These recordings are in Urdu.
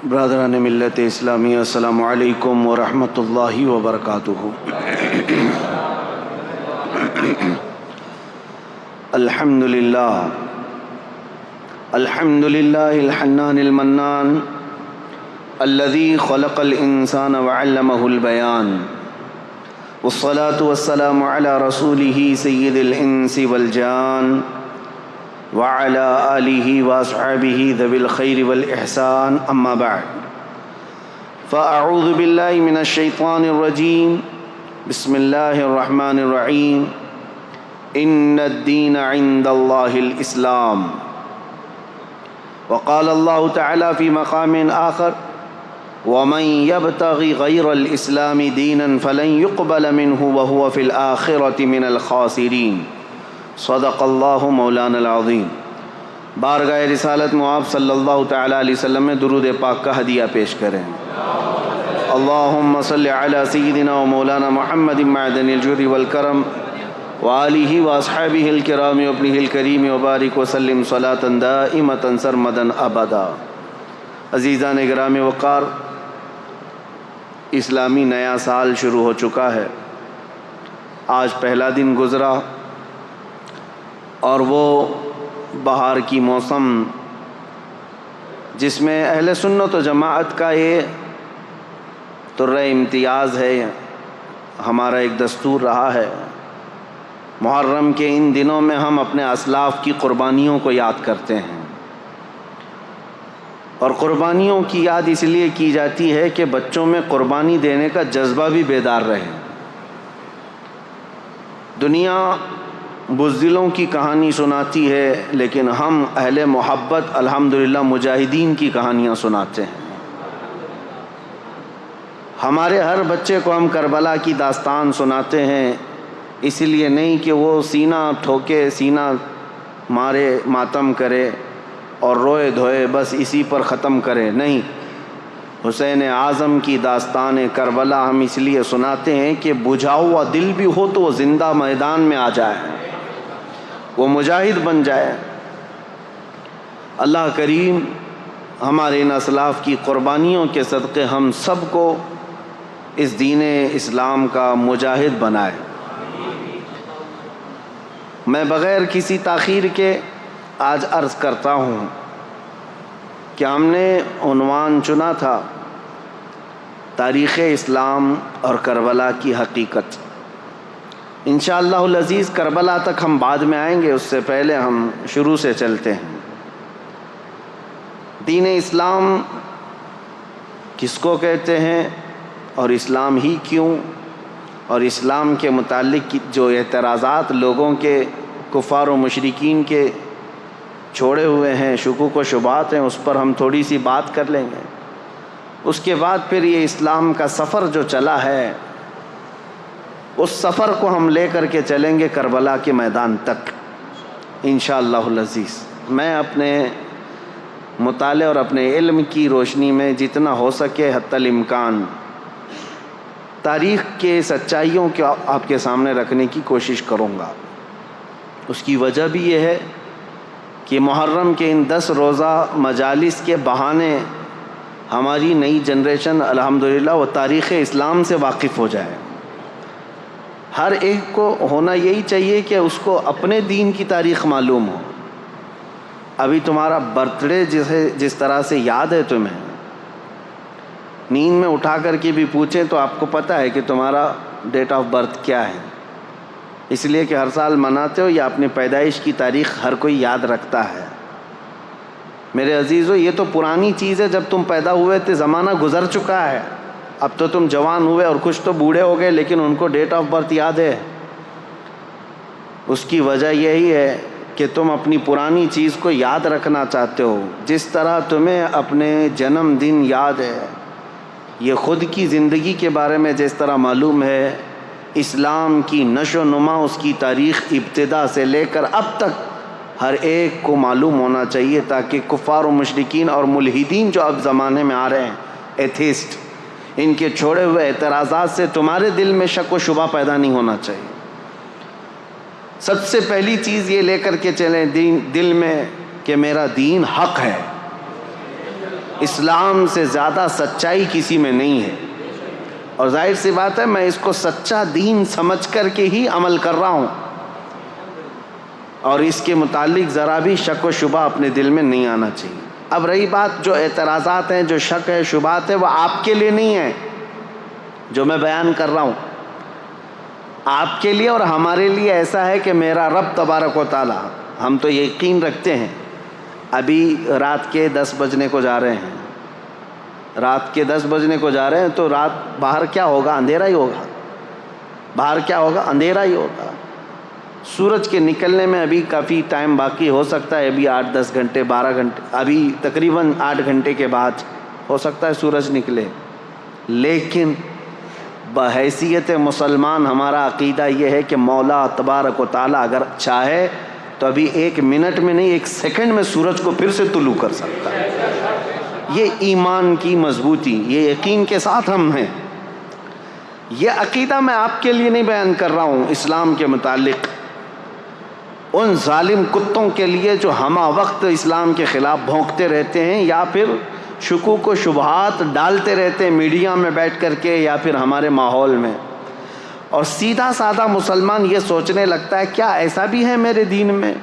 برادران ملت اسلامی، السلام علیکم ورحمۃ اللہ وبرکاتہ۔ الحمد للہ الحنان المنان الذي خلق الانسان وعلمه البيان، والصلاة والسلام على رسوله سید الانس والجان وعلى آلہ واصحابہ ذوی الخیر والإحسان، اما بعد فاعوذ باللہ من الشیطان الرجیم، بسم اللہ الرحمن الرحیم۔ ان الدین عند اللہ الاسلام، وقال اللہ تعالی فی مقام آخر، ومن یبتغ غیر الاسلام دینا فلن يقبل منہ وهو فی الآخرة من الخاسرین، صدق اللہ مولانا العظیم۔ بارگاہ رسالت مآب صلی اللہ تعالیٰ علیہ وسلم میں درود پاک کا ہدیہ پیش کریں۔ اللہم صلی علی سیدنا و مولانا محمد معدن الجود والکرم وآلہ واصحابہ الکرام وابنہ الکریم وبارک وسلم صلاة دائمة سرمدا ابدا۔ عزیزان گرامی وقار، اسلامی نیا سال شروع ہو چکا ہے۔ آج پہلا دن گزرا اور وہ بہار کی موسم جس میں اہل سنت و جماعت کا یہ طرح امتیاز ہے، ہمارا ایک دستور رہا ہے، محرم کے ان دنوں میں ہم اپنے اسلاف کی قربانیوں کو یاد کرتے ہیں، اور قربانیوں کی یاد اس لیے کی جاتی ہے کہ بچوں میں قربانی دینے کا جذبہ بھی بیدار رہے۔ دنیا بزدلوں کی کہانی سناتی ہے، لیکن ہم اہل محبت الحمدللہ مجاہدین کی کہانیاں سناتے ہیں۔ ہمارے ہر بچے کو ہم کربلا کی داستان سناتے ہیں، اس لیے نہیں کہ وہ سینہ ٹھوکے، سینہ مارے، ماتم کرے اور روئے دھوئے بس اسی پر ختم کرے، نہیں۔ حسین اعظم کی داستان کربلا ہم اس لیے سناتے ہیں کہ بجھا ہوا دل بھی ہو تو وہ زندہ میدان میں آ جائے، وہ مجاہد بن جائے۔ اللہ کریم ہمارے ان اسلاف کی قربانیوں کے صدقے ہم سب کو اس دین اسلام کا مجاہد بنائے۔ میں بغیر کسی تاخیر کے آج عرض کرتا ہوں کہ ہم نے عنوان چنا تھا تاریخ اسلام اور کربلا کی حقیقت۔ انشاءاللہ العزیز کربلا تک ہم بعد میں آئیں گے، اس سے پہلے ہم شروع سے چلتے ہیں۔ دین اسلام کس کو کہتے ہیں اور اسلام ہی کیوں، اور اسلام کے متعلق جو اعتراضات لوگوں کے، کفار و مشرکین کے چھوڑے ہوئے ہیں، شکوک و شبہات ہیں، اس پر ہم تھوڑی سی بات کر لیں گے۔ اس کے بعد پھر یہ اسلام کا سفر جو چلا ہے، اس سفر کو ہم لے کر کے چلیں گے کربلا کے میدان تک انشاءاللہ العزیز۔ میں اپنے مطالعے اور اپنے علم کی روشنی میں جتنا ہو سکے حتی الامکان تاریخ کے سچائیوں کو آپ کے سامنے رکھنے کی کوشش کروں گا۔ اس کی وجہ بھی یہ ہے کہ محرم کے ان 10 روزہ مجالس کے بہانے ہماری نئی جنریشن الحمدللہ وہ تاریخ اسلام سے واقف ہو جائے۔ ہر ایک کو ہونا یہی چاہیے کہ اس کو اپنے دین کی تاریخ معلوم ہو۔ ابھی تمہارا برتھ ڈے جس طرح سے یاد ہے، تمہیں نیند میں اٹھا کر کے بھی پوچھیں تو آپ کو پتہ ہے کہ تمہارا ڈیٹ آف برتھ کیا ہے، اس لیے کہ ہر سال مناتے ہو یا اپنی پیدائش کی تاریخ ہر کوئی یاد رکھتا ہے۔ میرے عزیزو، یہ تو پرانی چیز ہے، جب تم پیدا ہوئے تھے زمانہ گزر چکا ہے، اب تو تم جوان ہوئے اور کچھ تو بوڑھے ہو گئے، لیکن ان کو ڈیٹ آف برتھ یاد ہے۔ اس کی وجہ یہی ہے کہ تم اپنی پرانی چیز کو یاد رکھنا چاہتے ہو، جس طرح تمہیں اپنے جنم دن یاد ہے، یہ خود کی زندگی کے بارے میں جس طرح معلوم ہے، اسلام کی نشو و نما، اس کی تاریخ ابتدا سے لے کر اب تک ہر ایک کو معلوم ہونا چاہیے، تاکہ کفار و مشرکین اور ملحدین جو اب زمانے میں آ رہے ہیں، ایتھیسٹ، ان کے چھوڑے ہوئے اعتراضات سے تمہارے دل میں شک و شبہ پیدا نہیں ہونا چاہیے۔ سب سے پہلی چیز یہ لے کر کے چلیں دل میں کہ میرا دین حق ہے۔ اسلام سے زیادہ سچائی کسی میں نہیں ہے، اور ظاہر سی بات ہے میں اس کو سچا دین سمجھ کر کے ہی عمل کر رہا ہوں، اور اس کے متعلق ذرا بھی شک و شبہ اپنے دل میں نہیں آنا چاہیے۔ اب رہی بات جو اعتراضات ہیں، جو شک ہے، شبہات ہے، وہ آپ کے لیے نہیں ہے جو میں بیان کر رہا ہوں، آپ کے لیے اور ہمارے لیے ایسا ہے کہ میرا رب تبارک و تعالی، ہم تو یقین رکھتے ہیں، ابھی رات کے 10 بجنے کو جا رہے ہیں، رات کے 10 بجنے کو جا رہے ہیں، تو رات باہر کیا ہوگا؟ اندھیرا ہی ہوگا، باہر کیا ہوگا؟ اندھیرا ہی ہوگا۔ سورج کے نکلنے میں ابھی کافی ٹائم باقی ہو سکتا ہے، ابھی 8-10 گھنٹے 12 گھنٹے، ابھی تقریباً 8 گھنٹے کے بعد ہو سکتا ہے سورج نکلے، لیکن بحیثیت مسلمان ہمارا عقیدہ یہ ہے کہ مولا تبارک و تعالیٰ اگر چاہے تو ابھی 1 منٹ میں نہیں 1 سیکنڈ میں سورج کو پھر سے طلوع کر سکتا ہے۔ یہ ایمان کی مضبوطی، یہ یقین کے ساتھ ہم ہیں۔ یہ عقیدہ میں آپ کے لیے نہیں بیان کر رہا ہوں، اسلام کے متعلق ان ظالم کتوں کے لیے جو ہمہ وقت اسلام کے خلاف بھونکتے رہتے ہیں، یا پھر شکوک و شبہات ڈالتے رہتے ہیں میڈیا میں بیٹھ کر کے یا پھر ہمارے ماحول میں، اور سیدھا سادہ مسلمان یہ سوچنے لگتا ہے کیا ایسا بھی ہے میرے دین میں؟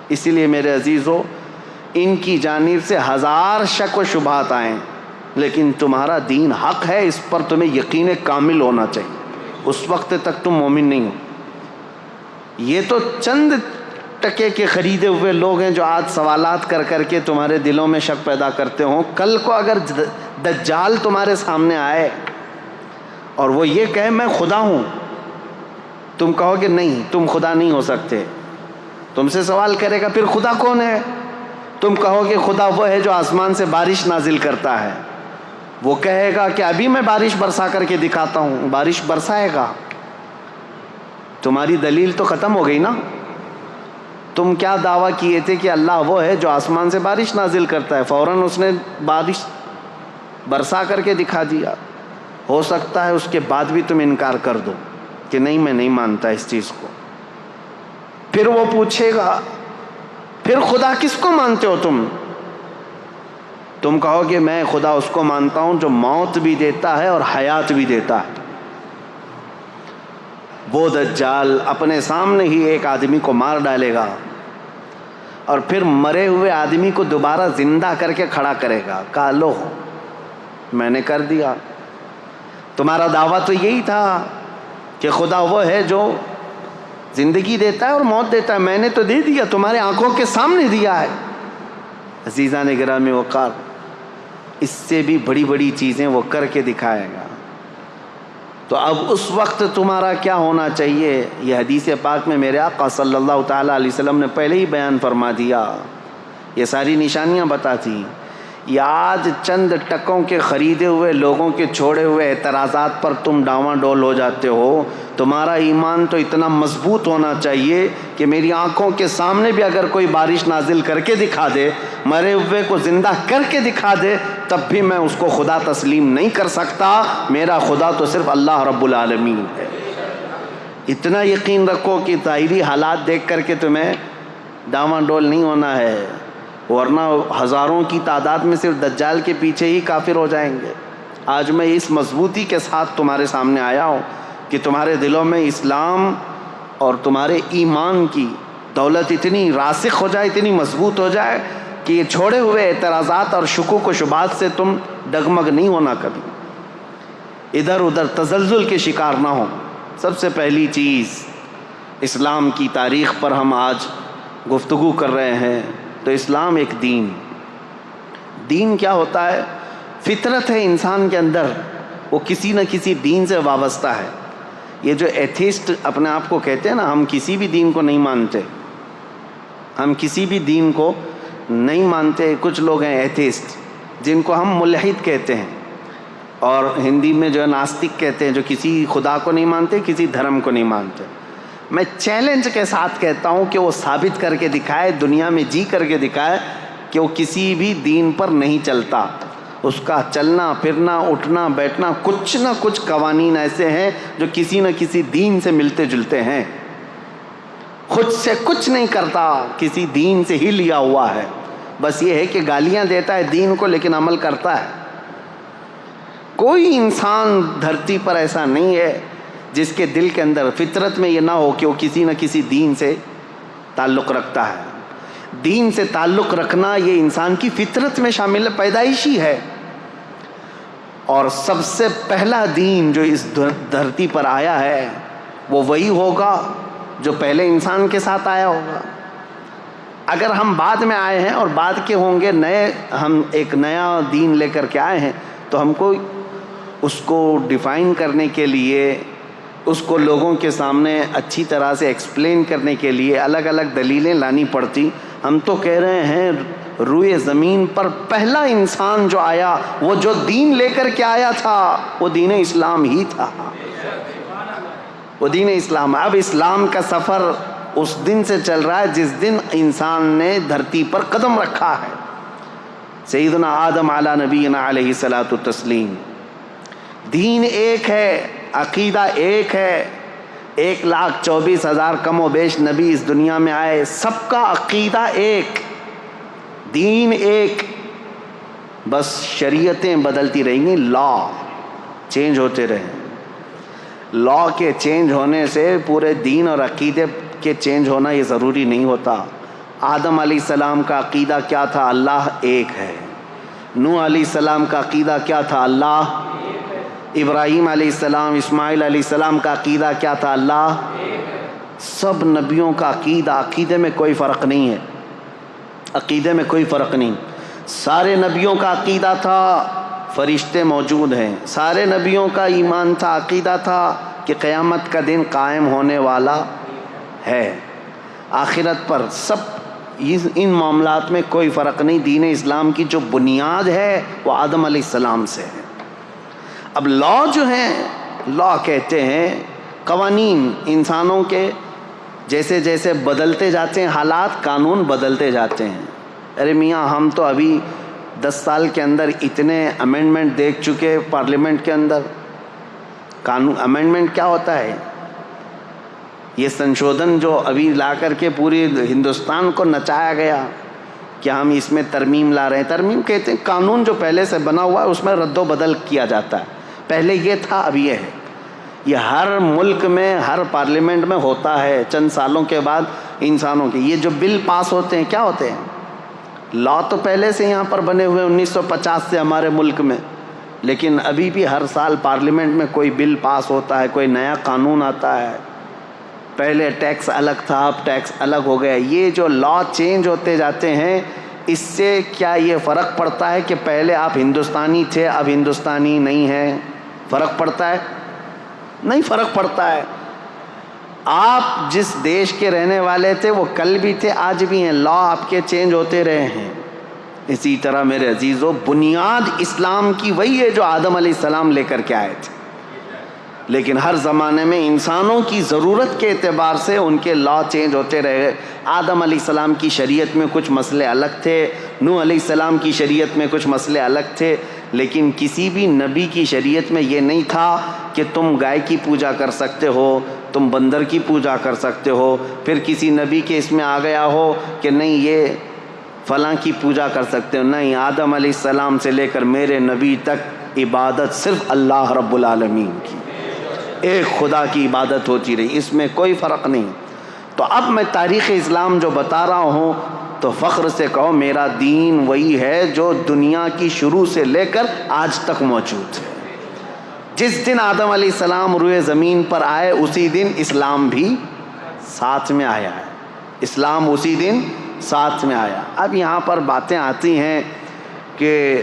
اسی لیے میرے عزیزو، ان کی جانب سے 1000 شک و شبہات آئیں، لیکن تمہارا دین حق ہے، اس پر تمہیں یقین کامل ہونا چاہیے، اس وقت تک تم مومن نہیں ہو۔ یہ تو چند ٹکے کے خریدے ہوئے لوگ ہیں جو آج سوالات کر کر کے تمہارے دلوں میں شک پیدا کرتے ہوں۔ کل کو اگر دجال تمہارے سامنے آئے اور وہ یہ کہے میں خدا ہوں، تم کہو گے نہیں تم خدا نہیں ہو سکتے، تم سے سوال کرے گا پھر خدا کون ہے؟ تم کہو گے خدا وہ ہے جو آسمان سے بارش نازل کرتا ہے، وہ کہے گا کہ ابھی میں بارش برسا کر کے دکھاتا ہوں، بارش برسائے گا۔ تمہاری دلیل تو ختم ہو گئی نا۔ تم کیا دعویٰ کیے تھے کہ اللہ وہ ہے جو آسمان سے بارش نازل کرتا ہے، فوراً اس نے بارش برسا کر کے دکھا دیا۔ ہو سکتا ہے اس کے بعد بھی تم انکار کر دو کہ نہیں میں نہیں مانتا اس چیز کو۔ پھر وہ پوچھے گا پھر خدا کس کو مانتے ہو تم؟ تم کہو گے میں خدا اس کو مانتا ہوں جو موت بھی دیتا ہے اور حیات بھی دیتا ہے۔ وہ دجال اپنے سامنے ہی ایک آدمی کو مار ڈالے گا اور پھر مرے ہوئے آدمی کو دوبارہ زندہ کر کے کھڑا کرے گا، کہا لو میں نے کر دیا۔ تمہارا دعویٰ تو یہی تھا کہ خدا وہ ہے جو زندگی دیتا ہے اور موت دیتا ہے، میں نے تو دے دیا، تمہارے آنکھوں کے سامنے دیا ہے۔ عزیزان گرامی وقار، اس سے بھی بڑی بڑی چیزیں وہ کر کے دکھائے گا۔ تو اب اس وقت تمہارا کیا ہونا چاہیے؟ یہ حدیث پاک میں میرے آقا صلی اللہ تعالیٰ علیہ وسلم نے پہلے ہی بیان فرما دیا، یہ ساری نشانیاں بتاتی۔ یہ آج چند ٹکوں کے خریدے ہوئے لوگوں کے چھوڑے ہوئے اعتراضات پر تم ڈاواں ڈول ہو جاتے ہو۔ تمہارا ایمان تو اتنا مضبوط ہونا چاہیے کہ میری آنکھوں کے سامنے بھی اگر کوئی بارش نازل کر کے دکھا دے، مرے ہوئے کو زندہ کر کے دکھا دے، تب بھی میں اس کو خدا تسلیم نہیں کر سکتا، میرا خدا تو صرف اللہ رب العالمین ہے۔ اتنا یقین رکھو کہ ظاہری حالات دیکھ کر کے تمہیں ڈاواں ڈول نہیں ہونا ہے، ورنہ ہزاروں کی تعداد میں صرف دجال کے پیچھے ہی کافر ہو جائیں گے۔ آج میں اس مضبوطی کے ساتھ تمہارے سامنے آیا ہوں کہ تمہارے دلوں میں اسلام اور تمہارے ایمان کی دولت اتنی راسخ ہو جائے، اتنی مضبوط ہو جائے کہ یہ چھوڑے ہوئے اعتراضات اور شکوک و شبہات سے تم ڈگمگ نہیں ہونا، کبھی ادھر ادھر تزلزل کے شکار نہ ہو۔ سب سے پہلی چیز، اسلام کی تاریخ پر ہم آج گفتگو کر رہے ہیں، تو اسلام ایک دین کیا ہوتا ہے؟ فطرت ہے انسان کے اندر، وہ کسی نہ کسی دین سے وابستہ ہے۔ یہ جو ایتھیسٹ اپنے آپ کو کہتے ہیں نا، ہم کسی بھی دین کو نہیں مانتے، ہم کسی بھی دین کو نہیں مانتے۔ کچھ لوگ ہیں ایتھیسٹ جن کو ہم ملحد کہتے ہیں، اور ہندی میں جو ہے ناستک کہتے ہیں، جو کسی خدا کو نہیں مانتے، کسی دھرم کو نہیں مانتے۔ میں چیلنج کے ساتھ کہتا ہوں کہ وہ ثابت کر کے دکھائے، دنیا میں جی کر کے دکھائے کہ وہ کسی بھی دین پر نہیں چلتا۔ اس کا چلنا پھرنا اٹھنا بیٹھنا کچھ نہ کچھ قوانین ایسے ہیں جو کسی نہ کسی دین سے ملتے جلتے ہیں، خود سے کچھ نہیں کرتا، کسی دین سے ہی لیا ہوا ہے۔ بس یہ ہے کہ گالیاں دیتا ہے دین کو لیکن عمل کرتا ہے۔ کوئی انسان دھرتی پر ایسا نہیں ہے جس کے دل کے اندر فطرت میں یہ نہ ہو کہ وہ کسی نہ کسی دین سے تعلق رکھتا ہے۔ دین سے تعلق رکھنا یہ انسان کی فطرت میں شامل ہے، پیدائشی ہے۔ اور سب سے پہلا دین جو اس دھرتی پر آیا ہے وہ وہی ہوگا جو پہلے انسان کے ساتھ آیا ہوگا۔ اگر ہم بعد میں آئے ہیں اور بعد کے ہوں گے ہم ایک نیا دین لے کر کے آئے ہیں تو ہم کو اس کو ڈیفائن کرنے کے لیے، اس کو لوگوں کے سامنے اچھی طرح سے ایکسپلین کرنے کے لیے الگ الگ دلیلیں لانی پڑتی۔ ہم تو کہہ رہے ہیں روئے زمین پر پہلا انسان جو آیا، وہ جو دین لے کر کے آیا تھا وہ دین اسلام ہی تھا، وہ دین اسلام۔ اب اسلام کا سفر اس دن سے چل رہا ہے جس دن انسان نے دھرتی پر قدم رکھا ہے۔ سیدنا آدم علی نبینا علیہ الصلاۃ والتسلیم۔ دین ایک ہے، عقیدہ ایک ہے۔ 1,24,000 کم و بیش نبی اس دنیا میں آئے، سب کا عقیدہ ایک، دین ایک، بس شریعتیں بدلتی رہیں گی، لا چینج ہوتے رہیں۔ لا کے چینج ہونے سے پورے دین اور عقیدے کے چینج ہونا یہ ضروری نہیں ہوتا۔ آدم علیہ السلام کا عقیدہ کیا تھا؟ اللہ ایک ہے۔ نوح علیہ السلام کا عقیدہ کیا تھا؟ اللہ۔ ابراہیم علیہ السلام، اسماعیل علیہ السلام کا عقیدہ کیا تھا؟ اللہ۔ سب نبیوں کا عقیدے میں کوئی فرق نہیں ہے، عقیدے میں کوئی فرق نہیں۔ سارے نبیوں کا عقیدہ تھا فرشتے موجود ہیں، سارے نبیوں کا ایمان تھا، عقیدہ تھا کہ قیامت کا دن قائم ہونے والا ہے، آخرت پر سب ان معاملات میں کوئی فرق نہیں۔ دین اسلام کی جو بنیاد ہے وہ آدم علیہ السلام سے ہے۔ اب لا جو ہیں، لا کہتے ہیں قوانین انسانوں کے جیسے جیسے بدلتے جاتے ہیں حالات، قانون بدلتے جاتے ہیں۔ ارے میاں ہم تو ابھی 10 سال کے اندر اتنے امینڈمنٹ دیکھ چکے پارلیمنٹ کے اندر۔ قانون امینڈمنٹ کیا ہوتا ہے؟ یہ سنشودھن جو ابھی لا کر کے پوری ہندوستان کو نچایا گیا کہ ہم اس میں ترمیم لا رہے ہیں۔ ترمیم کہتے ہیں قانون جو پہلے سے بنا ہوا ہے اس میں رد و بدل کیا جاتا ہے، پہلے یہ تھا اب یہ ہے۔ یہ ہر ملک میں ہر پارلیمنٹ میں ہوتا ہے، چند سالوں کے بعد انسانوں کے یہ جو بل پاس ہوتے ہیں کیا ہوتے ہیں؟ لا تو پہلے سے یہاں پر بنے ہوئے 1950 سے ہمارے ملک میں، لیکن ابھی بھی ہر سال پارلیمنٹ میں کوئی بل پاس ہوتا ہے، کوئی نیا قانون آتا ہے۔ پہلے ٹیکس الگ تھا، اب ٹیکس الگ ہو گیا۔ یہ جو لا چینج ہوتے جاتے ہیں، اس سے کیا یہ فرق پڑتا ہے کہ پہلے آپ ہندوستانی تھے اب ہندوستانی نہیں ہیں؟ فرق پڑتا ہے؟ نہیں فرق پڑتا ہے۔ آپ جس دیش کے رہنے والے تھے وہ کل بھی تھے آج بھی ہیں، لا آپ کے چینج ہوتے رہے ہیں۔ اسی طرح میرے عزیزو بنیاد اسلام کی وہی ہے جو آدم علیہ السلام لے کر کے آئے تھے، لیکن ہر زمانے میں انسانوں کی ضرورت کے اعتبار سے ان کے لا چینج ہوتے رہے۔ آدم علیہ السلام کی شریعت میں کچھ مسئلے الگ تھے، نوح علیہ السلام کی شریعت میں کچھ مسئلے الگ تھے، لیکن کسی بھی نبی کی شریعت میں یہ نہیں تھا کہ تم گائے کی پوجا کر سکتے ہو، تم بندر کی پوجا کر سکتے ہو۔ پھر کسی نبی کے اس میں آ گیا ہو کہ نہیں یہ فلاں کی پوجا کر سکتے ہو، نہیں، آدم علیہ السلام سے لے کر میرے نبی تک عبادت صرف اللہ رب العالمین کی، ایک خدا کی عبادت ہوتی رہی، اس میں کوئی فرق نہیں۔ تو اب میں تاریخ اسلام جو بتا رہا ہوں تو فخر سے کہو میرا دین وہی ہے جو دنیا کی شروع سے لے کر آج تک موجود ہے۔ جس دن آدم علیہ السلام روئے زمین پر آئے اسی دن اسلام بھی ساتھ میں آیا ہے، اسلام اسی دن ساتھ میں آیا۔ اب یہاں پر باتیں آتی ہیں کہ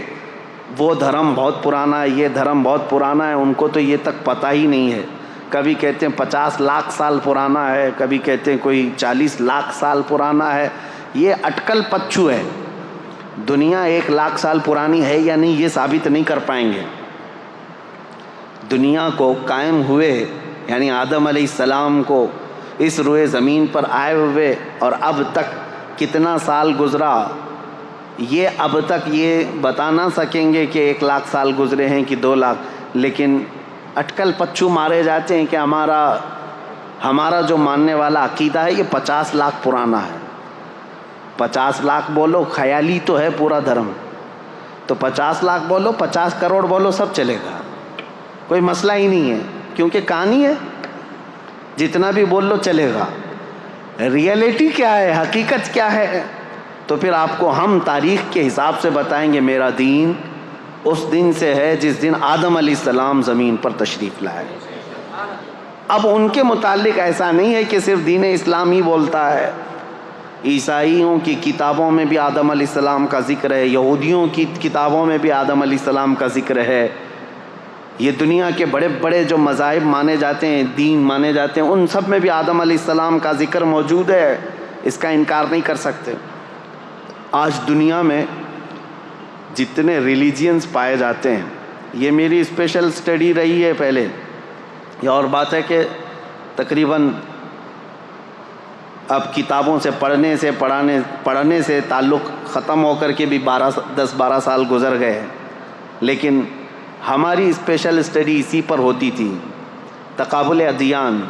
وہ دھرم بہت پرانا ہے، یہ دھرم بہت پرانا ہے، ان کو تو یہ تک پتہ ہی نہیں ہے۔ کبھی کہتے ہیں 50 لاکھ سال پرانا ہے، کبھی کہتے ہیں کوئی 40 لاکھ سال پرانا ہے۔ یہ اٹکل پچو ہے، دنیا 1 لاکھ سال پرانی ہے یا نہیں یہ ثابت نہیں کر پائیں گے۔ دنیا کو قائم ہوئے یعنی آدم علیہ السلام کو اس روئے زمین پر آئے ہوئے اور اب تک کتنا سال گزرا، یہ اب تک یہ بتا نہ سکیں گے کہ 1 لاکھ سال گزرے ہیں کہ 2 لاکھ، لیکن اٹکل پچو مارے جاتے ہیں کہ ہمارا جو ماننے والا عقیدہ ہے یہ 50 لاکھ پرانا ہے۔ 50 لاکھ بولو، خیالی تو ہے پورا دھرم، تو 50 لاکھ بولو، 50 کروڑ بولو، سب چلے گا، کوئی مسئلہ ہی نہیں ہے، کیونکہ کہانی ہے، جتنا بھی بول لو چلے گا۔ ریئلٹی کیا ہے، حقیقت کیا ہے، تو پھر آپ کو ہم تاریخ کے حساب سے بتائیں گے میرا دین اس دن سے ہے جس دن آدم علیہ السلام زمین پر تشریف لائے۔ اب ان کے متعلق ایسا نہیں ہے کہ صرف دین اسلام ہی بولتا ہے، عیسائیوں کی کتابوں میں بھی آدم علیہ السلام کا ذکر ہے، یہودیوں کی کتابوں میں بھی آدم علیہ السلام کا ذکر ہے، یہ دنیا کے بڑے بڑے جو مذاہب مانے جاتے ہیں، دین مانے جاتے ہیں، ان سب میں بھی آدم علیہ السلام کا ذکر موجود ہے، اس کا انکار نہیں کر سکتے۔ آج دنیا میں جتنے ریلیجینز پائے جاتے ہیں، یہ میری اسپیشل اسٹڈی رہی ہے پہلے، یہ اور بات ہے کہ تقریباً اب کتابوں سے پڑھنے سے تعلق ختم ہو کر کے بھی 10-12 سال گزر گئے ہیں، لیکن ہماری اسپیشل اسٹڈی اسی پر ہوتی تھی، تقابل ادیان،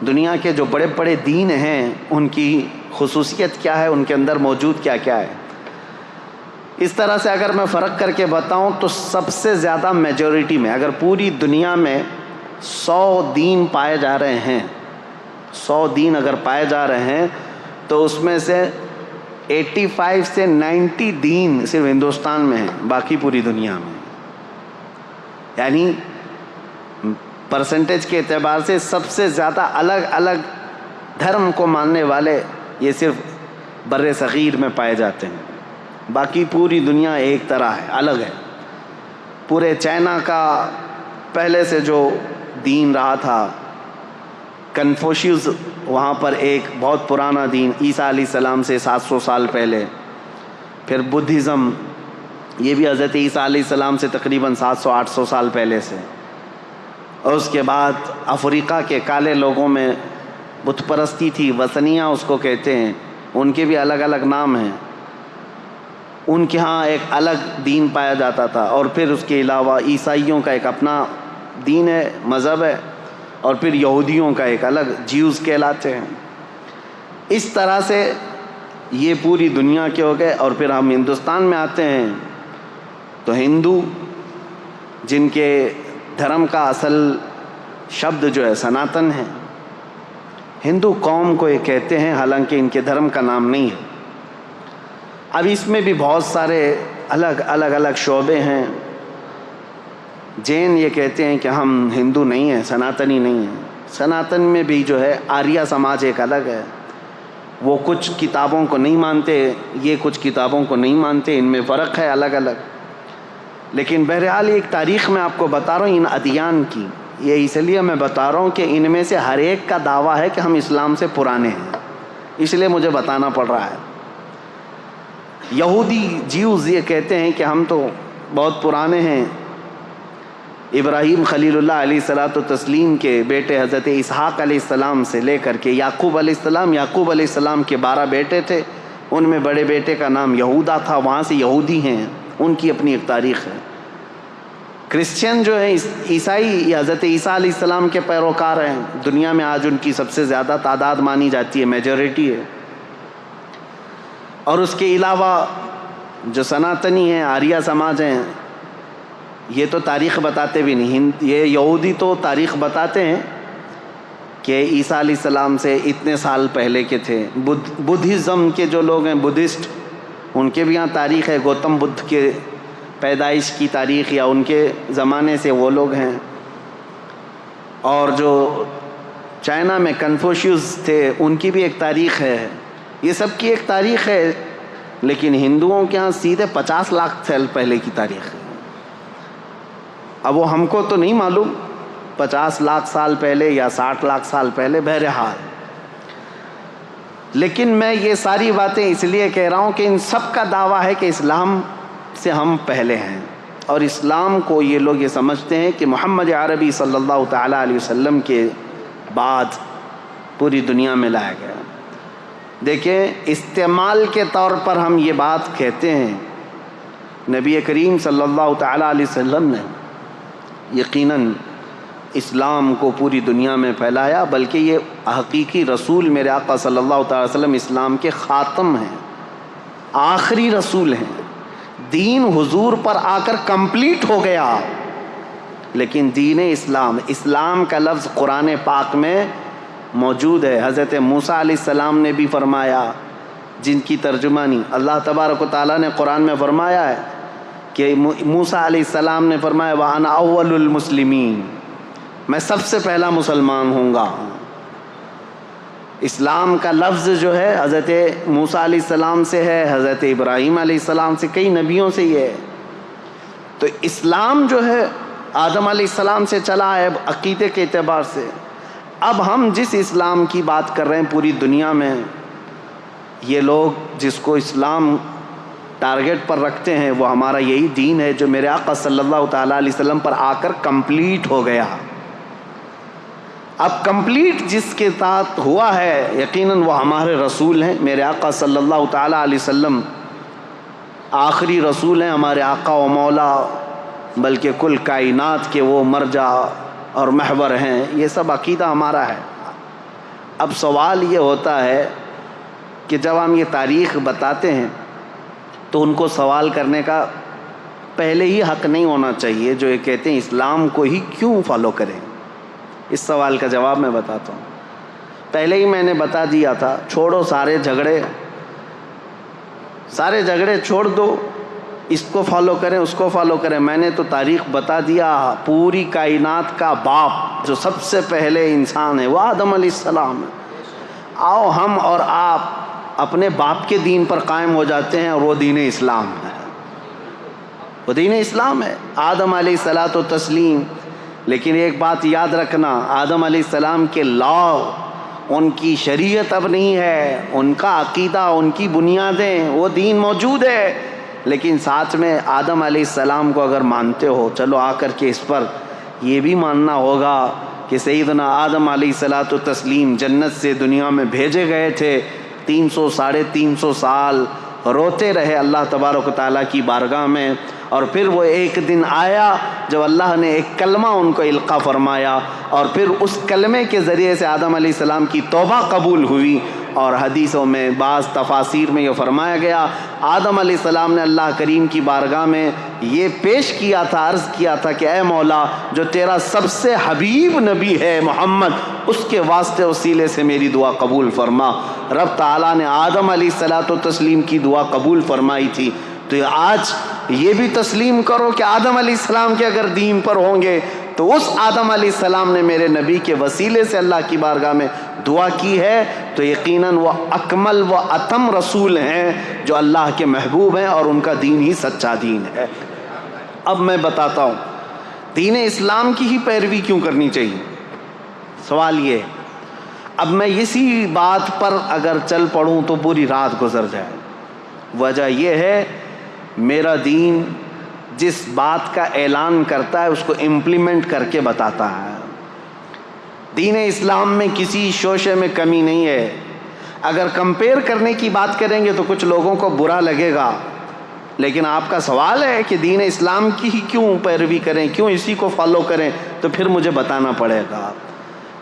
دنیا کے جو بڑے بڑے دین ہیں ان کی خصوصیت کیا ہے، ان کے اندر موجود کیا کیا ہے۔ اس طرح سے اگر میں فرق کر کے بتاؤں تو سب سے زیادہ میجورٹی میں، اگر پوری دنیا میں 100 دین پائے جا رہے ہیں، 100 دین اگر پائے جا رہے ہیں تو اس میں سے 85 سے 90 دین صرف ہندوستان میں ہیں، باقی پوری دنیا میں، یعنی پرسنٹیج کے اعتبار سے سب سے زیادہ الگ الگ دھرم کو ماننے والے یہ صرف بر صغیر میں پائے جاتے ہیں، باقی پوری دنیا ایک طرح ہے، الگ ہے۔ پورے چائنا کا پہلے سے جو دین رہا تھا، کنفوشیوس وہاں پر ایک بہت پرانا دین، عیسیٰ علیہ السلام سے 700 سال پہلے، پھر بدھزم، یہ بھی حضرت عیسیٰ علیہ السلام سے تقریباً 700-800 سال پہلے سے، اور اس کے بعد افریقہ کے کالے لوگوں میں بت پرستی تھی، وثنیہ اس کو کہتے ہیں، ان کے بھی الگ الگ نام ہیں، ان کے ہاں ایک الگ دین پایا جاتا تھا، اور پھر اس کے علاوہ عیسائیوں کا ایک اپنا دین ہے، مذہب ہے، اور پھر یہودیوں کا ایک الگ، جیوز کہلاتے ہیں۔ اس طرح سے یہ پوری دنیا کے ہو گئے، اور پھر ہم ہندوستان میں آتے ہیں تو ہندو، جن کے دھرم کا اصل شبد جو ہے سناتن ہے، ہندو قوم کو یہ کہتے ہیں، حالانکہ ان کے دھرم کا نام نہیں ہے۔ اب اس میں بھی بہت سارے الگ شعبے ہیں۔ جین یہ کہتے ہیں کہ ہم ہندو نہیں ہیں، سناتنی نہیں ہیں۔ سناتن میں بھی جو ہے آریہ سماج ایک الگ ہے، وہ کچھ کتابوں کو نہیں مانتے، یہ کچھ کتابوں کو نہیں مانتے، ان میں فرق ہے الگ الگ۔ لیکن بہرحال ایک تاریخ میں آپ کو بتا رہا ہوں ان ادیان کی، یہ اس لیے میں بتا رہا ہوں کہ ان میں سے ہر ایک کا دعویٰ ہے کہ ہم اسلام سے پرانے ہیں، اس لیے مجھے بتانا پڑ رہا ہے۔ یہودی جیوز یہ کہتے ہیں کہ ہم تو بہت پرانے ہیں، ابراہیم خلیل اللہ علیہ الصلاۃ والتسلیم کے بیٹے حضرت اسحاق علیہ السلام سے لے کر کے یعقوب علیہ السلام کے 12 بیٹے تھے، ان میں بڑے بیٹے کا نام یہودا تھا، وہاں سے یہودی ہیں، ان کی اپنی ایک تاریخ ہے۔ کرسچین جو ہیں عیسائی، یہ حضرت عیسیٰ علیہ السلام کے پیروکار ہیں، دنیا میں آج ان کی سب سے زیادہ تعداد مانی جاتی ہے، میجورٹی ہے۔ اور اس کے علاوہ جو سناتنی ہیں، آریہ سماج ہیں، یہ تو تاریخ بتاتے بھی نہیں، یہ یہودی تو تاریخ بتاتے ہیں کہ عیسیٰ علیہ السلام سے اتنے سال پہلے کے تھے۔ بدھزم کے جو لوگ ہیں، بدھسٹ، ان کے بھی یہاں تاریخ ہے، گوتم بدھ کے پیدائش کی تاریخ یا ان کے زمانے سے وہ لوگ ہیں۔ اور جو چائنا میں کنفوشیوس تھے، ان کی بھی ایک تاریخ ہے، یہ سب کی ایک تاریخ ہے، لیکن ہندوؤں کے ہاں سیدھے 50 لاکھ سال پہلے کی تاریخ ہے۔ اب وہ ہم کو تو نہیں معلوم 50 لاکھ سال پہلے یا 60 لاکھ سال پہلے، بہرحال۔ لیکن میں یہ ساری باتیں اس لیے کہہ رہا ہوں کہ ان سب کا دعویٰ ہے کہ اسلام سے ہم پہلے ہیں، اور اسلام کو یہ لوگ یہ سمجھتے ہیں کہ محمد عربی صلی اللہ تعالیٰ علیہ وسلم کے بعد پوری دنیا میں لایا گیا۔ دیکھیں، استعمال کے طور پر ہم یہ بات کہتے ہیں، نبی کریم صلی اللہ تعالیٰ علیہ وسلم نے یقیناً اسلام کو پوری دنیا میں پھیلایا، بلکہ یہ حقیقی رسول میرے آقا صلی اللہ تعالی وسلم اسلام کے خاتم ہیں، آخری رسول ہیں، دین حضور پر آ کر کمپلیٹ ہو گیا، لیکن دین اسلام کا لفظ قرآن پاک میں موجود ہے۔ حضرت موسیٰ علیہ السلام نے بھی فرمایا، جن کی ترجمانی اللہ تبارک و تعالیٰ نے قرآن میں فرمایا ہے کہ موسیٰ علیہ السلام نے فرمایا وَأَنَا أَوَّلُ الْمُسْلِمِينَ، میں سب سے پہلا مسلمان ہوں گا۔ اسلام کا لفظ جو ہے حضرت موسیٰ علیہ السلام سے ہے، حضرت ابراہیم علیہ السلام سے، کئی نبیوں سے یہ ہے۔ تو اسلام جو ہے آدم علیہ السلام سے چلا ہے عقیدے کے اعتبار سے۔ اب ہم جس اسلام کی بات کر رہے ہیں پوری دنیا میں، یہ لوگ جس کو اسلام ٹارگٹ پر رکھتے ہیں وہ ہمارا یہی دین ہے جو میرے آقا صلی اللہ تعالیٰ علیہ وسلم پر آ کر کمپلیٹ ہو گیا۔ اب کمپلیٹ جس کے ساتھ ہوا ہے یقیناً وہ ہمارے رسول ہیں، میرے آقا صلی اللہ تعالیٰ علیہ وسلم آخری رسول ہیں، ہمارے آقا و مولا، بلکہ کل کائنات کے وہ مرجع اور محور ہیں۔ یہ سب عقیدہ ہمارا ہے۔ اب سوال یہ ہوتا ہے کہ جب ہم یہ تاریخ بتاتے ہیں تو ان کو سوال کرنے کا پہلے ہی حق نہیں ہونا چاہیے جو یہ کہتے ہیں اسلام کو ہی کیوں فالو کریں۔ اس سوال کا جواب میں بتاتا ہوں۔ پہلے ہی میں نے بتا دیا تھا، چھوڑو سارے جھگڑے چھوڑ دو، اس کو فالو کریں اس کو فالو کریں۔ میں نے تو تاریخ بتا دیا، پوری کائنات کا باپ جو سب سے پہلے انسان ہے وہ آدم علیہ السلام ہے۔ آؤ ہم اور آپ اپنے باپ کے دین پر قائم ہو جاتے ہیں اور وہ دین اسلام ہے، وہ دین اسلام ہے، آدم علیہ الصلاۃ و تسلیم۔ لیکن ایک بات یاد رکھنا، آدم علیہ السلام کے لا، ان کی شریعت اب نہیں ہے، ان کا عقیدہ، ان کی بنیادیں، وہ دین موجود ہے، لیکن ساتھ میں آدم علیہ السلام کو اگر مانتے ہو، چلو آ کر کے اس پر یہ بھی ماننا ہوگا کہ سیدنا آدم علیہ الصلاۃ و تسلیم جنت سے دنیا میں بھیجے گئے تھے، 300 سال روتے رہے اللہ تبارک و تعالیٰ کی بارگاہ میں، اور پھر وہ ایک دن آیا جب اللہ نے ایک کلمہ ان کو القا فرمایا، اور پھر اس کلمے کے ذریعے سے آدم علیہ السلام کی توبہ قبول ہوئی۔ اور حدیثوں میں بعض تفاسیر میں یہ فرمایا گیا، آدم علیہ السلام نے اللہ کریم کی بارگاہ میں یہ پیش کیا تھا، عرض کیا تھا کہ اے مولا، جو تیرا سب سے حبیب نبی ہے محمد، اس کے واسطے وسیلے سے میری دعا قبول فرما۔ رب تعالیٰ نے آدم علیہ الصلاۃ و تسلیم کی دعا قبول فرمائی تھی۔ تو آج یہ بھی تسلیم کرو کہ آدم علیہ السلام کے اگر دین پر ہوں گے تو اس آدم علیہ السلام نے میرے نبی کے وسیلے سے اللہ کی بارگاہ میں دعا کی ہے، تو یقیناً وہ اکمل و اتم رسول ہیں جو اللہ کے محبوب ہیں، اور ان کا دین ہی سچا دین ہے۔ اب میں بتاتا ہوں دین اسلام کی ہی پیروی کیوں کرنی چاہیے۔ سوال یہ ہے، اب میں اسی بات پر اگر چل پڑوں تو پوری رات گزر جائے۔ وجہ یہ ہے، میرا دین جس بات کا اعلان کرتا ہے اس کو امپلیمنٹ کر کے بتاتا ہے۔ دین اسلام میں کسی شوشے میں کمی نہیں ہے۔ اگر کمپیئر کرنے کی بات کریں گے تو کچھ لوگوں کو برا لگے گا، لیکن آپ کا سوال ہے کہ دین اسلام کی ہی کیوں پیروی کریں، کیوں اسی کو فالو کریں، تو پھر مجھے بتانا پڑے گا۔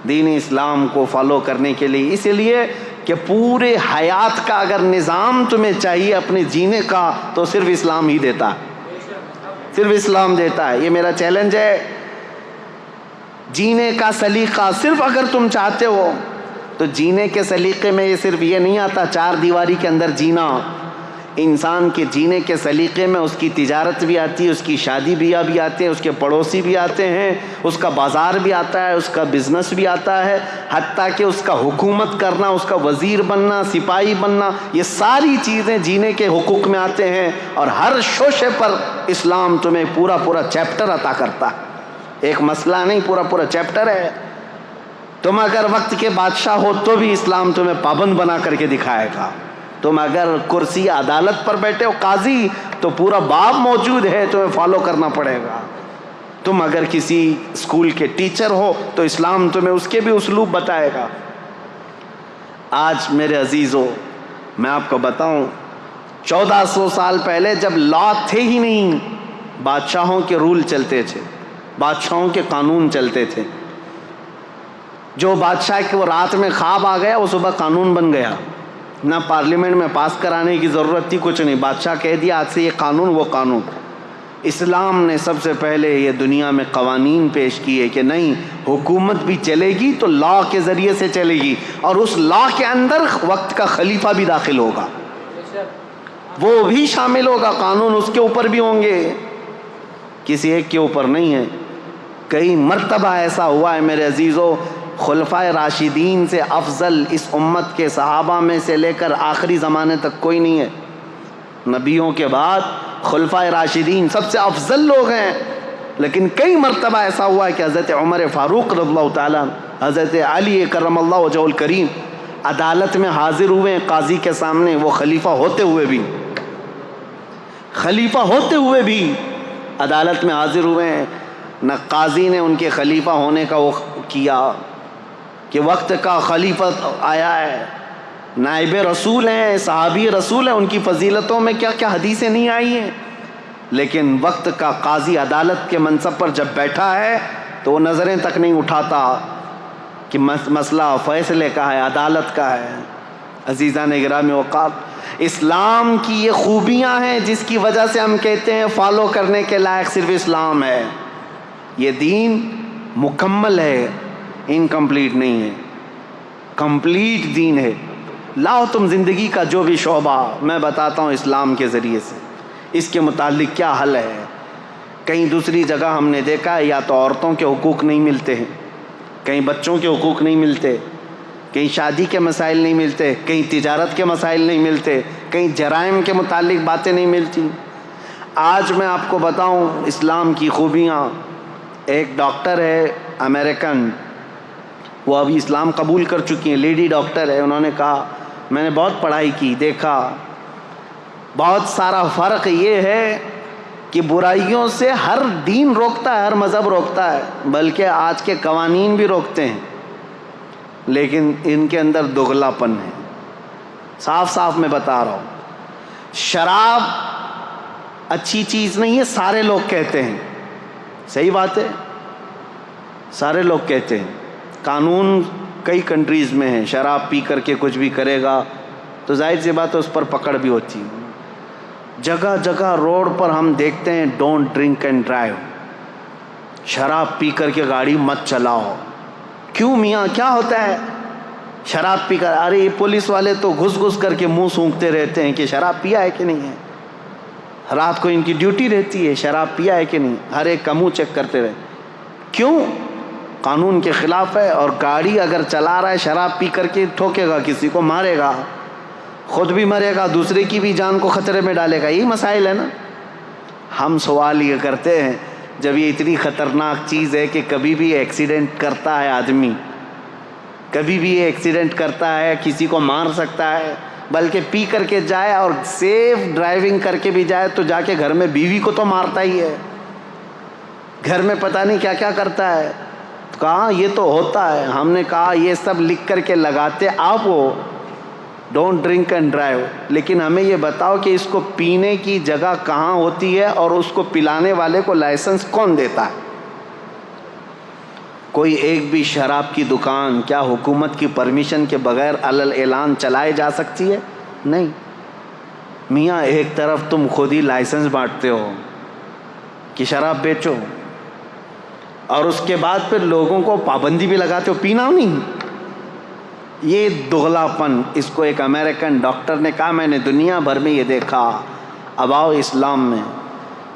دین اسلام کو فالو کرنے کے لیے اس لیے کہ پورے حیات کا اگر نظام تمہیں چاہیے اپنے جینے کا تو صرف اسلام ہی دیتا ہے، صرف اسلام دیتا ہے۔ یہ میرا چیلنج ہے، جینے کا سلیقہ صرف اگر تم چاہتے ہو تو جینے کے سلیقے میں یہ صرف یہ نہیں آتا چار دیواری کے اندر جینا۔ انسان کے جینے کے سلیقے میں اس کی تجارت بھی آتی ہے، اس کی شادی بیاہ بھی آتے ہیں، اس کے پڑوسی بھی آتے ہیں، اس کا بازار بھی آتا ہے، اس کا بزنس بھی آتا ہے، حتیٰ کہ اس کا حکومت کرنا، اس کا وزیر بننا، سپاہی بننا، یہ ساری چیزیں جینے کے حقوق میں آتے ہیں۔ اور ہر شوشے پر اسلام تمہیں پورا چیپٹر عطا کرتا ہے، ایک مسئلہ نہیں، پورا چیپٹر ہے۔ تم اگر وقت کے بادشاہ ہو تو بھی اسلام تمہیں پابند بنا کر کے دکھائے گا۔ تم اگر کرسی عدالت پر بیٹھے ہو قاضی تو پورا باب موجود ہے، تمہیں فالو کرنا پڑے گا۔ تم اگر کسی اسکول کے ٹیچر ہو تو اسلام تمہیں اس کے بھی اسلوب بتائے گا۔ آج میرے عزیزو میں آپ کو بتاؤں، 1400 سال پہلے جب لا تھے ہی نہیں، بادشاہوں کے رول چلتے تھے، بادشاہوں کے قانون چلتے تھے۔ جو بادشاہ کے وہ رات میں خواب آ گیا وہ صبح قانون بن گیا۔ نہ پارلیمنٹ میں پاس کرانے کی ضرورت تھی، کچھ نہیں، بادشاہ کہہ دیا آج سے یہ قانون وہ قانون۔ اسلام نے سب سے پہلے یہ دنیا میں قوانین پیش کیے کہ نہیں، حکومت بھی چلے گی تو لا کے ذریعے سے چلے گی، اور اس لا کے اندر وقت کا خلیفہ بھی داخل ہوگا، وہ بھی شامل ہوگا، قانون اس کے اوپر بھی ہوں گے، کسی ایک کے اوپر نہیں ہے۔ کئی مرتبہ ایسا ہوا ہے میرے عزیزو، خلفائے راشدین سے افضل اس امت کے صحابہ میں سے لے کر آخری زمانے تک کوئی نہیں ہے۔ نبیوں کے بعد خلفائے راشدین سب سے افضل لوگ ہیں، لیکن کئی مرتبہ ایسا ہوا ہے کہ حضرت عمر فاروق رضی اللہ تعالیٰ، حضرت علی کرم اللہ وجہہ الکریم عدالت میں حاضر ہوئے ہیں قاضی کے سامنے، وہ خلیفہ ہوتے ہوئے بھی عدالت میں حاضر ہوئے ہیں، نہ قاضی نے ان کے خلیفہ ہونے کا وہ کیا کہ وقت کا خلیفہ آیا ہے، نائب رسول ہیں، صحابی رسول ہیں، ان کی فضیلتوں میں کیا کیا حدیثیں نہیں آئی ہیں، لیکن وقت کا قاضی عدالت کے منصب پر جب بیٹھا ہے تو وہ نظریں تک نہیں اٹھاتا کہ مسئلہ فیصلے کا ہے، عدالت کا ہے۔ عزیزان گرامی وقار، اسلام کی یہ خوبیاں ہیں جس کی وجہ سے ہم کہتے ہیں فالو کرنے کے لائق صرف اسلام ہے۔ یہ دین مکمل ہے، انکمپلیٹ نہیں ہے، کمپلیٹ دین ہے۔ لاؤ تم زندگی کا جو بھی شعبہ، میں بتاتا ہوں اسلام کے ذریعے سے اس کے متعلق کیا حل ہے۔ کہیں دوسری جگہ ہم نے دیکھا ہے یا تو عورتوں کے حقوق نہیں ملتے ہیں، کہیں بچوں کے حقوق نہیں ملتے، کہیں شادی کے مسائل نہیں ملتے، کہیں تجارت کے مسائل نہیں ملتے، کہیں جرائم کے متعلق باتیں نہیں ملتی۔ آج میں آپ کو بتاؤں اسلام کی خوبیاں۔ ایک ڈاکٹر ہے امریکن، وہ ابھی اسلام قبول کر چکی ہیں، لیڈی ڈاکٹر ہے، انہوں نے کہا میں نے بہت پڑھائی کی، دیکھا بہت سارا فرق یہ ہے کہ برائیوں سے ہر دین روکتا ہے، ہر مذہب روکتا ہے، بلکہ آج کے قوانین بھی روکتے ہیں، لیکن ان کے اندر دگلا پن ہے۔ صاف صاف میں بتا رہا ہوں، شراب اچھی چیز نہیں ہے، سارے لوگ کہتے ہیں، صحیح بات ہے، سارے لوگ کہتے ہیں، قانون کئی کنٹریز میں ہیں، شراب پی کر کے کچھ بھی کرے گا تو ظاہر سی بات ہے اس پر پکڑ بھی ہوتی ہے۔ جگہ جگہ روڈ پر ہم دیکھتے ہیں ڈونٹ ڈرنک اینڈ ڈرائیو، شراب پی کر کے گاڑی مت چلاؤ۔ کیوں میاں، کیا ہوتا ہے شراب پی کر؟ ارے یہ پولیس والے تو گھس گھس کر کے منہ سونکھتے رہتے ہیں کہ شراب پیا ہے کہ نہیں ہے، رات کو ان کی ڈیوٹی رہتی ہے شراب پیا ہے کہ نہیں، ہر ایک کا منہ چیک کرتے رہے۔ کیوں؟ قانون کے خلاف ہے، اور گاڑی اگر چلا رہا ہے شراب پی کر کے ٹھوکے گا، کسی کو مارے گا، خود بھی مرے گا، دوسرے کی بھی جان کو خطرے میں ڈالے گا۔ یہی مسائل ہے نا۔ ہم سوال یہ کرتے ہیں جب یہ اتنی خطرناک چیز ہے کہ کبھی بھی ایکسیڈنٹ کرتا ہے آدمی، کبھی بھی ایکسیڈنٹ کرتا ہے، کسی کو مار سکتا ہے، بلکہ پی کر کے جائے اور سیف ڈرائیونگ کر کے بھی جائے تو جا کے گھر میں بیوی کو تو مارتا ہی ہے، گھر میں پتہ نہیں کیا کیا کرتا ہے۔ کہاں یہ تو ہوتا ہے۔ ہم نے کہا یہ سب لکھ کر کے لگاتے آپ ہو، ڈونٹ ڈرنک اینڈ ڈرائیو، لیکن ہمیں یہ بتاؤ کہ اس کو پینے کی جگہ کہاں ہوتی ہے اور اس کو پلانے والے کو لائسنس کون دیتا ہے؟ کوئی ایک بھی شراب کی دکان کیا حکومت کی پرمیشن کے بغیر علل اعلان چلائے جا سکتی ہے؟ نہیں۔ میاں ایک طرف تم خود ہی لائسنس بانٹتے ہو کہ شراب بیچو، اور اس کے بعد پھر لوگوں کو پابندی بھی لگاتے ہو پینا نہیں۔ یہ دغلا پن، اس کو ایک امریکن ڈاکٹر نے کہا میں نے دنیا بھر میں یہ دیکھا، اب آؤ اسلام میں۔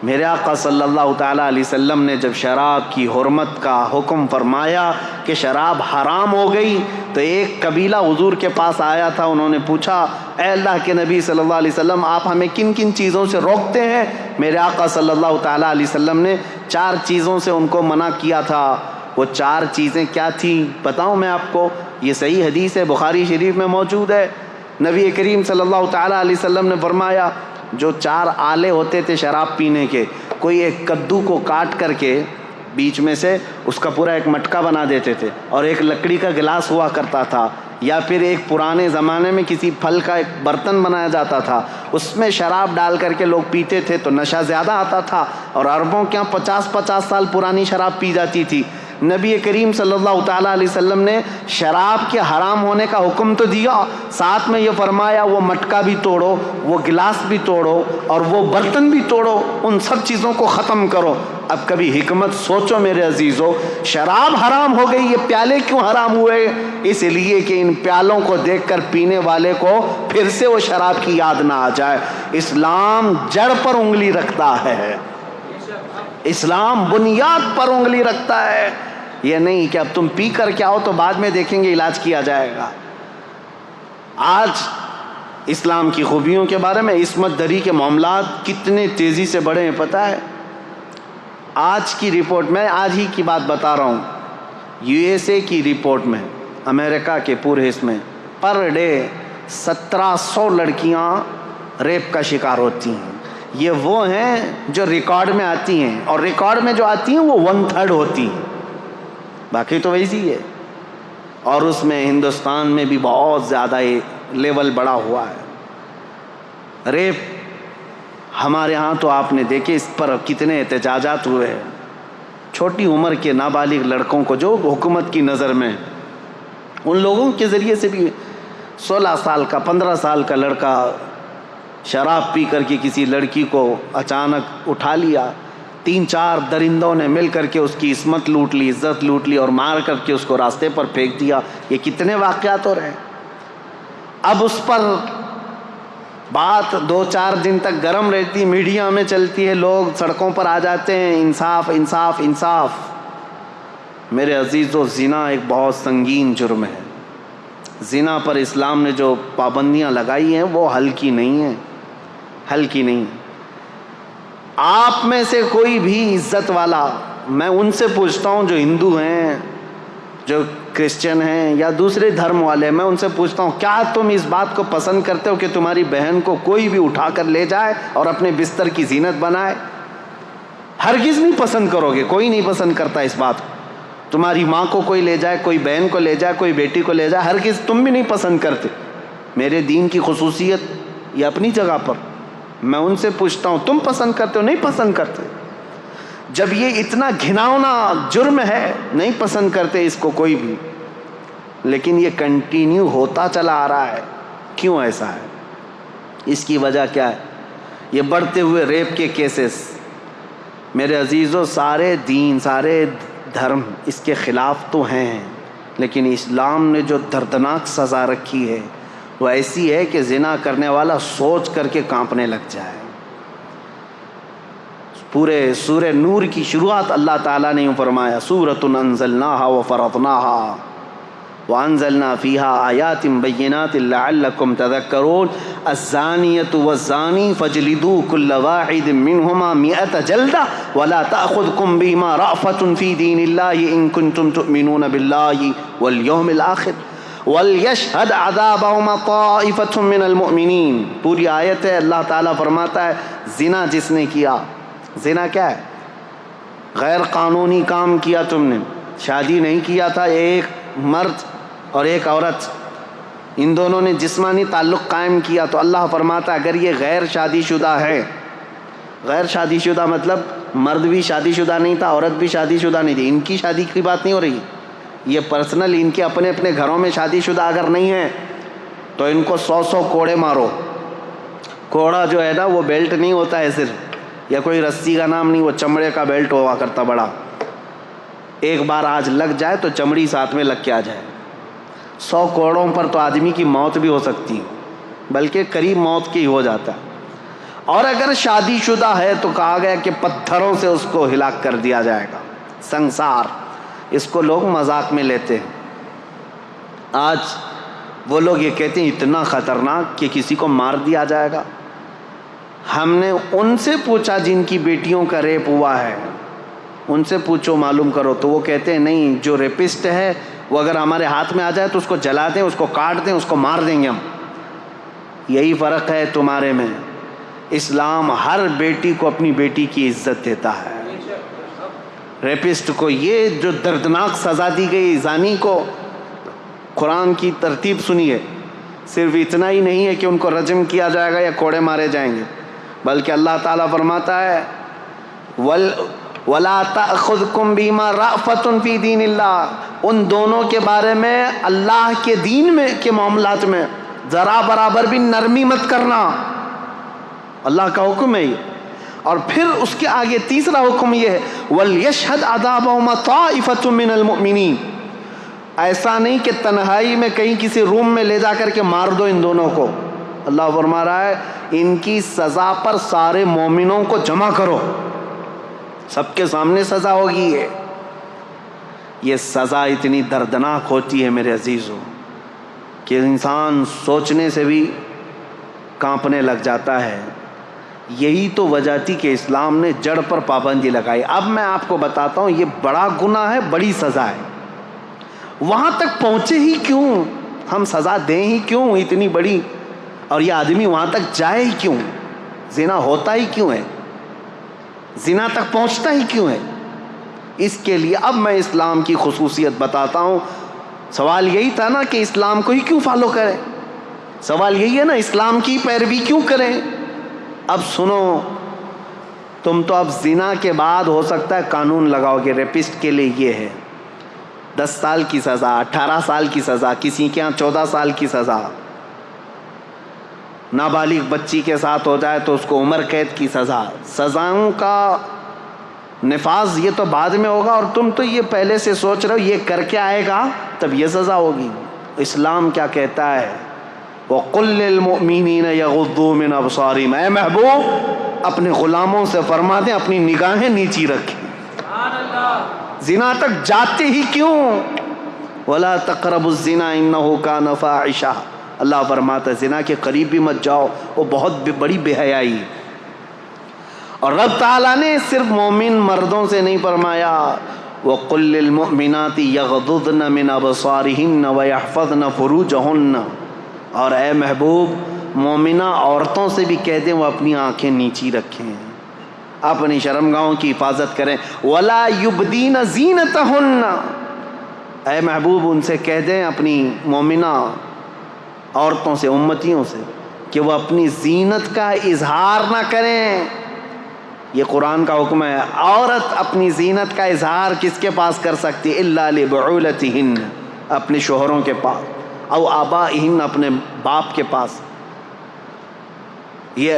میرے آقا صلی اللہ تعالیٰ علیہ وسلم نے جب شراب کی حرمت کا حکم فرمایا کہ شراب حرام ہو گئی تو ایک قبیلہ حضور کے پاس آیا تھا، انہوں نے پوچھا اے اللہ کے نبی صلی اللہ علیہ وسلم آپ ہمیں کن کن چیزوں سے روکتے ہیں؟ میرے آقا صلی اللہ تعالیٰ علیہ وسلم نے 4 چیزوں سے ان کو منع کیا تھا۔ وہ 4 چیزیں کیا تھیں بتاؤں میں آپ کو؟ یہ صحیح حدیث ہے، بخاری شریف میں موجود ہے۔ نبی کریم صلی اللہ تعالیٰ علیہ وسلم نے فرمایا جو 4 آلے ہوتے تھے شراب پینے کے، کوئی ایک کدو کو کاٹ کر کے بیچ میں سے اس کا پورا ایک مٹکا بنا دیتے تھے، اور ایک لکڑی کا گلاس ہوا کرتا تھا، یا پھر ایک پرانے زمانے میں کسی پھل کا ایک برتن بنایا جاتا تھا، اس میں شراب ڈال کر کے لوگ پیتے تھے تو نشہ زیادہ آتا تھا، اور عربوں کے یہاں 50-50 سال پرانی شراب پی جاتی تھی۔ نبی کریم صلی اللہ تعالیٰ علیہ وسلم نے شراب کے حرام ہونے کا حکم تو دیا، ساتھ میں یہ فرمایا وہ مٹکا بھی توڑو، وہ گلاس بھی توڑو، اور وہ برتن بھی توڑو، ان سب چیزوں کو ختم کرو۔ اب کبھی حکمت سوچو میرے عزیزو، شراب حرام ہو گئی، یہ پیالے کیوں حرام ہوئے؟ اس لیے کہ ان پیالوں کو دیکھ کر پینے والے کو پھر سے وہ شراب کی یاد نہ آ جائے۔ اسلام جڑ پر انگلی رکھتا ہے، اسلام بنیاد پر انگلی رکھتا ہے، یہ نہیں کہ اب تم پی کر کے آؤ تو بعد میں دیکھیں گے علاج کیا جائے گا۔ آج اسلام کی خوبیوں کے بارے میں، عصمت دری کے معاملات کتنے تیزی سے بڑھے ہیں پتہ ہے؟ آج کی رپورٹ، میں آج ہی کی بات بتا رہا ہوں، USA کی رپورٹ میں، امریکہ کے پورے حصے میں پر ڈے 1700 لڑکیاں ریپ کا شکار ہوتی ہیں۔ یہ وہ ہیں جو ریکارڈ میں آتی ہیں، اور ریکارڈ میں جو آتی ہیں وہ 1/3 ہوتی ہیں، باقی تو ویسی ہے۔ اور اس میں ہندوستان میں بھی بہت زیادہ لیول بڑا ہوا ہے ریپ۔ ہمارے ہاں تو آپ نے دیکھے اس پر کتنے احتجاجات ہوئے ہیں، چھوٹی عمر کے نابالغ لڑکوں کو جو حکومت کی نظر میں، ان لوگوں کے ذریعے سے بھی 16 سال کا 15 سال کا لڑکا شراب پی کر کے کسی لڑکی کو اچانک اٹھا لیا، 3-4 درندوں نے مل کر کے اس کی عصمت لوٹ لی، عزت لوٹ لی، اور مار کر کے اس کو راستے پر پھینک دیا۔ یہ کتنے واقعات ہو رہے ہیں۔ اب اس پر بات 2-4 دن تک گرم رہتی، میڈیا میں چلتی ہے، لوگ سڑکوں پر آ جاتے ہیں، انصاف انصاف انصاف۔ میرے عزیزو، زنا ایک بہت سنگین جرم ہے۔ زنا پر اسلام نے جو پابندیاں لگائی ہیں وہ ہلکی نہیں ہیں، ہلکی نہیں۔ آپ میں سے کوئی بھی عزت والا، میں ان سے پوچھتا ہوں جو ہندو ہیں، جو کرسچن ہیں یا دوسرے دھرم والے، میں ان سے پوچھتا ہوں کیا تم اس بات کو پسند کرتے ہو کہ تمہاری بہن کو کوئی بھی اٹھا کر لے جائے اور اپنے بستر کی زینت بنائے؟ ہرگز نہیں پسند کرو گے، کوئی نہیں پسند کرتا اس بات کو۔ تمہاری ماں کو کوئی لے جائے، کوئی بہن کو لے جائے، کوئی بیٹی کو لے جائے، ہرگز تم بھی نہیں پسند کرتے۔ میرے دین کی خصوصیت یہ اپنی جگہ پر، میں ان سے پوچھتا ہوں تم پسند کرتے ہو؟ نہیں پسند کرتے۔ جب یہ اتنا گھناؤنا جرم ہے، نہیں پسند کرتے اس کو کوئی بھی، لیکن یہ کنٹینیو ہوتا چلا آ رہا ہے۔ کیوں ایسا ہے؟ اس کی وجہ کیا ہے؟ یہ بڑھتے ہوئے ریپ کے کیسز۔ میرے عزیزو، سارے دین، سارے دھرم اس کے خلاف تو ہیں، لیکن اسلام نے جو دردناک سزا رکھی ہے وہ ایسی ہے کہ زنا کرنے والا سوچ کر کے کانپنے لگ جائے۔ پورے سورہ نور کی شروعات اللہ تعالیٰ نے یوں فرمایا، سورۃ انزلناہا وفرضناہا وانزلنا فیہا آیات بینات لعلکم تذکرون الزانیۃ والزانی فاجلدوا کل واحد منہما 100 جلدہ ولا تأخذکم بہما رأفۃ فی دین اللہ ان کنتم تؤمنون باللہ والیوم الآخر وَلْيَشْهَدْ عَذَابَهُمَا طَائِفَةٌ مِّنَ الْمُؤْمِنِينَ۔ پوری آیت ہے، اللہ تعالیٰ فرماتا ہے زنا جس نے کیا، زنا کیا ہے؟ غیر قانونی کام کیا تم نے، شادی نہیں کیا تھا، ایک مرد اور ایک عورت، ان دونوں نے جسمانی تعلق قائم کیا، تو اللہ فرماتا ہے اگر یہ غیر شادی شدہ ہے، غیر شادی شدہ مطلب مرد بھی شادی شدہ نہیں تھا، عورت بھی شادی شدہ نہیں تھی، ان کی شادی کی بات نہیں ہو رہی، یہ پرسنل ان کے اپنے اپنے گھروں میں شادی شدہ اگر نہیں ہے تو ان کو 100 کوڑے مارو۔ کوڑا جو ہے نا وہ بیلٹ نہیں ہوتا ہے صرف، یا کوئی رسی کا نام نہیں، وہ چمڑے کا بیلٹ ہوا کرتا بڑا، ایک بار آج لگ جائے تو چمڑی ساتھ میں لگ کے آ جائے۔ 100 کوڑوں پر تو آدمی کی موت بھی ہو سکتی ہے، بلکہ قریب موت کی ہو جاتا ہے۔ اور اگر شادی شدہ ہے تو کہا گیا کہ پتھروں سے اس کو ہلاک کر دیا جائے گا، سنسار۔ اس کو لوگ مذاق میں لیتے ہیں۔ آج وہ لوگ یہ کہتے ہیں اتنا خطرناک کہ کسی کو مار دیا جائے گا۔ ہم نے ان سے پوچھا جن کی بیٹیوں کا ریپ ہوا ہے، ان سے پوچھو، معلوم کرو، تو وہ کہتے ہیں نہیں، جو ریپسٹ ہے وہ اگر ہمارے ہاتھ میں آ جائے تو اس کو جلا دیں، اس کو کاٹ دیں، اس کو مار دیں گے ہم۔ یہی فرق ہے تمہارے میں۔ اسلام ہر بیٹی کو اپنی بیٹی کی عزت دیتا ہے۔ ریپسٹ کو یہ جو دردناک سزا دی گئی، زانی کو، قرآن کی ترتیب سنیے، صرف اتنا ہی نہیں ہے کہ ان کو رجم کیا جائے گا یا کوڑے مارے جائیں گے، بلکہ اللہ تعالیٰ فرماتا ہے وَلَا تَأْخُذْكُمْ بِمَا رَأْفَةٌ فِي دِينِ اللَّهِ، ان دونوں کے بارے میں اللہ کے دین میں کے معاملات میں ذرا برابر بھی نرمی مت کرنا، اللہ کا حکم ہے یہ۔ اور پھر اس کے آگے تیسرا حکم یہ ہے وَلْيَشْهَدْ عَذَابَهُمَا طَائِفَةٌ مِّنَ الْمُؤْمِنِينَ، ایسا نہیں کہ تنہائی میں کہیں کسی روم میں لے جا کر کے مار دو ان دونوں کو، اللہ فرما رہا ہے ان کی سزا پر سارے مومنوں کو جمع کرو، سب کے سامنے سزا ہوگی۔ یہ سزا اتنی دردناک ہوتی ہے میرے عزیزوں کہ انسان سوچنے سے بھی کانپنے لگ جاتا ہے۔ یہی تو وجہ تھی کہ اسلام نے جڑ پر پابندی لگائی۔ اب میں آپ کو بتاتا ہوں یہ بڑا گناہ ہے، بڑی سزا ہے، وہاں تک پہنچے ہی کیوں، ہم سزا دیں ہی کیوں اتنی بڑی، اور یہ آدمی وہاں تک جائے ہی کیوں، زنا ہوتا ہی کیوں ہے، زنا تک پہنچتا ہی کیوں ہے؟ اس کے لیے اب میں اسلام کی خصوصیت بتاتا ہوں۔ سوال یہی تھا نا کہ اسلام کو ہی کیوں فالو کریں، سوال یہی ہے نا اسلام کی پیروی کیوں کریں؟ اب سنو، تم تو اب زنا کے بعد ہو سکتا ہے قانون لگاؤ گے، ریپسٹ کے لیے یہ ہے 10 سال کی سزا، 18 سال کی سزا، کسی کے ہاں 14 سال کی سزا، نابالغ بچی کے ساتھ ہو جائے تو اس کو عمر قید کی سزا۔ سزاؤں کا نفاذ یہ تو بعد میں ہوگا، اور تم تو یہ پہلے سے سوچ رہے ہو یہ کر کے آئے گا تب یہ سزا ہوگی۔ اسلام کیا کہتا ہے وَقُلْ لِلْمُؤْمِنِينَ يَغُضُّوا مِنْ أَبْصَارِهِمْ، اے محبوب اپنے غلاموں سے فرما دیں اپنی نگاہیں نیچی رکھیں، زنا تک جاتے ہی کیوں؟ وَلَا تَقْرَبُوا الزِّنَا إِنَّهُ كَانَ فَاحِشَةً، اللہ فرماتا ہے زنا کے قریب بھی مت جاؤ، وہ بہت بڑی بے حیائی۔ اور رب تعالیٰ نے صرف مومن مردوں سے نہیں فرمایا وَقُلْ لِلْمُؤْمِنَاتِ يَغْضُضْنَ مِنْ أَبْصَارِهِنَّ وَيَحْفَظْنَ فُرُوجَهُنَّ، اور اے محبوب مومنہ عورتوں سے بھی کہہ دیں وہ اپنی آنکھیں نیچی رکھیں، اپنی شرمگاہوں کی حفاظت کریں۔ وَلَا يُبْدِينَ زِينَتَهُنَّ، اے محبوب ان سے کہہ دیں اپنی مومنہ عورتوں سے، امتیوں سے، کہ وہ اپنی زینت کا اظہار نہ کریں۔ یہ قرآن کا حکم ہے۔ عورت اپنی زینت کا اظہار کس کے پاس کر سکتی؟ الا لبعولتہن، اپنے شوہروں کے پاس، او آبائہن، اپنے باپ کے پاس۔ یہ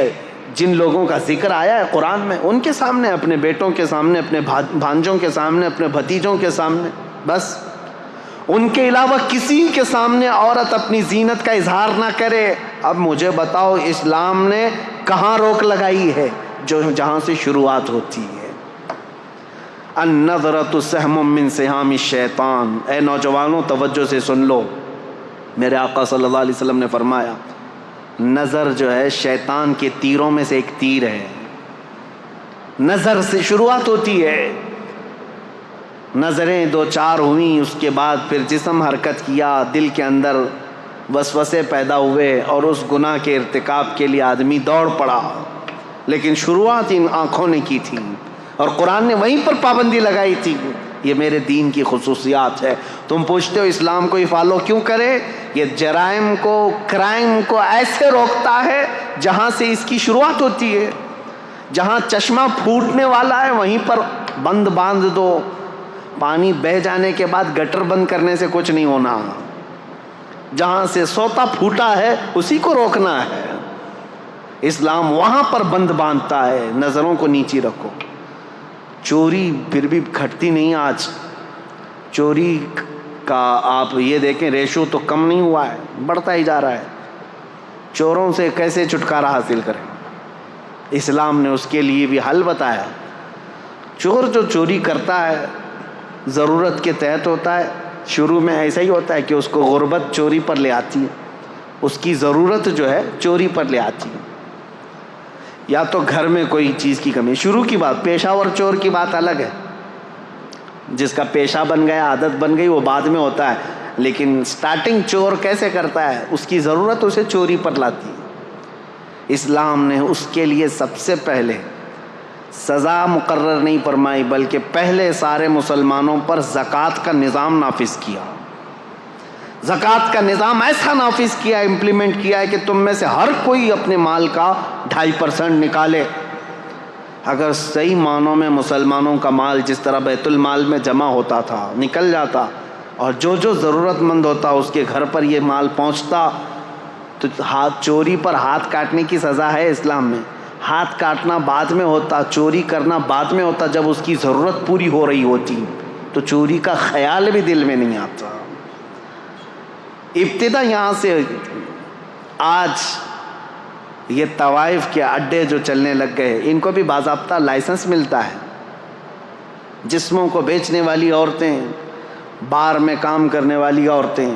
جن لوگوں کا ذکر آیا ہے قرآن میں ان کے سامنے، اپنے بیٹوں کے سامنے، اپنے بھانجوں کے سامنے، اپنے بھتیجوں کے سامنے، بس ان کے علاوہ کسی کے سامنے عورت اپنی زینت کا اظہار نہ کرے۔ اب مجھے بتاؤ اسلام نے کہاں روک لگائی ہے؟ جہاں سے شروعات ہوتی ہے، النظرۃ سہم من سہام الشیطان۔ اے نوجوانوں توجہ سے سن لو، میرے آقا صلی اللہ علیہ وسلم نے فرمایا نظر جو ہے شیطان کے تیروں میں سے ایک تیر ہے۔ نظر سے شروعات ہوتی ہے، نظریں دو چار ہوئیں، اس کے بعد پھر جسم حرکت کیا، دل کے اندر وسوسے پیدا ہوئے اور اس گناہ کے ارتکاب کے لیے آدمی دوڑ پڑا، لیکن شروعات ان آنکھوں نے کی تھی اور قرآن نے وہیں پر پابندی لگائی تھی۔ یہ میرے دین کی خصوصیات ہے۔ تم پوچھتے ہو اسلام کو ہی فالو کیوں کرے؟ یہ جرائم کو، کرائم کو ایسے روکتا ہے جہاں سے اس کی شروعات ہوتی ہے۔ جہاں چشمہ پھوٹنے والا ہے وہیں پر بند باندھ دو، پانی بہہ جانے کے بعد گٹر بند کرنے سے کچھ نہیں ہونا۔ جہاں سے سوتا پھوٹا ہے اسی کو روکنا ہے۔ اسلام وہاں پر بند باندھتا ہے، نظروں کو نیچی رکھو۔ چوری پھر بھی گھٹتی نہیں آج، چوری کا آپ یہ دیکھیں ریشو تو کم نہیں ہوا ہے، بڑھتا ہی جا رہا ہے۔ چوروں سے کیسے چھٹکارا حاصل کریں؟ اسلام نے اس کے لیے بھی حل بتایا۔ چور جو چوری کرتا ہے ضرورت کے تحت ہوتا ہے، شروع میں ایسا ہی ہوتا ہے کہ اس کو غربت چوری پر لے آتی ہے، اس کی ضرورت جو ہے چوری پر لے آتی ہے، یا تو گھر میں کوئی چیز کی کمی۔ شروع کی بات، پیشہ ور چور کی بات الگ ہے، جس کا پیشہ بن گیا، عادت بن گئی، وہ بعد میں ہوتا ہے، لیکن سٹارٹنگ چور کیسے کرتا ہے؟ اس کی ضرورت اسے چوری پر لاتی ہے۔ اسلام نے اس کے لیے سب سے پہلے سزا مقرر نہیں فرمائی، بلکہ پہلے سارے مسلمانوں پر زکوٰۃ کا نظام نافذ کیا۔ زکوٰۃ کا نظام ایسا نافذ کیا، امپلیمنٹ کیا ہے کہ تم میں سے ہر کوئی اپنے مال کا 2.5% نکالے۔ اگر صحیح معنوں میں مسلمانوں کا مال جس طرح بیت المال میں جمع ہوتا تھا نکل جاتا اور جو جو ضرورت مند ہوتا اس کے گھر پر یہ مال پہنچتا تو چوری پر ہاتھ کاٹنے کی سزا ہے اسلام میں. ہاتھ کاٹنا بعد میں ہوتا, چوری کرنا بعد میں ہوتا. جب اس کی ضرورت پوری ہو رہی ہوتی تو چوری کا خیال بھی دل میں نہیں آتا. ابتدا یہاں سے. آج یہ طوائف کے اڈے جو چلنے لگ گئے ان کو بھی باضابطہ لائسنس ملتا ہے. جسموں کو بیچنے والی عورتیں, بار میں کام کرنے والی عورتیں,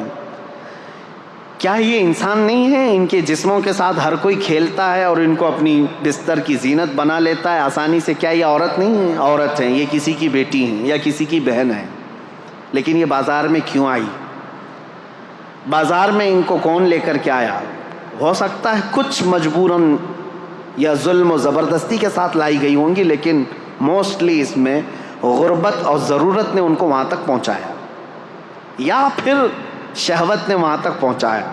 کیا یہ انسان نہیں ہیں؟ ان کے جسموں کے ساتھ ہر کوئی کھیلتا ہے اور ان کو اپنی بستر کی زینت بنا لیتا ہے آسانی سے. کیا یہ عورت نہیں ہے؟ عورت ہیں. یہ کسی کی بیٹی ہیں یا کسی کی بہن ہے. لیکن یہ بازار میں کیوں آئی؟ بازار میں ان کو کون لے کر کے آیا؟ ہو سکتا ہے کچھ مجبوراً یا ظلم و زبردستی کے ساتھ لائی گئی ہوں گی, لیکن موسٹلی اس میں غربت اور ضرورت نے ان کو وہاں تک پہنچایا یا پھر شہوت نے وہاں تک پہنچایا.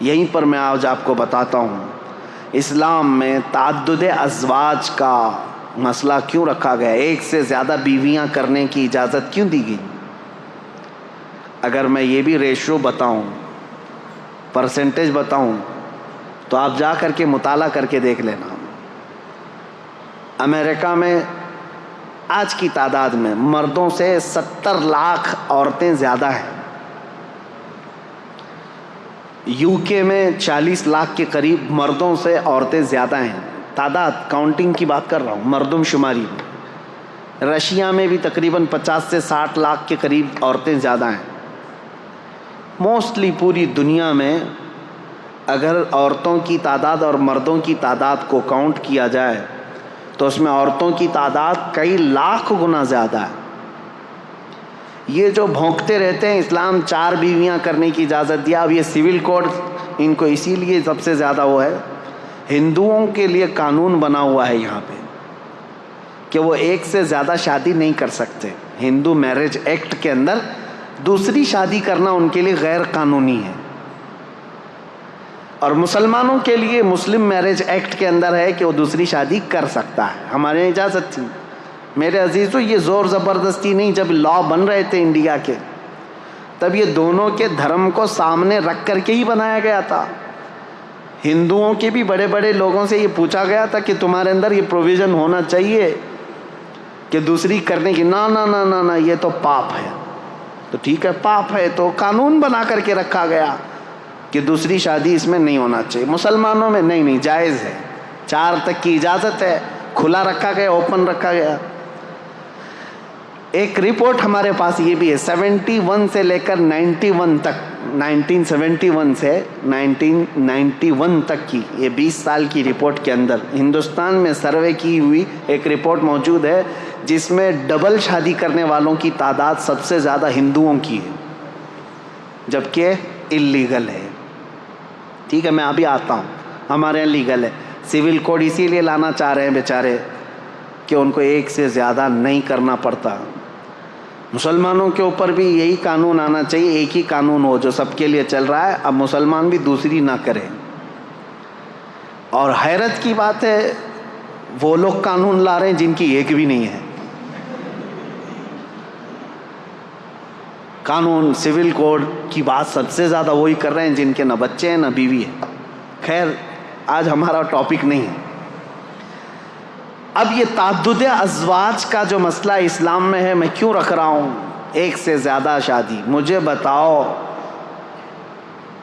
یہیں پر میں آج آپ کو بتاتا ہوں اسلام میں تعدد ازواج کا مسئلہ کیوں رکھا گیا, ایک سے زیادہ بیویاں کرنے کی اجازت کیوں دی گئی. اگر میں یہ بھی ریشو بتاؤں, پرسنٹیج بتاؤں, تو آپ جا کر کے مطالعہ کر کے دیکھ لینا. امریکہ میں آج کی تعداد میں مردوں سے 70 لاکھ عورتیں زیادہ ہیں. یو کے میں 40 لاکھ کے قریب مردوں سے عورتیں زیادہ ہیں. تعداد کاؤنٹنگ کی بات کر رہا ہوں, مردم شماری میں. رشیا میں بھی تقریباً 50 سے 60 لاکھ کے قریب عورتیں زیادہ ہیں. موسٹلی پوری دنیا میں اگر عورتوں کی تعداد اور مردوں کی تعداد کو کاؤنٹ کیا جائے تو اس میں عورتوں کی تعداد کئی لاکھ گنا زیادہ ہے. یہ جو بھونکتے رہتے ہیں اسلام 4 بیویاں کرنے کی اجازت دیا, اب یہ سول کوڈ ان کو اسی لیے سب سے زیادہ وہ ہے. ہندوؤں کے لیے قانون بنا ہوا ہے یہاں پہ کہ وہ ایک سے زیادہ شادی نہیں کر سکتے. ہندو میرج ایکٹ کے اندر دوسری شادی کرنا ان کے لیے غیر قانونی ہے. اور مسلمانوں کے لیے مسلم میرج ایکٹ کے اندر ہے کہ وہ دوسری شادی کر سکتا ہے. ہمارے یہاں اجازت تھی. میرے عزیزو, یہ زور زبردستی نہیں. جب لا بن رہے تھے انڈیا کے تب یہ دونوں کے دھرم کو سامنے رکھ کر کے ہی بنایا گیا تھا. ہندوؤں کے بھی بڑے بڑے لوگوں سے یہ پوچھا گیا تھا کہ تمہارے اندر یہ پروویژن ہونا چاہیے کہ دوسری کرنے کی. نہ نہ نہ نہ نہ, یہ تو پاپ ہے. تو ٹھیک ہے, پاپ ہے تو قانون بنا کر کے رکھا گیا کہ دوسری شادی اس میں نہیں ہونا چاہیے. مسلمانوں میں نہیں, جائز ہے. 4 تک کی اجازت ہے. کھلا رکھا گیا, اوپن رکھا گیا. ایک رپورٹ ہمارے پاس یہ بھی ہے 71 سے لے کر 91 تک, 1971 سے 1991 تک کی یہ 20 سال کی رپورٹ کے اندر ہندوستان میں سروے کی ہوئی ایک رپورٹ موجود ہے جس میں ڈبل شادی کرنے والوں کی تعداد سب سے زیادہ ہندوؤں کی ہے, جبکہ اللیگل ہے. ٹھیک ہے, میں ابھی آتا ہوں. ہمارے یہاں لیگل ہے. سول کوڈ اسی لیے لانا چاہ رہے ہیں بیچارے کہ ان کو ایک سے زیادہ نہیں کرنا پڑتا. مسلمانوں کے اوپر بھی یہی قانون آنا چاہیے, ایک ہی قانون ہو جو سب کے لیے چل رہا ہے. اب مسلمان بھی دوسری نہ کریں. اور حیرت کی بات ہے وہ لوگ قانون لا رہے ہیں جن کی ایک بھی نہیں ہے. قانون سول کوڈ کی بات سب سے زیادہ وہی کر رہے ہیں جن کے نہ بچے ہیں نہ بیوی ہے. خیر, آج ہمارا ٹاپک نہیں ہے. اب یہ تعدد ازواج کا جو مسئلہ اسلام میں ہے, میں کیوں رکھ رہا ہوں ایک سے زیادہ شادی. مجھے بتاؤ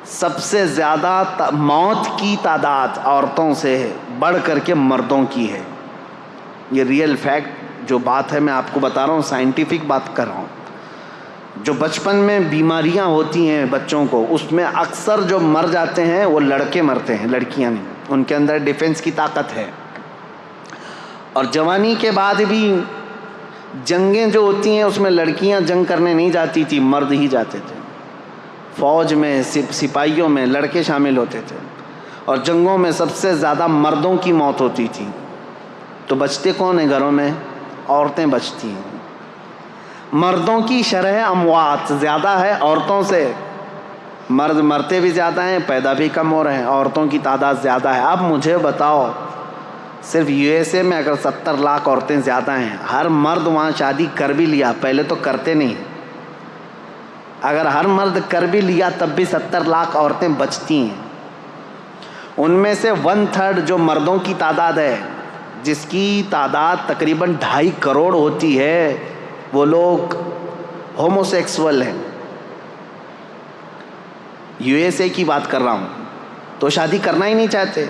سب سے زیادہ موت کی تعداد عورتوں سے بڑھ کر کے مردوں کی ہے. یہ ریئل فیکٹ جو بات ہے میں آپ کو بتا رہا ہوں, سائنٹیفک بات کر رہا ہوں. جو بچپن میں بیماریاں ہوتی ہیں بچوں کو, اس میں اکثر جو مر جاتے ہیں وہ لڑکے مرتے ہیں, لڑکیاں نہیں. ان کے اندر ڈیفنس کی طاقت ہے. اور جوانی کے بعد بھی جنگیں جو ہوتی ہیں اس میں لڑکیاں جنگ کرنے نہیں جاتی تھی, مرد ہی جاتے تھے. فوج میں سپاہیوں میں لڑکے شامل ہوتے تھے. اور جنگوں میں سب سے زیادہ مردوں کی موت ہوتی تھی. تو بچتے کون ہیں گھروں میں؟ عورتیں بچتی ہیں. مردوں کی شرح اموات زیادہ ہے عورتوں سے. مرد مرتے بھی زیادہ ہیں, پیدا بھی کم ہو رہے ہیں, عورتوں کی تعداد زیادہ ہے. اب مجھے بتاؤ صرف USA میں اگر 70 لاکھ عورتیں زیادہ ہیں، ہر مرد وہاں شادی کر بھی لیا، پہلے تو کرتے نہیں، اگر ہر مرد کر بھی لیا تب بھی 70 لاکھ عورتیں بچتی ہیں۔ ان میں سے 1/3 جو مردوں کی تعداد ہے، جس کی تعداد تقریباً 2.5 کروڑ ہوتی ہے، وہ لوگ ہومو سیکسول ہیں۔ USA کی بات کر رہا ہوں، تو شادی کرنا ہی نہیں چاہتے۔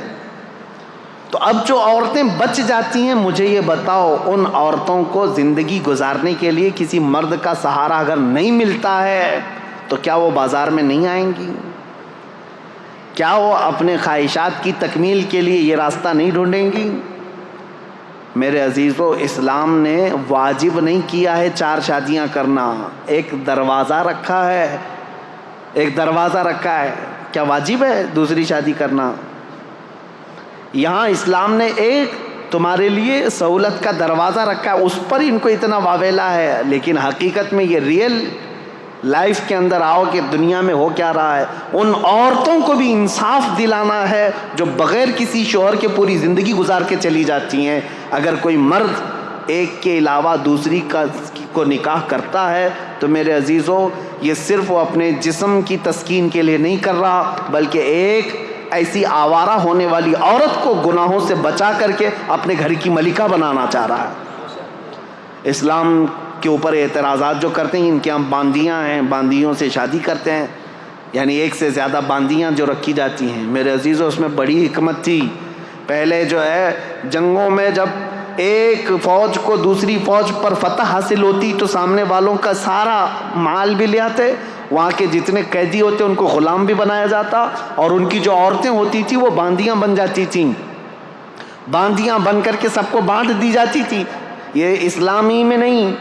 تو اب جو عورتیں بچ جاتی ہیں، مجھے یہ بتاؤ، ان عورتوں کو زندگی گزارنے کے لیے کسی مرد کا سہارا اگر نہیں ملتا ہے تو کیا وہ بازار میں نہیں آئیں گی؟ کیا وہ اپنے خواہشات کی تکمیل کے لیے یہ راستہ نہیں ڈھونڈیں گی؟ میرے عزیزو، اسلام نے واجب نہیں کیا ہے 4 شادیاں کرنا، ایک دروازہ رکھا ہے، ایک دروازہ رکھا ہے۔ کیا واجب ہے دوسری شادی کرنا؟ یہاں اسلام نے ایک تمہارے لیے سہولت کا دروازہ رکھا ہے، اس پر ان کو اتنا واویلا ہے، لیکن حقیقت میں یہ ریئل لائف کے اندر آؤ کہ دنیا میں ہو کیا رہا ہے۔ ان عورتوں کو بھی انصاف دلانا ہے جو بغیر کسی شوہر کے پوری زندگی گزار کے چلی جاتی ہیں۔ اگر کوئی مرد ایک کے علاوہ دوسری کو نکاح کرتا ہے تو میرے عزیزو، یہ صرف وہ اپنے جسم کی تسکین کے لیے نہیں کر رہا، بلکہ ایک ایسی آوارہ ہونے والی عورت کو گناہوں سے بچا کر کے اپنے گھر کی ملکہ بنانا چاہ رہا ہے۔ اسلام کے اوپر اعتراضات جو کرتے ہیں، ان کے ہم باندیاں ہیں، باندیوں سے شادی کرتے ہیں، یعنی ایک سے زیادہ باندیاں جو رکھی جاتی ہیں۔ میرے عزیزو، اس میں بڑی حکمت تھی۔ پہلے جو ہے جنگوں میں جب ایک فوج کو دوسری فوج پر فتح حاصل ہوتی تو سامنے والوں کا سارا مال بھی لے آتے، وہاں کے جتنے قیدی ہوتے ان کو غلام بھی بنایا جاتا، اور ان کی جو عورتیں ہوتی تھیں وہ باندیاں بن جاتی تھیں، باندیاں بن کر کے سب کو بانٹ دی جاتی تھی۔ یہ اسلامی میں نہیں،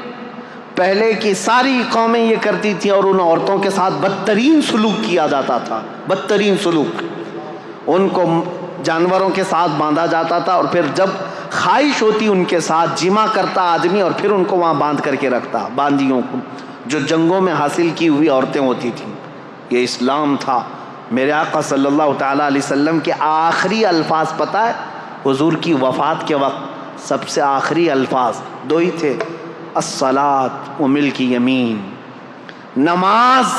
پہلے کی ساری قومیں یہ کرتی تھیں، اور ان عورتوں کے ساتھ بدترین سلوک کیا جاتا تھا، بدترین سلوک۔ ان کو جانوروں کے ساتھ باندھا جاتا تھا، اور پھر جب خواہش ہوتی ان کے ساتھ جمع کرتا آدمی، اور پھر ان کو وہاں باندھ کر کے رکھتا، باندیوں کو، جو جنگوں میں حاصل کی ہوئی عورتیں ہوتی تھیں۔ یہ اسلام تھا۔ میرے آقا صلی اللہ تعالیٰ علیہ وسلم کے آخری الفاظ پتہ ہے؟ حضور کی وفات کے وقت سب سے آخری الفاظ 2 ہی تھے، الصلاۃ و ملک یمین، نماز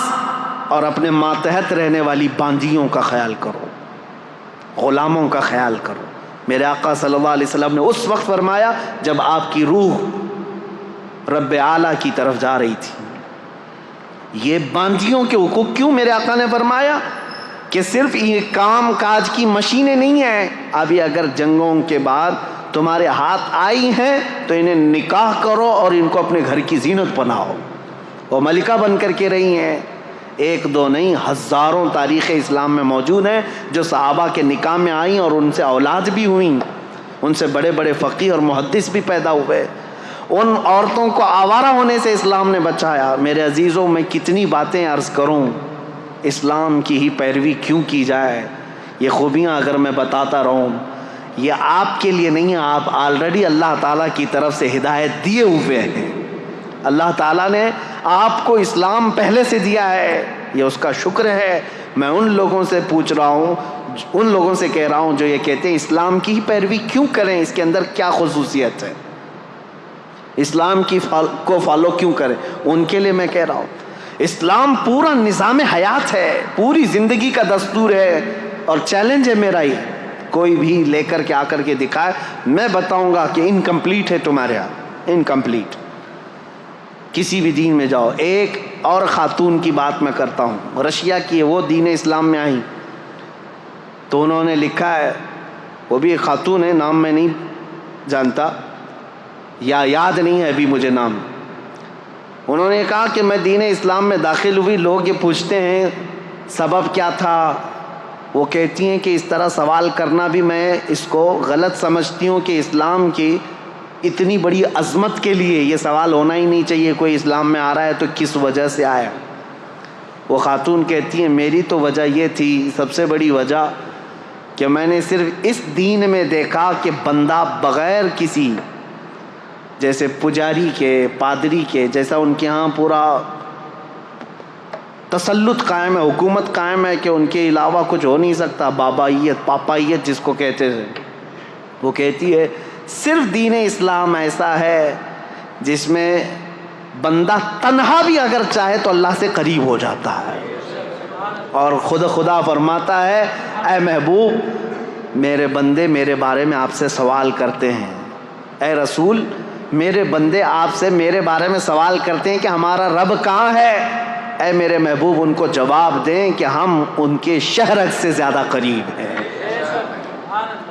اور اپنے ماتحت رہنے والی باندیوں کا خیال کرو، غلاموں کا خیال کرو۔ میرے آقا صلی اللہ علیہ وسلم نے اس وقت فرمایا جب آپ کی روح رب اعلیٰ کی طرف جا رہی تھی۔ یہ باندیوں کے حقوق کیوں میرے آقا نے فرمایا؟ کہ صرف یہ کام کاج کی مشینیں نہیں ہیں، ابھی اگر جنگوں کے بعد تمہارے ہاتھ آئی ہیں تو انہیں نکاح کرو اور ان کو اپنے گھر کی زینت بناؤ۔ وہ ملکہ بن کر کے رہی ہیں، 1 2 نہیں، ہزاروں تاریخ اسلام میں موجود ہیں جو صحابہ کے نکاح میں آئیں اور ان سے اولاد بھی ہوئیں، ان سے بڑے بڑے فقیہ اور محدث بھی پیدا ہوئے۔ ان عورتوں کو آوارہ ہونے سے اسلام نے بچایا۔ میرے عزیزوں، میں کتنی باتیں عرض کروں، اسلام کی ہی پیروی کیوں کی جائے؟ یہ خوبیاں اگر میں بتاتا رہوں، یہ آپ کے لیے نہیں ہے، آپ آلریڈی اللہ تعالیٰ کی طرف سے ہدایت دیے ہوئے ہیں۔ اللہ تعالیٰ نے آپ کو اسلام پہلے سے دیا ہے، یہ اس کا شکر ہے۔ میں ان لوگوں سے پوچھ رہا ہوں، ان لوگوں سے کہہ رہا ہوں جو یہ کہتے ہیں اسلام کی ہی پیروی کیوں کریں، اس کے اندر کیا خصوصیت ہے، اسلام کو فالو کیوں کریں؟ ان کے لیے میں کہہ رہا ہوں اسلام پورا نظام حیات ہے، پوری زندگی کا دستور ہے، اور چیلنج ہے میرا ہی، کوئی بھی لے کر کے آ کر کے دکھائے، میں بتاؤں گا کہ انکمپلیٹ ہے تمہارے یہاں، انکمپلیٹ۔ کسی بھی دین میں جاؤ۔ ایک اور خاتون کی بات میں کرتا ہوں، رشیا کی ہے، وہ دین اسلام میں آئیں تو انہوں نے لکھا ہے، وہ بھی ایک خاتون ہے، نام میں نہیں جانتا یا یاد نہیں ہے ابھی مجھے نام۔ انہوں نے کہا کہ میں دین اسلام میں داخل ہوئی، لوگ یہ پوچھتے ہیں سبب کیا تھا، وہ کہتی ہیں کہ اس طرح سوال کرنا بھی میں اس کو غلط سمجھتی ہوں کہ اسلام کی اتنی بڑی عظمت کے لیے یہ سوال ہونا ہی نہیں چاہیے، کوئی اسلام میں آ رہا ہے تو کس وجہ سے آیا۔ وہ خاتون کہتی ہیں میری تو وجہ یہ تھی، سب سے بڑی وجہ کہ میں نے صرف اس دین میں دیکھا کہ بندہ بغیر کسی، جیسے پجاری کے، پادری کے، جیسا ان کے ہاں پورا تسلط قائم ہے، حکومت قائم ہے کہ ان کے علاوہ کچھ ہو نہیں سکتا، بابائیت، پاپائیت جس کو کہتے ہیں، وہ کہتی ہے صرف دین اسلام ایسا ہے جس میں بندہ تنہا بھی اگر چاہے تو اللہ سے قریب ہو جاتا ہے. اور خدا فرماتا ہے اے محبوب میرے بندے میرے بارے میں آپ سے سوال کرتے ہیں، اے رسول میرے بندے آپ سے میرے بارے میں سوال کرتے ہیں کہ ہمارا رب کہاں ہے. اے میرے محبوب ان کو جواب دیں کہ ہم ان کے شہرت سے زیادہ قریب ہیں.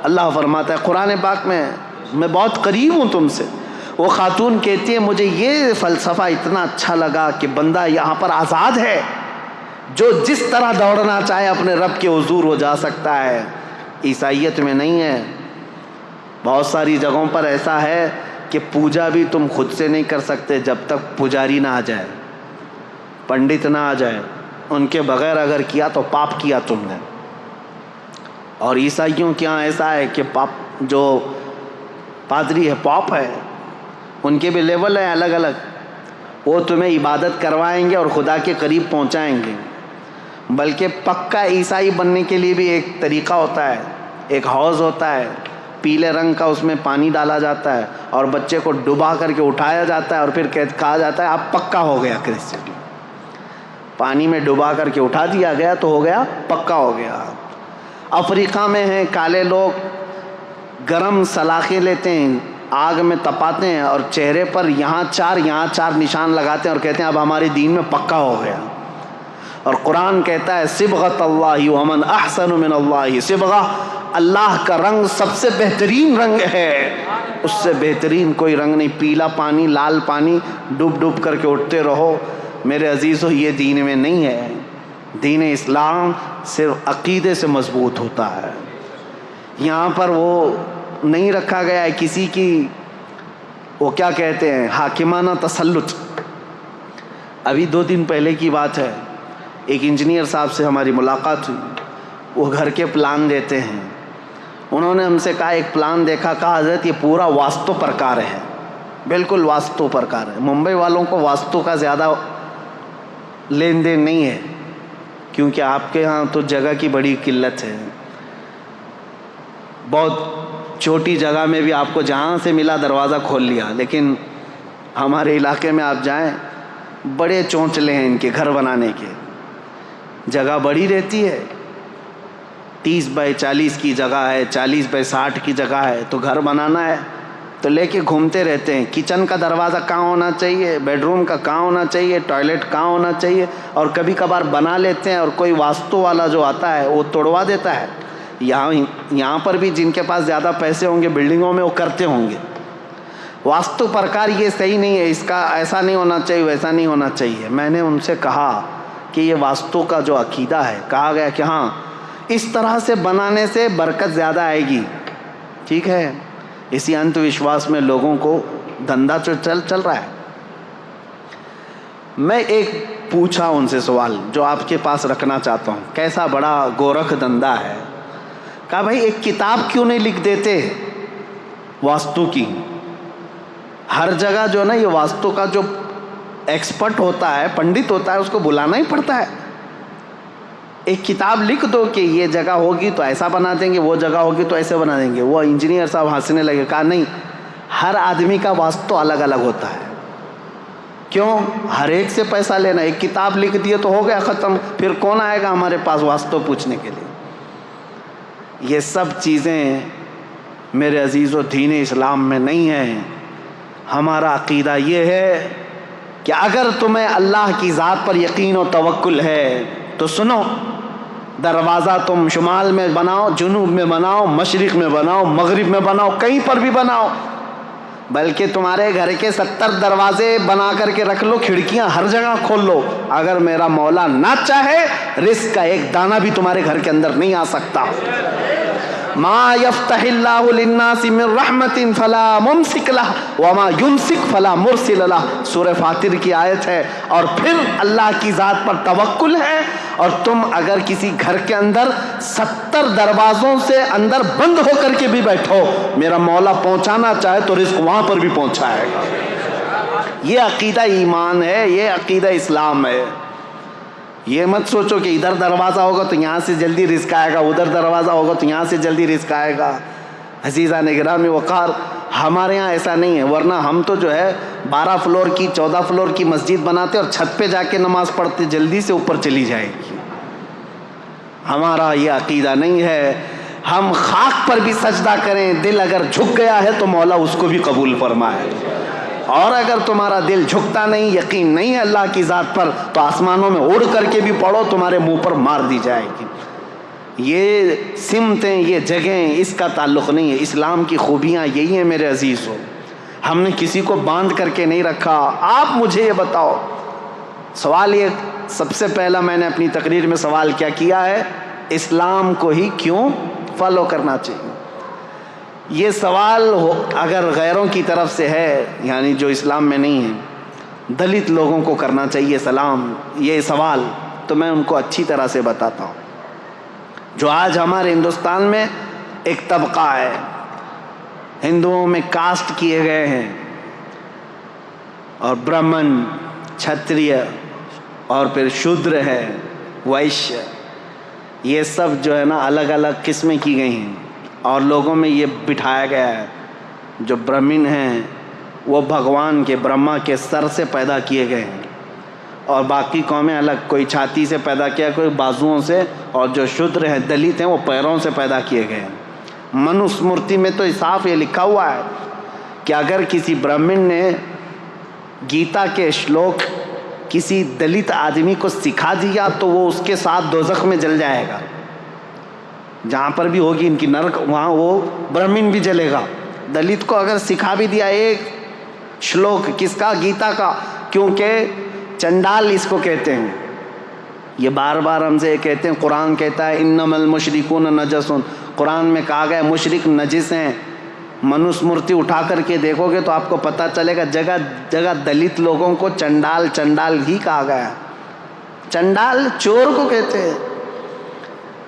اللہ فرماتا ہے قرآن پاک میں بہت قریب ہوں تم سے. وہ خاتون کہتی ہے مجھے یہ فلسفہ اتنا اچھا لگا کہ بندہ یہاں پر آزاد ہے، جو جس طرح دوڑنا چاہے اپنے رب کے حضور ہو جا سکتا ہے. عیسائیت میں نہیں ہے. بہت ساری جگہوں پر ایسا ہے کہ پوجا بھی تم خود سے نہیں کر سکتے جب تک پجاری نہ آ جائے، پنڈت نہ آ جائے. ان کے بغیر اگر کیا تو پاپ کیا تم نے. اور عیسائیوں کے یہاں ایسا ہے کہ پاپ جو پادری ہے پاپ ہے، ان کے بھی لیول ہیں الگ الگ. وہ تمہیں عبادت کروائیں گے اور خدا کے قریب پہنچائیں گے. بلکہ پکا عیسائی بننے کے لیے بھی ایک طریقہ ہوتا ہے. ایک حوض ہوتا ہے پیلے رنگ کا، اس میں پانی ڈالا جاتا ہے اور بچے کو ڈبا کر کے اٹھایا جاتا ہے اور پھر کہا جاتا ہے آپ پکا ہو گیا کرسچن. پانی میں ڈبا کر کے اٹھا دیا گیا تو ہو گیا پکا ہو گیا. افریقہ میں ہیں کالے لوگ گرم سلاخیں لیتے ہیں، آگ میں تپاتے ہیں اور چہرے پر یہاں چار نشان لگاتے ہیں اور کہتے ہیں اب ہمارے دین میں پکا ہو گیا. اور قرآن کہتا ہے صبغۃ اللہ ومن احسن من اللہ صبغہ، اللہ کا رنگ سب سے بہترین رنگ ہے، اس سے بہترین کوئی رنگ نہیں. پیلا پانی لال پانی ڈوب کر کے اٹھتے رہو. میرے عزیزو یہ دین میں نہیں ہے. دین اسلام صرف عقیدے سے مضبوط ہوتا ہے. یہاں پر وہ نہیں رکھا گیا ہے کسی کی وہ کیا کہتے ہیں حاکمانہ تسلط. ابھی 2 دن پہلے کی بات ہے، ایک انجینئر صاحب سے ہماری ملاقات ہوئی. وہ گھر کے پلان دیتے ہیں. انہوں نے ہم سے کہا ایک پلان دیکھا، کہا حضرت یہ پورا واستو پرکار ہے، بالکل واستو پرکار ہے. ممبئی والوں کو واستو کا زیادہ لین دین نہیں ہے کیونکہ آپ کے ہاں تو جگہ کی بڑی قلت ہے. بہت چھوٹی جگہ میں بھی آپ کو جہاں سے ملا دروازہ کھول لیا. لیکن ہمارے علاقے میں آپ جائیں بڑے چونچلے ہیں ان کے گھر بنانے کے. جگہ بڑی رہتی ہے، 30 بائی 40 کی جگہ ہے، 40 بائی 60 کی جگہ ہے، تو گھر بنانا ہے تو لے کے گھومتے رہتے ہیں. کچن کا دروازہ کہاں ہونا چاہیے، بیڈ روم کا کہاں ہونا چاہیے، ٹوائلٹ کہاں ہونا چاہیے. اور کبھی کبھار بنا لیتے ہیں اور کوئی واسطو والا جو آتا ہے وہ توڑوا دیتا ہے. یہاں پر بھی جن کے پاس زیادہ پیسے ہوں گے بلڈنگوں میں وہ کرتے ہوں گے. واستو پرکار یہ صحیح نہیں ہے، اس کا ایسا نہیں ہونا چاہیے ویسا نہیں ہونا چاہیے. میں نے ان سے کہا کہ یہ واستو کا جو عقیدہ ہے، کہا گیا کہ ہاں اس طرح سے بنانے سے برکت زیادہ آئے گی. ٹھیک ہے، اسی انت وشواس میں لوگوں کو دھندا چل رہا ہے. میں ایک پوچھا ان سے سوال جو آپ کے پاس رکھنا چاہتا ہوں، کیسا بڑا گورکھ دھندا ہے. کہا بھائی ایک کتاب کیوں نہیں لکھ دیتے واستو کی. ہر جگہ جو نا یہ واستو کا جو ایکسپرٹ ہوتا ہے، پنڈت ہوتا ہے، اس کو بلانا ہی پڑتا ہے. ایک کتاب لکھ دو کہ یہ جگہ ہوگی تو ایسا بنا دیں گے، وہ جگہ ہوگی تو ایسے بنا دیں گے. وہ انجینئر صاحب ہنسنے لگے. کہا نہیں، ہر آدمی کا واستو الگ الگ ہوتا ہے. کیوں ہر ایک سے پیسہ لینا؟ ایک کتاب لکھ دیے تو ہو گیا ختم. پھر کون آئے گا ہمارے پاس واسطو پوچھنے کے لیے؟ یہ سب چیزیں میرے عزیزو دین اسلام میں نہیں ہیں. ہمارا عقیدہ یہ ہے کہ اگر تمہیں اللہ کی ذات پر یقین و توکل ہے تو سنو، دروازہ تم شمال میں بناؤ، جنوب میں بناؤ، مشرق میں بناؤ، مغرب میں بناؤ، کہیں پر بھی بناؤ. بلکہ تمہارے گھر کے 70 دروازے بنا کر کے رکھ لو، کھڑکیاں ہر جگہ کھول لو. اگر میرا مولا نہ چاہے رزق کا ایک دانہ بھی تمہارے گھر کے اندر نہیں آ سکتا. ما یفتح اللہ للناس من رحمت فلا ممسک لہ وما یمسک فلا مرسل لہ. سورہ فاطر کی آیت ہے. اور پھر اللہ کی ذات پر توکل ہے. اور تم اگر کسی گھر کے اندر 70 دروازوں سے اندر بند ہو کر کے بھی بیٹھو، میرا مولا پہنچانا چاہے تو رزق وہاں پر بھی پہنچائے گا. یہ عقیدہ ایمان ہے، یہ عقیدہ اسلام ہے. یہ مت سوچو کہ ادھر دروازہ ہوگا تو یہاں سے جلدی رزق آئے گا، ادھر دروازہ ہوگا تو یہاں سے جلدی رزق آئے گا. عزیزان گرامی وقار، ہمارے ہاں ایسا نہیں ہے، ورنہ ہم تو جو ہے 12 فلور کی 14 فلور کی مسجد بناتے اور چھت پہ جا کے نماز پڑھتے، جلدی سے اوپر چلی جائے گی۔ ہمارا یہ عقیدہ نہیں ہے۔ ہم خاک پر بھی سجدہ کریں، دل اگر جھک گیا ہے تو مولا اس کو بھی قبول فرمائے، اور اگر تمہارا دل جھکتا نہیں، یقین نہیں ہے اللہ کی ذات پر، تو آسمانوں میں اڑ کر کے بھی پڑھو، تمہارے منہ پر مار دی جائے گی۔ یہ سمتیں، یہ جگہیں، اس کا تعلق نہیں ہے۔ اسلام کی خوبیاں یہی ہیں میرے عزیزو، ہم نے کسی کو باندھ کر کے نہیں رکھا۔ آپ مجھے یہ بتاؤ، سوال یہ سب سے پہلا میں نے اپنی تقریر میں سوال کیا کیا ہے، اسلام کو ہی کیوں فالو کرنا چاہیے؟ یہ سوال اگر غیروں کی طرف سے ہے، یعنی جو اسلام میں نہیں ہے، دلت لوگوں کو کرنا چاہیے سلام، یہ سوال، تو میں ان کو اچھی طرح سے بتاتا ہوں۔ جو آج ہمارے ہندوستان میں ایک طبقہ ہے، ہندوؤں میں کاسٹ کیے گئے ہیں، اور برہمن، چھتریہ، اور پھر شودر ہے، ویشیہ، یہ سب جو ہے نا الگ الگ قسمیں کی گئی ہیں، اور لوگوں میں یہ بٹھایا گیا ہے جو برہمن ہیں وہ بھگوان کے، برہما کے سر سے پیدا کیے گئے ہیں، اور باقی قومیں الگ، کوئی چھاتی سے پیدا کیا، کوئی بازوؤں سے، اور جو شودر ہیں، دلت ہیں، وہ پیروں سے پیدا کیے گئے ہیں۔ منوسمرتی میں تو صاف یہ لکھا ہوا ہے کہ اگر کسی برہمن نے گیتا کے شلوک کسی دلت آدمی کو سکھا دیا تو وہ اس کے ساتھ دوزخ میں جل جائے گا، جہاں پر بھی ہوگی ان کی نرک، وہاں وہ برہمن بھی جلے گا۔ دلت کو اگر سکھا بھی دیا ایک شلوک، کس کا؟ گیتا کا، کیونکہ چنڈال اس کو کہتے ہیں، یہ بار بار ہم سے کہتے ہیں، قرآن کہتا ہے انما المشرکون نجس، قرآن میں کہا گیا مشرک نجس ہیں۔ منوسمرتی اٹھا کر کے دیکھو گے تو آپ کو پتہ چلے گا جگہ جگہ دلت لوگوں کو چنڈال چنڈال ہی کہا گیا۔ چنڈال چور کو کہتے ہیں،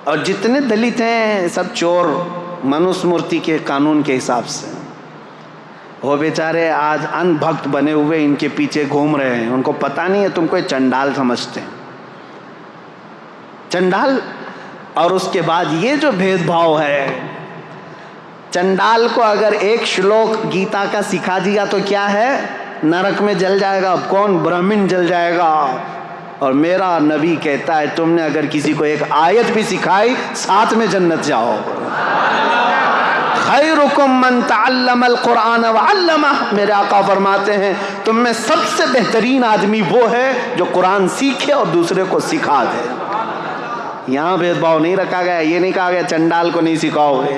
اور جتنے دلت ہیں سب چور، منوسمرتی کے قانون کے حساب سے۔ وہ بیچارے آج ان بھکت بنے ہوئے ان کے پیچھے گھوم رہے ہیں، ان کو پتہ نہیں ہے تم کو یہ چنڈال سمجھتے ہیں، چنڈال۔ اور اس کے بعد یہ جو بھید بھاؤ ہے، چنڈال کو اگر ایک شلوک گیتا کا سکھا دیا تو کیا ہے؟ نرک میں جل جائے گا۔ کون؟ برہمن جل جائے گا۔ اور میرا نبی کہتا ہے تم نے اگر کسی کو ایک آیت بھی سکھائی، ساتھ میں جنت جاؤ۔ خیرکم من تعلم القرآن وعلمہ، میرے آقا فرماتے ہیں تم میں سب سے بہترین آدمی وہ ہے جو قرآن سیکھے اور دوسرے کو سکھا دے۔ یہاں بھید بھاؤ نہیں رکھا گیا، یہ نہیں کہا گیا چنڈال کو نہیں سکھاؤ گے۔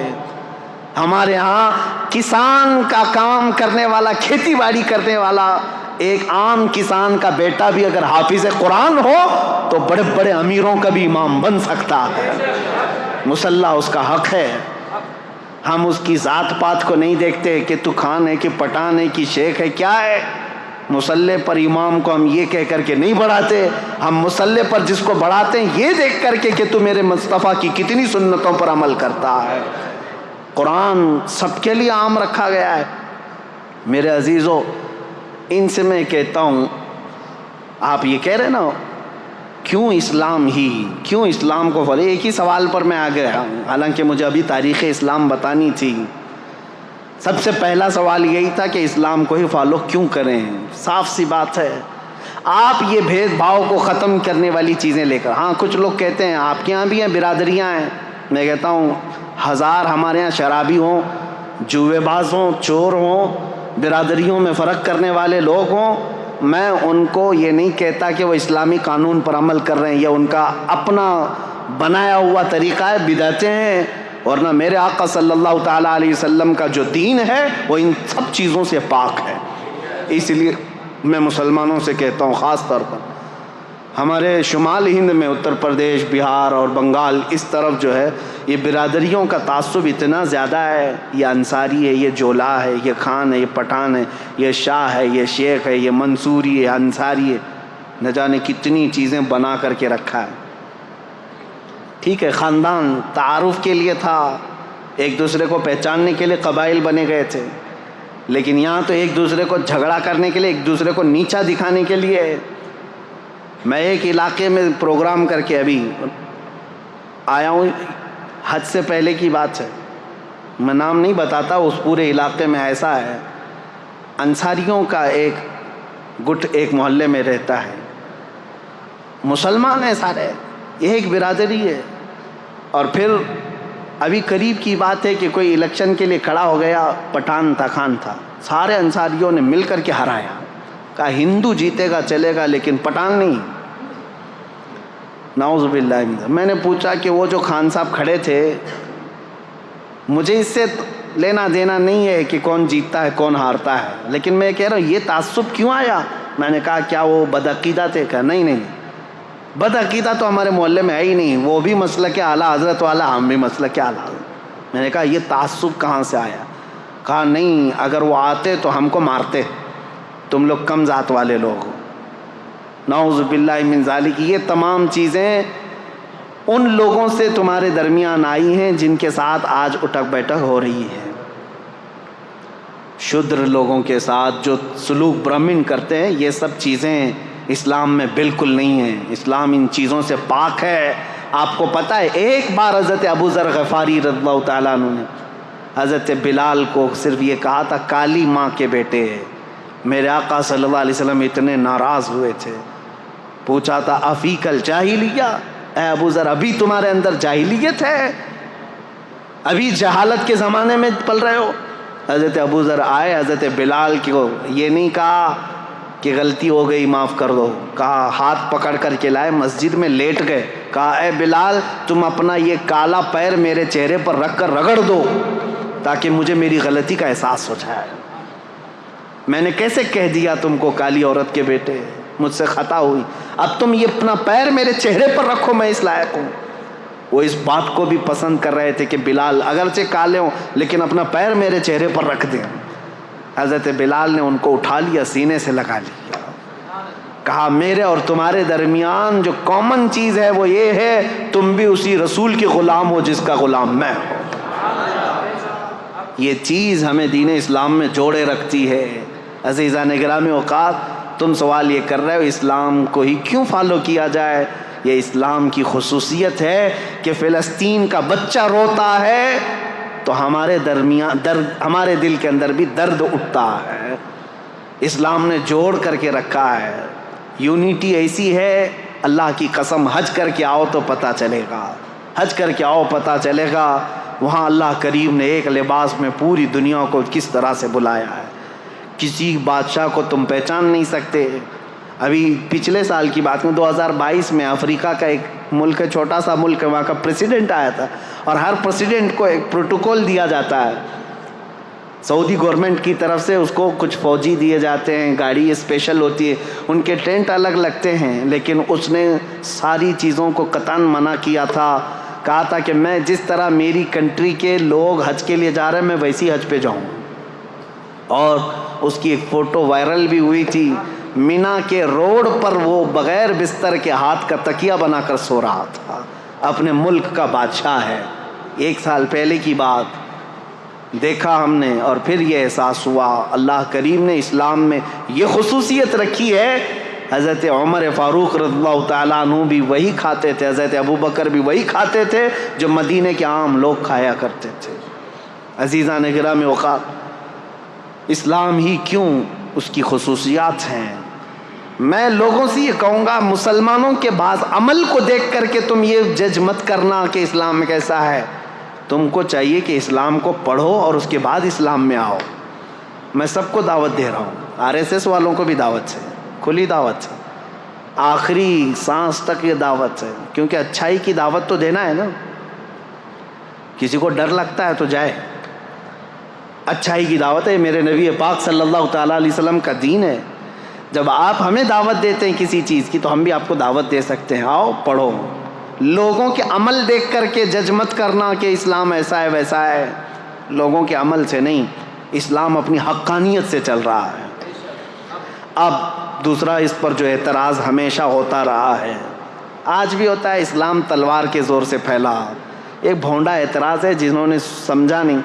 ہمارے ہاں کسان کا کام کرنے والا، کھیتی باڑی کرنے والا ایک عام کسان کا بیٹا بھی اگر حافظ قرآن ہو تو بڑے بڑے امیروں کا بھی امام بن سکتا ہے، مصلح اس کا حق ہے۔ ہم اس کی ذات پات کو نہیں دیکھتے کہ تو خان ہے کہ پٹھان ہے کہ شیخ ہے، کیا ہے۔ مصلح پر امام کو ہم یہ کہہ کر کے نہیں بڑھاتے، ہم مصلح پر جس کو بڑھاتے ہیں یہ دیکھ کر کے کہ تو میرے مصطفیٰ کی کتنی سنتوں پر عمل کرتا ہے۔ قرآن سب کے لیے عام رکھا گیا ہے۔ میرے عزیزو، ان سے میں کہتا ہوں، آپ یہ کہہ رہے نا کیوں اسلام ہی، کیوں اسلام کو فالو، ایک ہی سوال پر میں آ گیا ہوں، حالانکہ مجھے ابھی تاریخ اسلام بتانی تھی۔ سب سے پہلا سوال یہی تھا کہ اسلام کو ہی فالو کیوں کریں۔ صاف سی بات ہے، آپ یہ بھید بھاؤ کو ختم کرنے والی چیزیں لے کر، ہاں کچھ لوگ کہتے ہیں آپ کے یہاں بھی ہیں برادریاں ہیں، میں کہتا ہوں ہزار ہمارے یہاں شرابی ہوں، جوے باز ہوں، چور ہوں، برادریوں میں فرق کرنے والے لوگ ہوں، میں ان کو یہ نہیں کہتا کہ وہ اسلامی قانون پر عمل کر رہے ہیں، یا ان کا اپنا بنایا ہوا طریقہ ہے، بدعتیں ہیں، ورنہ میرے آقا صلی اللہ تعالیٰ علیہ وسلم کا جو دین ہے وہ ان سب چیزوں سے پاک ہے۔ اس لیے میں مسلمانوں سے کہتا ہوں، خاص طور پر ہمارے شمال ہند میں اتر پردیش، بہار اور بنگال، اس طرف جو ہے یہ برادریوں کا تعصب اتنا زیادہ ہے، یہ انصاری ہے، یہ جولا ہے، یہ خان ہے، یہ پٹھان ہے، یہ شاہ ہے، یہ شیخ ہے، یہ منصوری ہے، انصاری ہے، نہ جانے کتنی چیزیں بنا کر کے رکھا ہے۔ ٹھیک ہے، خاندان تعارف کے لیے تھا، ایک دوسرے کو پہچاننے کے لیے قبائل بنے گئے تھے، لیکن یہاں تو ایک دوسرے کو جھگڑا کرنے کے لیے، ایک دوسرے کو نیچا دکھانے کے لیے۔ میں ایک علاقے میں پروگرام کر کے ابھی آیا ہوں، حج سے پہلے کی بات ہے، میں نام نہیں بتاتا، اس پورے علاقے میں ایسا ہے، انصاریوں کا ایک گٹ ایک محلے میں رہتا ہے، مسلمان ہیں سارے، یہ ایک برادری ہے. اور پھر ابھی قریب کی بات ہے کہ کوئی الیکشن کے لیے کھڑا ہو گیا، پٹھان تھا، خان تھا، سارے انصاریوں نے مل کر کے ہرایا، کہا ہندو جیتے گا چلے گا لیکن پٹھان نہیں. نعوذ باللہ من. میں نے پوچھا کہ وہ جو خان صاحب کھڑے تھے، مجھے اس سے لینا دینا نہیں ہے کہ کون جیتتا ہے کون ہارتا ہے، لیکن میں کہہ رہا ہوں یہ تعصب کیوں آیا؟ میں نے کہا کیا وہ بدعقیدہ تھے؟ کہا نہیں، بدعقیدہ تو ہمارے محلے میں ہے ہی نہیں، وہ بھی مسلک اعلیٰ حضرت والا، ہم بھی مسلک اعلیٰ حضرت. میں نے کہا یہ تعصب کہاں سے آیا؟ کہا نہیں، اگر وہ آتے تو ہم کو مارتے، تم لوگ کم ذات والے لوگ ہو. نعوذ باللہ من ذالک. یہ تمام چیزیں ان لوگوں سے تمہارے درمیان آئی ہیں جن کے ساتھ آج اٹھک بیٹھک ہو رہی ہے. شودر لوگوں کے ساتھ جو سلوک برہمن کرتے ہیں، یہ سب چیزیں اسلام میں بالکل نہیں ہیں. اسلام ان چیزوں سے پاک ہے. آپ کو پتہ ہے ایک بار حضرت ابو ذر غفاری رضی اللہ تعالیٰ عنہ نے حضرت بلال کو صرف یہ کہا تھا، کالی ماں کے بیٹے، میرے آقا صلی اللہ علیہ وسلم اتنے ناراض ہوئے تھے. پوچھا تھا افیک الجاہلیہ، اے ابو ذر ابھی تمہارے اندر جاہلیت ہے، ابھی جہالت کے زمانے میں پل رہے ہو؟ حضرت ابو ذر آئے، حضرت بلال کو یہ نہیں کہا کہ غلطی ہو گئی معاف کر دو، کہا ہاتھ پکڑ کر کے لائے، مسجد میں لیٹ گئے، کہا اے بلال تم اپنا یہ کالا پیر میرے چہرے پر رکھ کر رگڑ دو تاکہ مجھے میری غلطی کا احساس ہو جائے. میں نے کیسے کہہ دیا تم کو کالی عورت کے بیٹے، مجھ سے خطا ہوئی، اب تم یہ اپنا پیر میرے چہرے پر رکھو، میں اس لائق ہوں. وہ اس بات کو بھی پسند کر رہے تھے کہ بلال اگرچہ کالے ہوں لیکن اپنا پیر میرے چہرے پر رکھ دیں. حضرت بلال نے ان کو اٹھا لیا، سینے سے لگا لیا، کہا میرے اور تمہارے درمیان جو کامن چیز ہے وہ یہ ہے تم بھی اسی رسول کے غلام ہو جس کا غلام میں ہوں. یہ چیز ہمیں دین اسلام میں جوڑے رکھتی ہے. عزیزان گرامی اوقات، تم سوال یہ کر رہے ہو اسلام کو ہی کیوں فالو کیا جائے؟ یہ اسلام کی خصوصیت ہے کہ فلسطین کا بچہ روتا ہے تو ہمارے درمیان ہمارے دل کے اندر بھی درد اٹھتا ہے. اسلام نے جوڑ کر کے رکھا ہے. یونیٹی ایسی ہے، اللہ کی قسم حج کر کے آؤ تو پتہ چلے گا، حج کر کے آؤ پتہ چلے گا وہاں اللہ کریم نے ایک لباس میں پوری دنیا کو کس طرح سے بلایا ہے. کسی بادشاہ کو تم پہچان نہیں سکتے. ابھی پچھلے سال کی بات میں 2022 میں افریقہ کا ایک ملک ہے، چھوٹا سا ملک ہے، وہاں کا پریسیڈنٹ آیا تھا اور ہر پریسیڈنٹ کو ایک پروٹوکول دیا جاتا ہے سعودی گورنمنٹ کی طرف سے. اس کو کچھ فوجی دیے جاتے ہیں، گاڑی اسپیشل ہوتی ہے، ان کے ٹینٹ الگ لگتے ہیں، لیکن اس نے ساری چیزوں کو قطعاً منع کیا تھا. کہا تھا کہ میں جس طرح میری کنٹری کے لوگ حج کے لیے جا رہے ہیں میں ویسی حج پہ جاؤں. اور اس کی ایک فوٹو وائرل بھی ہوئی تھی، مینا کے روڈ پر وہ بغیر بستر کے ہاتھ کا تکیہ بنا کر سو رہا تھا. اپنے ملک کا بادشاہ ہے. 1 سال پہلے کی بات دیکھا ہم نے اور پھر یہ احساس ہوا اللہ کریم نے اسلام میں یہ خصوصیت رکھی ہے. حضرت عمر فاروق رضی اللہ تعالیٰ عنہ بھی وہی کھاتے تھے، حضرت ابو بکر بھی وہی کھاتے تھے جو مدینے کے عام لوگ کھایا کرتے تھے. عزیزان گرامی اوقات، اسلام ہی کیوں، اس کی خصوصیات ہیں. میں لوگوں سے یہ کہوں گا مسلمانوں کے بعض عمل کو دیکھ کر کے تم یہ جج مت کرنا کہ اسلام میں کیسا ہے. تم کو چاہیے کہ اسلام کو پڑھو اور اس کے بعد اسلام میں آؤ. میں سب کو دعوت دے رہا ہوں، RSS والوں کو بھی دعوت ہے، کھلی دعوت ہے، آخری سانس تک یہ دعوت ہے، کیونکہ اچھائی کی دعوت تو دینا ہے نا. کسی کو ڈر لگتا ہے تو جائے، اچھائی کی دعوت ہے. میرے نبی پاک صلی اللہ تعالیٰ علیہ وسلم کا دین ہے. جب آپ ہمیں دعوت دیتے ہیں کسی چیز کی تو ہم بھی آپ کو دعوت دے سکتے ہیں، آؤ پڑھو. لوگوں کے عمل دیکھ کر کے جج مت کرنا کہ اسلام ایسا ہے ویسا ہے. لوگوں کے عمل سے نہیں، اسلام اپنی حقانیت سے چل رہا ہے. اب دوسرا اس پر جو اعتراض ہمیشہ ہوتا رہا ہے، آج بھی ہوتا ہے، اسلام تلوار کے زور سے پھیلا. ایک بھونڈا اعتراض ہے جنہوں نے سمجھا نہیں.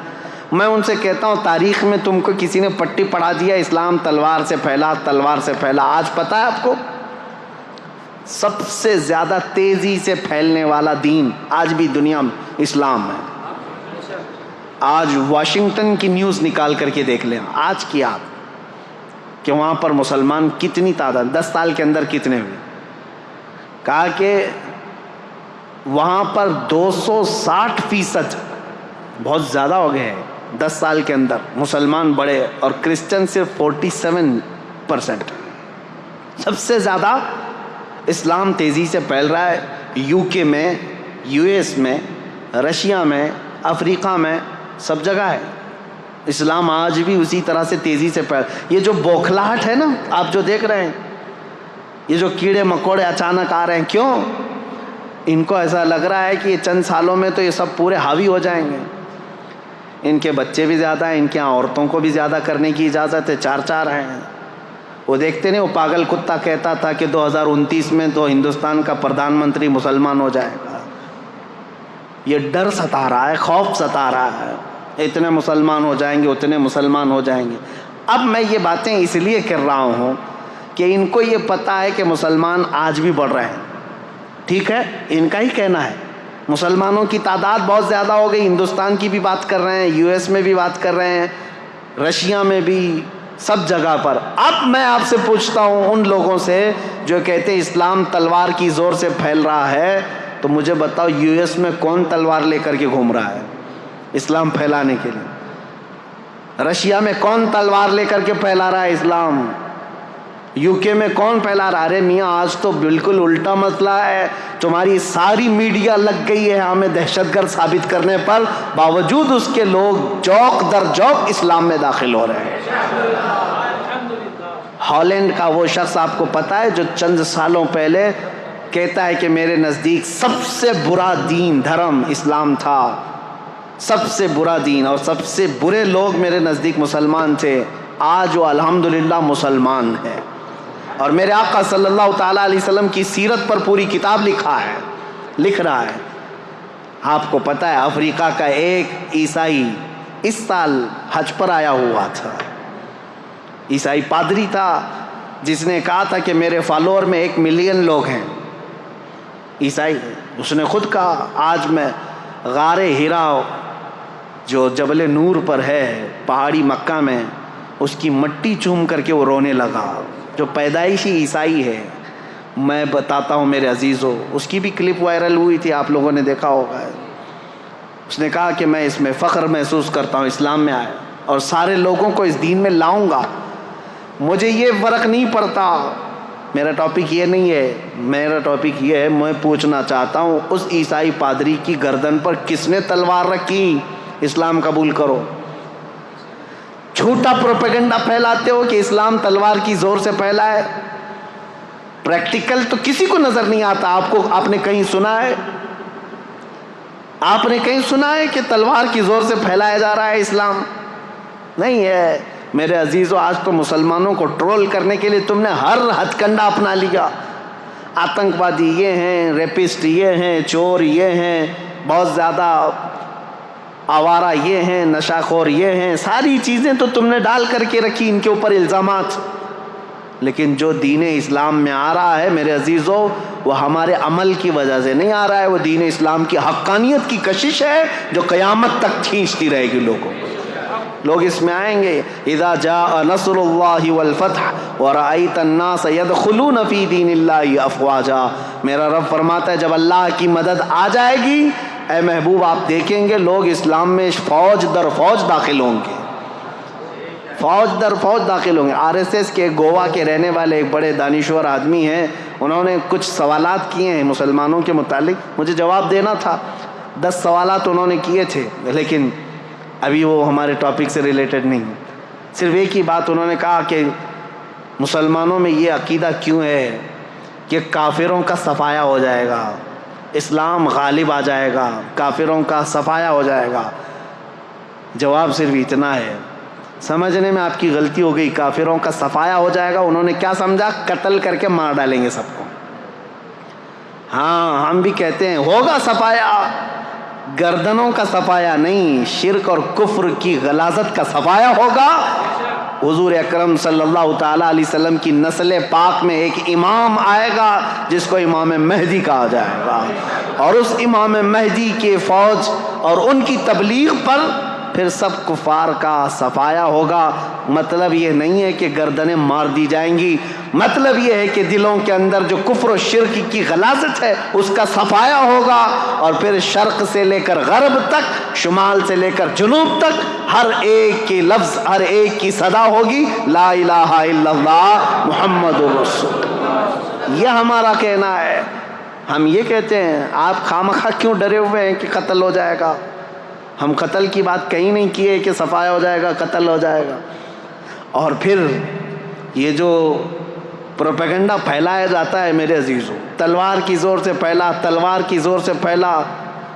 میں ان سے کہتا ہوں تاریخ میں تم کو کسی نے پٹی پڑھا دیا اسلام تلوار سے پھیلا، تلوار سے پھیلا. آج پتہ ہے آپ کو سب سے زیادہ تیزی سے پھیلنے والا دین آج بھی دنیا میں اسلام ہے. آج واشنگٹن کی نیوز نکال کر کے دیکھ لیں آج کی آپ کہ وہاں پر مسلمان کتنی تعداد 10 سال کے اندر کتنے ہوئے. کہا کہ وہاں پر 260% بہت زیادہ ہو گئے ہیں 10 سال کے اندر مسلمان بڑے, اور کرسچن صرف 47%. سب سے زیادہ اسلام تیزی سے پھیل رہا ہے یو کے میں, یو ایس میں, رشیا میں, افریقہ میں, سب جگہ ہے. اسلام آج بھی اسی طرح سے تیزی سے پھیل. یہ جو بوکھلاہٹ ہے نا آپ جو دیکھ رہے ہیں, یہ جو کیڑے مکوڑے اچانک آ رہے ہیں, کیوں؟ ان کو ایسا لگ رہا ہے کہ یہ چند سالوں میں تو یہ سب پورے حاوی ہو جائیں گے. ان کے بچے بھی زیادہ ہیں, ان کے یہاں عورتوں کو بھی زیادہ کرنے کی اجازت ہے, 4 ہیں. وہ دیکھتے نہیں, وہ پاگل کتا کہتا تھا کہ 2029 میں تو ہندوستان کا پردھان منتری مسلمان ہو جائے گا. یہ ڈر ستا رہا ہے, خوف ستا رہا ہے, اتنے مسلمان ہو جائیں گے, اتنے مسلمان ہو جائیں گے. اب میں یہ باتیں اس لیے کر رہا ہوں کہ ان کو یہ پتہ ہے کہ مسلمان آج بھی بڑھ رہے ہیں. ٹھیک ہے, ان کا ہی کہنا ہے. مسلمانوں کی تعداد بہت زیادہ ہو گئی, ہندوستان کی بھی بات کر رہے ہیں, یو ایس میں بھی بات کر رہے ہیں, رشیا میں بھی, سب جگہ پر. اب میں آپ سے پوچھتا ہوں ان لوگوں سے جو کہتے ہیں اسلام تلوار کی زور سے پھیل رہا ہے, تو مجھے بتاؤ یو ایس میں کون تلوار لے کر کے گھوم رہا ہے اسلام پھیلانے کے لیے؟ رشیا میں کون تلوار لے کر کے پھیلا رہا ہے اسلام؟ یو کے میں کون پھیلا رہا ہے؟ ارے میاں آج تو بالکل الٹا مسئلہ ہے. تمہاری ساری میڈیا لگ گئی ہے ہمیں دہشت گرد ثابت کرنے پر, باوجود اس کے لوگ جوک در جوک اسلام میں داخل ہو رہے ہیں. ہالینڈ کا وہ شخص آپ کو پتا ہے جو چند سالوں پہلے کہتا ہے کہ میرے نزدیک سب سے برا دین دھرم اسلام تھا, سب سے برا دین, اور سب سے برے لوگ میرے نزدیک مسلمان تھے. آج وہ الحمدللہ مسلمان ہے, اور میرے آقا صلی اللہ تعالیٰ علیہ وسلم کی سیرت پر پوری کتاب لکھ رہا ہے. آپ کو پتہ ہے افریقہ کا ایک عیسائی اس سال حج پر آیا ہوا تھا, عیسائی پادری تھا, جس نے کہا تھا کہ میرے فالوور میں 1 ملین لوگ ہیں عیسائی. اس نے خود کہا آج میں غار ہیرا جو جبل نور پر ہے پہاڑی مکہ میں, اس کی مٹی چوم کر کے وہ رونے لگا, جو پیدائشی عیسائی ہے. میں بتاتا ہوں میرے عزیزو, اس کی بھی کلپ وائرل ہوئی تھی, آپ لوگوں نے دیکھا ہوگا. اس نے کہا کہ میں اس میں فخر محسوس کرتا ہوں, اسلام میں آیا اور سارے لوگوں کو اس دین میں لاؤں گا. مجھے یہ فرق نہیں پڑتا, میرا ٹاپک یہ نہیں ہے. میرا ٹاپک یہ ہے, میں پوچھنا چاہتا ہوں اس عیسائی پادری کی گردن پر کس نے تلوار رکھی؟ اسلام قبول کرو. جھوٹا پروپیگنڈا پھیلاتے ہو کہ اسلام تلوار کی زور سے پھیلا ہے. پریکٹیکل تو کسی کو نظر نہیں آتا. آپ نے کہیں سنا ہے؟ آپ نے کہیں سنا ہے کہ تلوار کی زور سے پھیلایا جا رہا ہے اسلام؟ نہیں ہے. میرے عزیزو, آج تو مسلمانوں کو ٹرول کرنے کے لیے تم نے ہر ہتھ کنڈا اپنا لیا. آتنکوادی یہ ہیں, ریپسٹ یہ ہیں, چور یہ ہیں, بہت زیادہ آوارہ یہ ہیں, نشہ خور یہ ہیں, ساری چیزیں تو تم نے ڈال کر کے رکھی ان کے اوپر الزامات. لیکن جو دین اسلام میں آ رہا ہے میرے عزیزو, وہ ہمارے عمل کی وجہ سے نہیں آ رہا ہے, وہ دین اسلام کی حقانیت کی کشش ہے جو قیامت تک کھینچتی رہے گی لوگوں. لوگ اس میں آئیں گے. اذا جاء نصر اللہ والفتح ورأیت الناس يدخلون فی دین اللہ افواجا. میرا رب فرماتا ہے جب اللہ کی مدد آ جائے گی, اے محبوب آپ دیکھیں گے لوگ اسلام میں فوج در فوج داخل ہوں گے, فوج در فوج داخل ہوں گے. RSS کے گوا کے رہنے والے ایک بڑے دانشور آدمی ہیں, انہوں نے کچھ سوالات کیے ہیں مسلمانوں کے متعلق, مجھے جواب دینا تھا. 10 سوالات انہوں نے کیے تھے, لیکن ابھی وہ ہمارے ٹاپک سے ریلیٹڈ نہیں. صرف ایک ہی بات انہوں نے کہا کہ مسلمانوں میں یہ عقیدہ کیوں ہے کہ کافروں کا صفایہ ہو جائے گا, اسلام غالب آ جائے گا, کافروں کا صفایہ ہو جائے گا. جواب صرف اتنا ہے, سمجھنے میں آپ کی غلطی ہو گئی. کافروں کا صفایہ ہو جائے گا, انہوں نے کیا سمجھا؟ قتل کر کے مار ڈالیں گے سب کو. ہاں, ہم بھی کہتے ہیں ہوگا صفایہ, گردنوں کا صفایہ نہیں, شرک اور کفر کی غلاظت کا صفایہ ہوگا. حضور اکرم صلی اللہ تعالیٰ علیہ وسلم کی نسل پاک میں ایک امام آئے گا جس کو امام مہدی کہا جائے گا, اور اس امام مہدی کے فوج اور ان کی تبلیغ پر پھر سب کفار کا صفایا ہوگا۔ مطلب یہ نہیں ہے کہ گردنیں مار دی جائیں گی، مطلب یہ ہے کہ دلوں کے اندر جو کفر و شرک کی غلاظت ہے اس کا صفایا ہوگا، اور پھر شرق سے لے کر غرب تک، شمال سے لے کر جنوب تک، ہر ایک کی لفظ، ہر ایک کی صدا ہوگی لا الہ الا اللہ محمد رسول اللہ۔ یہ ہمارا کہنا ہے۔ ہم یہ کہتے ہیں آپ خامخواہ کیوں ڈرے ہوئے ہیں کہ قتل ہو جائے گا؟ ہم قتل کی بات کہیں نہیں کیے کہ صفایا ہو جائے گا، قتل ہو جائے گا۔ اور پھر یہ جو پروپیگنڈا پھیلایا جاتا ہے میرے عزیزوں، تلوار کی زور سے پھیلا، تلوار کی زور سے پھیلا۔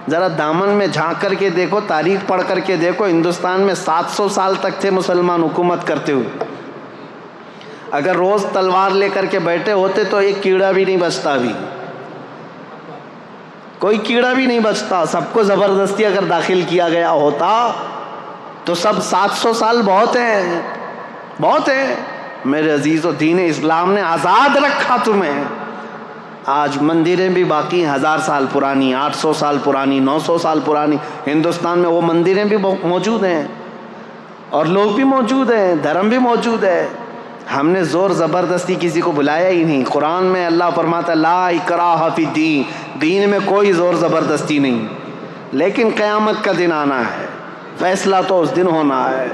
ذرا دامن میں جھانک کر کے دیکھو، تاریخ پڑھ کر کے دیکھو، ہندوستان میں 700 سال تک تھے مسلمان حکومت کرتے ہوئے۔ اگر روز تلوار لے کر کے بیٹھے ہوتے تو ایک کیڑا بھی نہیں بچتا، بھی کوئی کیڑا بھی نہیں بچتا۔ سب کو زبردستی اگر داخل کیا گیا ہوتا تو سب 700 سال بہت ہیں، بہت ہیں میرے عزیزو۔ دین اسلام نے آزاد رکھا تمہیں۔ آج مندریں بھی باقی ہیں، 1000 سال پرانی، 800 سال پرانی، 900 سال پرانی۔ ہندوستان میں وہ مندریں بھی موجود ہیں اور لوگ بھی موجود ہیں، دھرم بھی موجود ہے۔ ہم نے زور زبردستی کسی کو بلایا ہی نہیں۔ قرآن میں اللہ فرماتا ہے لا اکراہ فی الدین، دین میں کوئی زور زبردستی نہیں، لیکن قیامت کا دن آنا ہے، فیصلہ تو اس دن ہونا ہے۔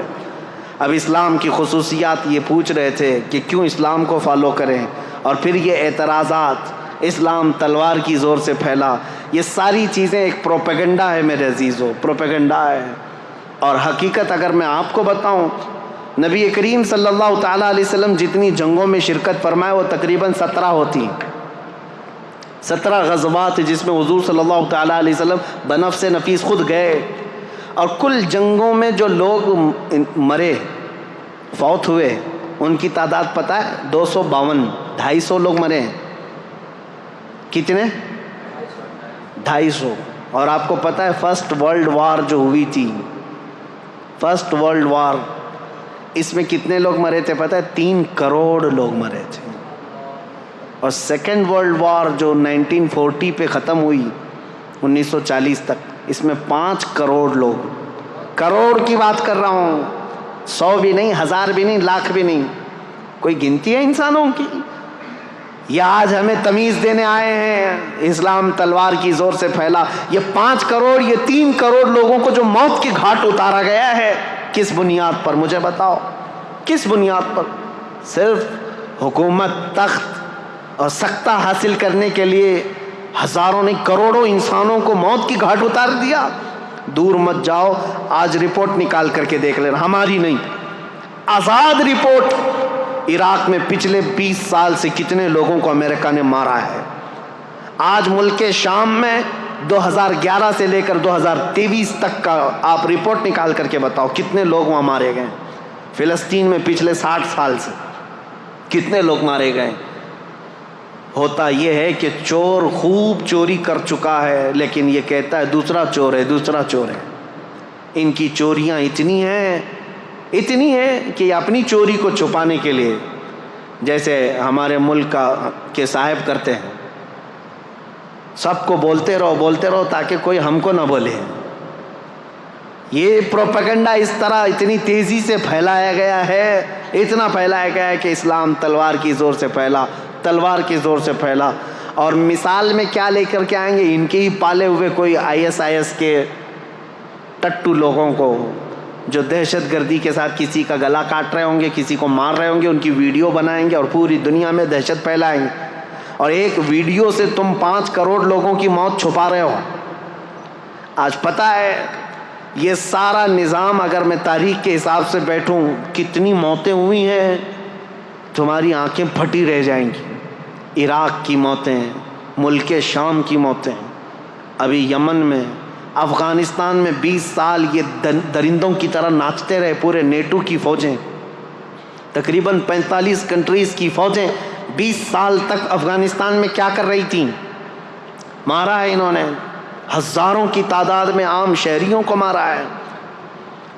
اب اسلام کی خصوصیات یہ پوچھ رہے تھے کہ کیوں اسلام کو فالو کریں، اور پھر یہ اعتراضات، اسلام تلوار کی زور سے پھیلا، یہ ساری چیزیں ایک پروپیگنڈا ہے میرے عزیزو، پروپیگنڈا ہے۔ اور حقیقت اگر میں آپ کو بتاؤں، نبی کریم صلی اللہ تعالیٰ علیہ وسلم جتنی جنگوں میں شرکت فرمائے وہ تقریباً 17 ہوتی، 17 غزوات جس میں حضور صلی اللہ تعالیٰ علیہ وسلم بنفس نفیس خود گئے، اور کل جنگوں میں جو لوگ مرے، فوت ہوئے، ان کی تعداد پتہ ہے 252، 250 لوگ مرے ہیں۔ کتنے؟ 250۔ اور آپ کو پتہ ہے فرسٹ ورلڈ وار جو ہوئی تھی، فرسٹ ورلڈ وار، اس میں کتنے لوگ مرے تھے پتہ ہے؟ 3 کروڑ لوگ مرے تھے۔ اور سیکنڈ ورلڈ وار جو 1940 پہ ختم ہوئی، 1940 تک، اس میں 5 کروڑ لوگ، کروڑ کی بات کر رہا ہوں، 100 بھی نہیں، 1000 بھی نہیں، لاکھ بھی نہیں، کوئی گنتی ہے انسانوں کی؟ یہ آج ہمیں تمیز دینے آئے ہیں اسلام تلوار کی زور سے پھیلا۔ یہ 5 کروڑ، یہ 3 کروڑ لوگوں کو جو موت کی گھاٹ اتارا گیا ہے، کس بنیاد پر؟ مجھے بتاؤ کس بنیاد پر؟ صرف حکومت، تخت اور سکتہ حاصل کرنے کے لیے ہزاروں نہیں کروڑوں انسانوں کو موت کی گھاٹ اتار دیا۔ دور مت جاؤ، آج رپورٹ نکال کر کے دیکھ لینا، ہماری نہیں، آزاد رپورٹ، عراق میں پچھلے 20 سال سے کتنے لوگوں کو امریکہ نے مارا ہے۔ آج ملک شام میں 2011 سے لے کر 2023 تک کا آپ رپورٹ نکال کر کے بتاؤ کتنے لوگ وہاں مارے گئے۔ فلسطین میں پچھلے 60 سال سے کتنے لوگ مارے گئے۔ ہوتا یہ ہے کہ چور خوب چوری کر چکا ہے، لیکن یہ کہتا ہے دوسرا چور ہے، دوسرا چور ہے۔ ان کی چوریاں اتنی ہیں کہ یہ اپنی چوری کو چھپانے کے لیے، جیسے ہمارے ملک کے صاحب کرتے ہیں، سب کو بولتے رہو تاکہ کوئی ہم کو نہ بولے۔ یہ پروپیگنڈا اس طرح اتنی تیزی سے پھیلایا گیا ہے، اتنا پھیلایا گیا ہے کہ اسلام تلوار کی زور سے پھیلا، تلوار کی زور سے پھیلا۔ اور مثال میں کیا لے کر کے آئیں گے؟ ان کے ہی پالے ہوئے کوئی ISIS کے ٹٹو لوگوں کو جو دہشت گردی کے ساتھ کسی کا گلا کاٹ رہے ہوں گے، کسی کو مار رہے ہوں گے، ان کی ویڈیو بنائیں گے اور پوری دنیا میں دہشت پھیلائیں گے۔ اور ایک ویڈیو سے تم 5 کروڑ لوگوں کی موت چھپا رہے ہو۔ آج پتہ ہے یہ سارا نظام، اگر میں تاریخ کے حساب سے بیٹھوں، کتنی موتیں ہوئی ہیں، تمہاری آنکھیں پھٹی رہ جائیں گی۔ عراق کی موتیں، ملک شام کی موتیں، ابھی یمن میں، افغانستان میں 20 سال یہ درندوں کی طرح ناچتے رہے پورے نیٹو کی فوجیں، تقریباً 45 کنٹریز کی فوجیں 20 سال تک افغانستان میں کیا کر رہی تھیں؟ مارا ہے انہوں نے، ہزاروں کی تعداد میں عام شہریوں کو مارا ہے۔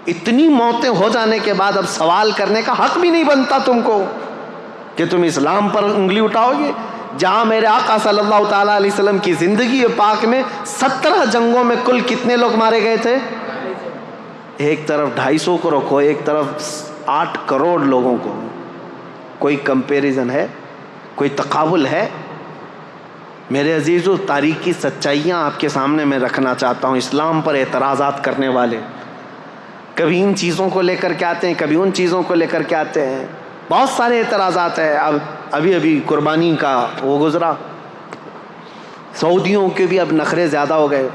اتنی موتیں ہو جانے کے بعد اب سوال کرنے کا حق بھی نہیں بنتا تم کو کہ تم اسلام پر انگلی اٹھاؤ گے، جہاں میرے آقا صلی اللہ تعالیٰ علیہ وسلم کی زندگی پاک میں 17 جنگوں میں کل کتنے لوگ مارے گئے تھے؟ ایک طرف 250 کو رکھو، ایک طرف 8 کروڑ لوگوں کو، کوئی کمپیریزن ہے؟ کوئی تقابل ہے؟ میرے عزیزو، تاریخ کی سچائیاں آپ کے سامنے میں رکھنا چاہتا ہوں۔ اسلام پر اعتراضات کرنے والے کبھی ان چیزوں کو لے کر کے آتے ہیں، کبھی ان چیزوں کو لے کر کے آتے ہیں، بہت سارے اعتراضات ہیں۔ ابھی قربانی کا وہ گزرا، سعودیوں کے بھی اب نخرے زیادہ ہو گئے،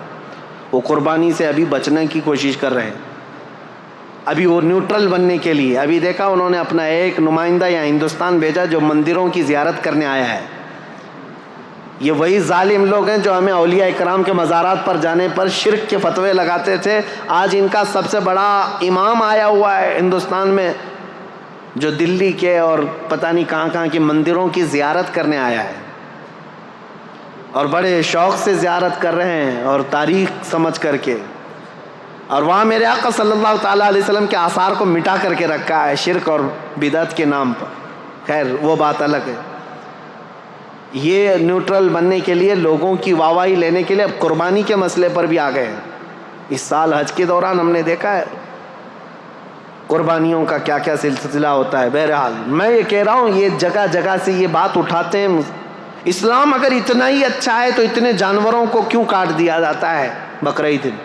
وہ قربانی سے ابھی بچنے کی کوشش کر رہے ہیں، ابھی وہ نیوٹرل بننے کے لیے۔ ابھی دیکھا انہوں نے اپنا ایک نمائندہ یا ہندوستان بھیجا جو مندروں کی زیارت کرنے آیا ہے۔ یہ وہی ظالم لوگ ہیں جو ہمیں اولیاء اکرام کے مزارات پر جانے پر شرک کے فتوے لگاتے تھے۔ آج ان کا سب سے بڑا امام آیا ہوا ہے ہندوستان میں، جو دلی کے اور پتہ نہیں کہاں کہاں کی مندروں کی زیارت کرنے آیا ہے، اور بڑے شوق سے زیارت کر رہے ہیں اور تاریخ سمجھ کر کے، اور وہاں میرے آقا صلی اللہ تعالیٰ علیہ وسلم کے آثار کو مٹا کر کے رکھا ہے شرک اور بدعت کے نام پر۔ خیر وہ بات الگ ہے۔ یہ نیوٹرل بننے کے لیے، لوگوں کی واہواہی لینے کے لیے اب قربانی کے مسئلے پر بھی آ گئے ہیں۔ اس سال حج کے دوران ہم نے دیکھا ہے قربانیوں کا کیا کیا سلسلہ ہوتا ہے۔ بہرحال میں یہ کہہ رہا ہوں، یہ جگہ جگہ سے یہ بات اٹھاتے ہیں۔ اسلام اگر اتنا ہی اچھا ہے تو اتنے جانوروں کو کیوں کاٹ دیا جاتا ہے بقرعید دن؟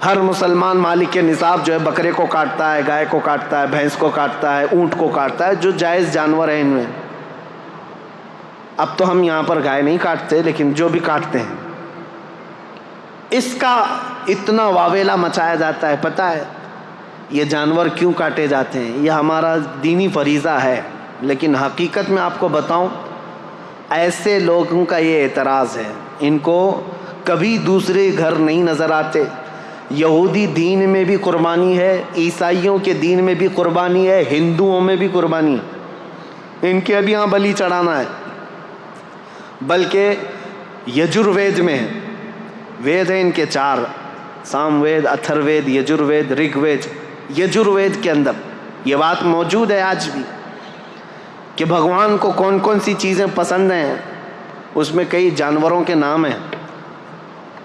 ہر مسلمان مالک کے نصاب جو ہے بکرے کو کاٹتا ہے، گائے کو کاٹتا ہے، بھینس کو کاٹتا ہے، اونٹ کو کاٹتا ہے، جو جائز جانور ہیں ان میں۔ اب تو ہم یہاں پر گائے نہیں کاٹتے، لیکن جو بھی کاٹتے ہیں اس کا اتنا واویلا مچایا جاتا ہے۔ پتہ ہے یہ جانور کیوں کاٹے جاتے ہیں؟ یہ ہمارا دینی فریضہ ہے، لیکن حقیقت میں آپ کو بتاؤں، ایسے لوگوں کا یہ اعتراض ہے، ان کو کبھی دوسرے گھر نہیں نظر آتے۔ یہودی دین میں بھی قربانی ہے، عیسائیوں کے دین میں بھی قربانی ہے، ہندوؤں میں بھی قربانی ہے۔ ان کے ابھی یہاں بلی چڑھانا ہے، بلکہ یجروید میں ہے، وید ہیں ان کے 4، سام وید، اتھر وید، یجروید، رگ وید۔ یجروید کے اندر یہ بات موجود ہے آج بھی کہ بھگوان کو کون کون سی چیزیں پسند ہیں، اس میں کئی جانوروں کے نام ہیں۔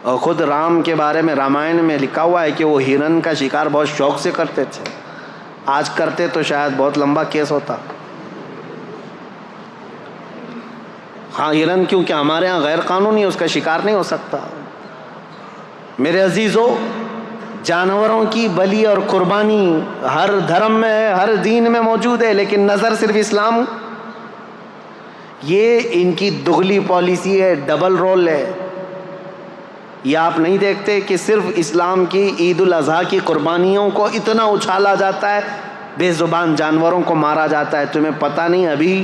اور خود رام کے بارے میں رامائن میں لکھا ہوا ہے کہ وہ ہرن کا شکار بہت شوق سے کرتے تھے۔ آج کرتے تو شاید بہت لمبا کیس ہوتا۔ ہاں ہرن کیونکہ ہمارے ہاں غیر قانونی ہے، اس کا شکار نہیں ہو سکتا۔ میرے عزیزو، جانوروں کی بلی اور قربانی ہر دھرم میں ہے، ہر دین میں موجود ہے، لیکن نظر صرف اسلام۔ یہ ان کی دگلی پالیسی ہے، ڈبل رول ہے۔ یہ آپ نہیں دیکھتے کہ صرف اسلام کی عید الاضحیٰ کی قربانیوں کو اتنا اچھالا جاتا ہے، بے زبان جانوروں کو مارا جاتا ہے۔ تمہیں پتہ نہیں ابھی